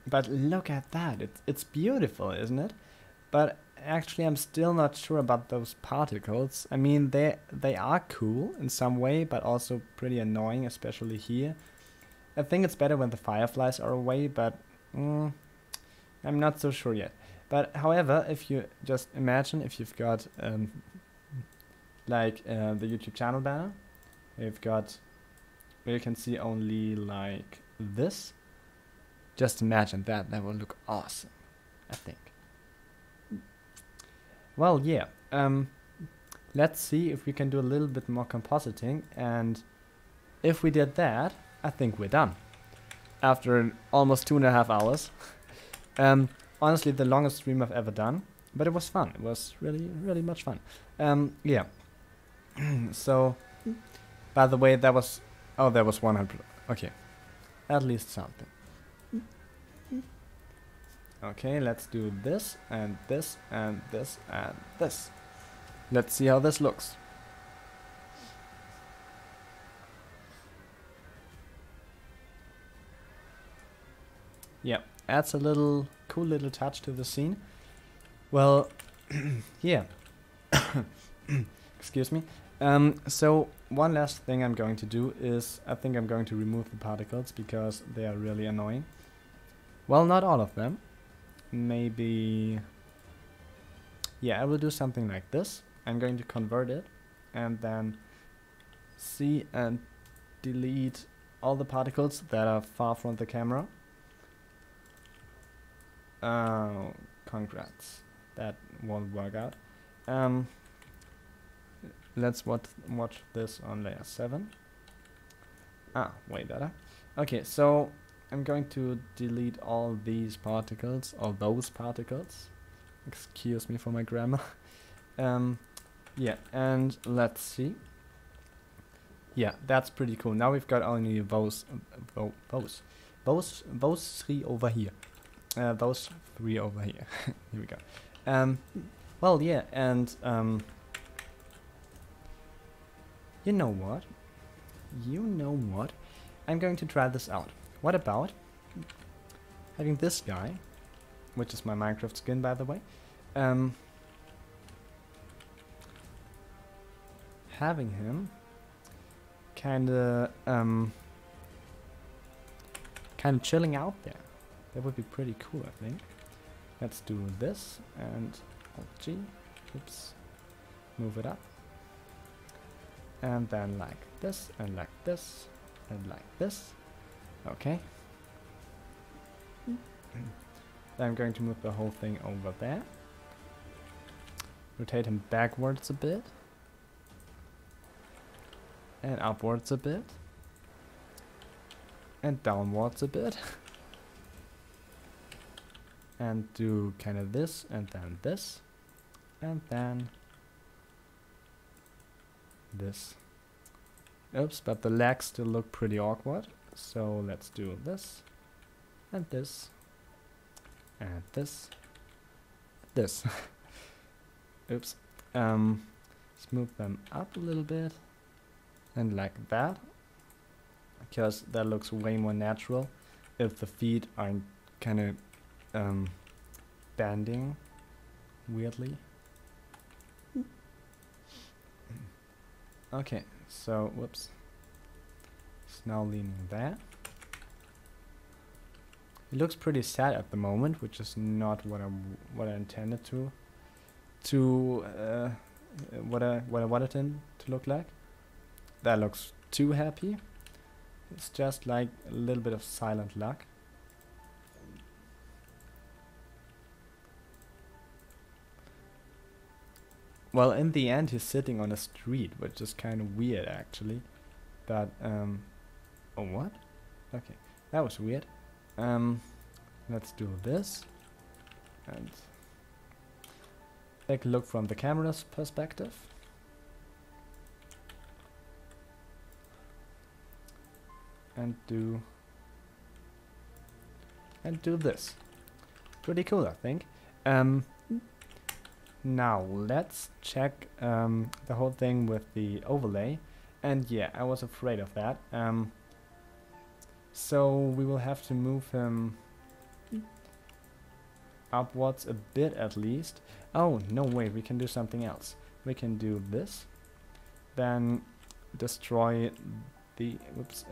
But look at that, it's beautiful, isn't it? But actually I'm still not sure about those particles. I mean, they are cool in some way, but also pretty annoying, especially here. I think it's better when the fireflies are away, but I'm not so sure yet. But however, if you just imagine if you've got like the YouTube channel banner, you've got where you can see only like this. Just imagine that will look awesome, I think. Well, yeah, let's see if we can do a little bit more compositing, and if we did that, I think we're done. After almost 2.5 hours. Honestly, the longest stream I've ever done, but it was fun. It was really, really much fun. Yeah. So, by the way, that was 100. Okay, at least something. Okay, let's do this and this and this and this. Let's see how this looks. Yeah, adds a little cool little touch to the scene. Well, yeah. Excuse me. So one last thing I'm going to do is I think I'm going to remove the particles because they are really annoying. Well, not all of them. Maybe, yeah, I will do something like this. I'm going to convert it and then see and delete all the particles that are far from the camera. Oh, congrats. That won't work out. Let's watch this on layer 7. Ah, way better. Okay, so I'm going to delete all these particles, all those particles. Excuse me for my grammar. Yeah, and let's see. Yeah, that's pretty cool. Now we've got only those three over here. Those three over here. Here we go. Well, yeah, and you know what? I'm going to try this out. What about having this guy, which is my Minecraft skin, by the way, having him kinda chilling out there. That would be pretty cool, I think. Let's do this and Alt-G, oops, move it up. And then like this, and like this, and like this. Okay. Then I'm going to move the whole thing over there. Rotate him backwards a bit. And upwards a bit. And downwards a bit. And do kind of this, and then this. And then this. Oops, but the legs still look pretty awkward. So let's do this, and this, and this, this. Oops. Smooth them up a little bit, and like that, because that looks way more natural if the feet are kind of bending weirdly. Okay, so whoops. It's now leaning there. It looks pretty sad at the moment, which is not what I intended what I wanted him to look like. That looks too happy. It's just like a little bit of silent luck. Well, in the end, he's sitting on a street, which is kind of weird, actually. But, oh, what? Okay, that was weird. Let's do this. And take a look from the camera's perspective. And do this. Pretty cool, I think. Now let's check the whole thing with the overlay. And yeah, I was afraid of that. So we will have to move him upwards a bit at least. Oh, no, wait, we can do something else. We can do this, then destroy the, whoops,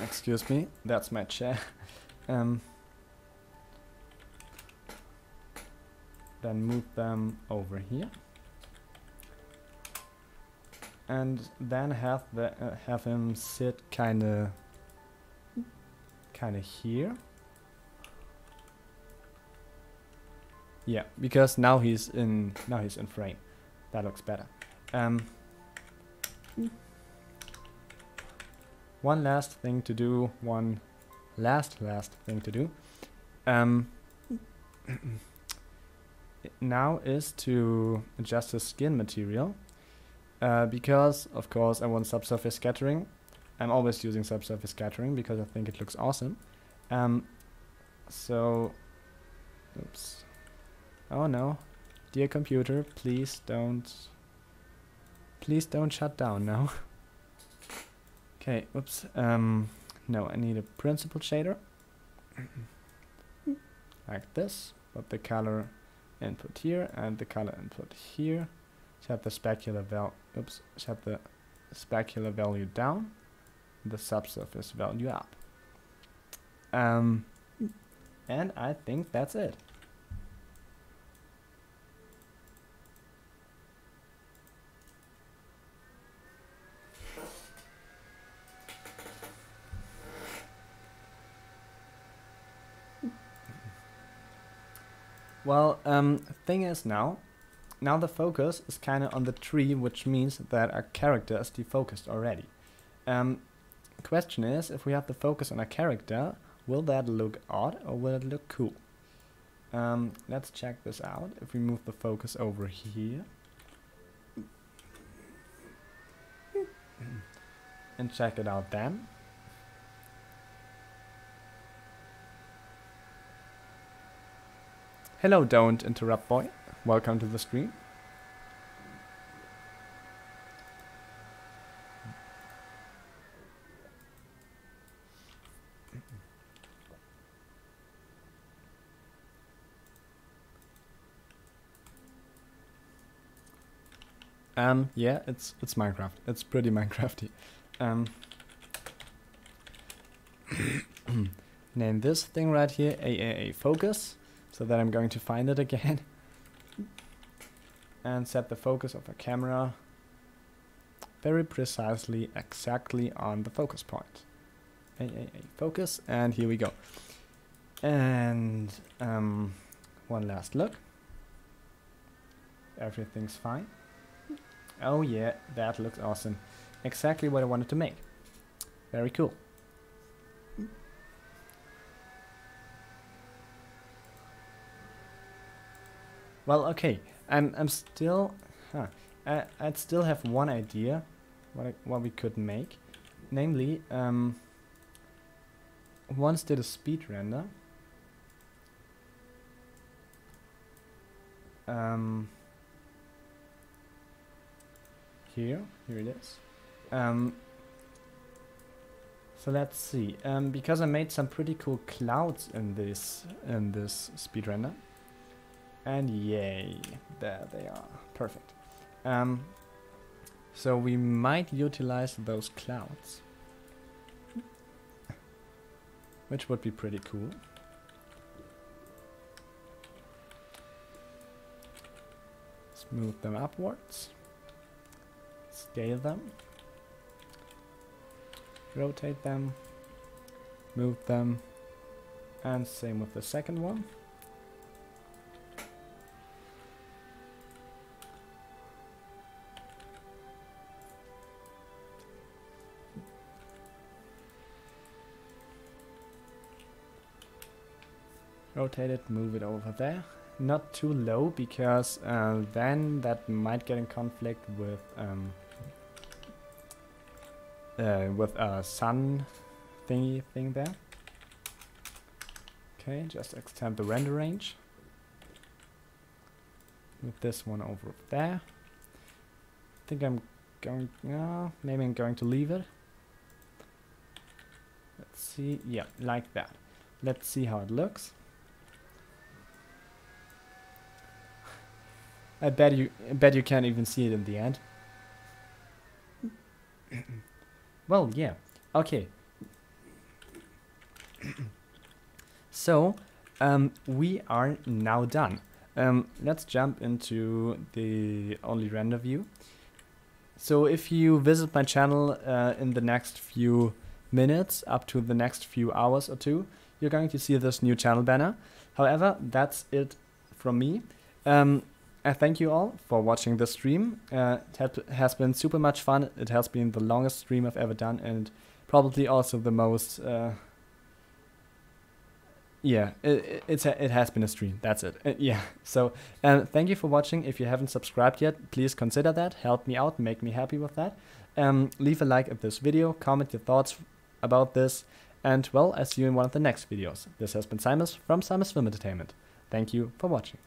excuse me, that's my chair. Then move them over here, and then have him sit kinda here. Yeah, because now he's in frame. That looks better. One last thing to do. One last thing to do. Now is to adjust the skin material. Because of course I want subsurface scattering. I'm always using subsurface scattering because I think it looks awesome. So, oops. Oh no, dear computer, please don't shut down now. Okay, oops. No, I need a principled shader. Like this. Put the color input here and the color input here. Set the specular value down, the subsurface value up. And I think that's it. Well, thing is now the focus is kind of on the tree, which means that our character is defocused already. Question is, if we have the focus on a character, will that look odd or will it look cool? Let's check this out. If we move the focus over here and check it out then. Hello, don't interrupt boy. Welcome to the stream. Yeah, it's Minecraft. It's pretty Minecrafty. Name this thing right here AAA focus, so that I'm going to find it again. And set the focus of a camera very precisely, exactly on the focus point. AAA focus, and here we go. And one last look. Everything's fine. Oh yeah, that looks awesome. Exactly what I wanted to make. Very cool. Well, okay. I'm still. I'd still have one idea, what we could make, namely, once did a speed render. Here it is. So let's see. Because I made some pretty cool clouds in this speed render. And yay, there they are, perfect. So we might utilize those clouds, which would be pretty cool. Smooth them upwards, scale them, rotate them, move them, and same with the second one. Rotate it, move it over there. Not too low, because then that might get in conflict with a sun thing there. Okay, just extend the render range. Move this one over there. I think I'm going, maybe I'm going to leave it. Let's see. Yeah, like that. Let's see how it looks. I bet you can't even see it in the end. Well, yeah. Okay. So, we are now done. Let's jump into the only render view. So if you visit my channel in the next few minutes, up to the next few hours or two, you're going to see this new channel banner. However, that's it from me. I thank you all for watching this stream. It has been super much fun. It has been the longest stream I've ever done, and probably also the most... yeah, it has been a stream. That's it. Yeah. So thank you for watching. If you haven't subscribed yet, please consider that. Help me out. Make me happy with that. Leave a like at this video. Comment your thoughts about this. And well, I'll see you in one of the next videos. This has been SIMUS from SIMUS Film Entertainment. Thank you for watching.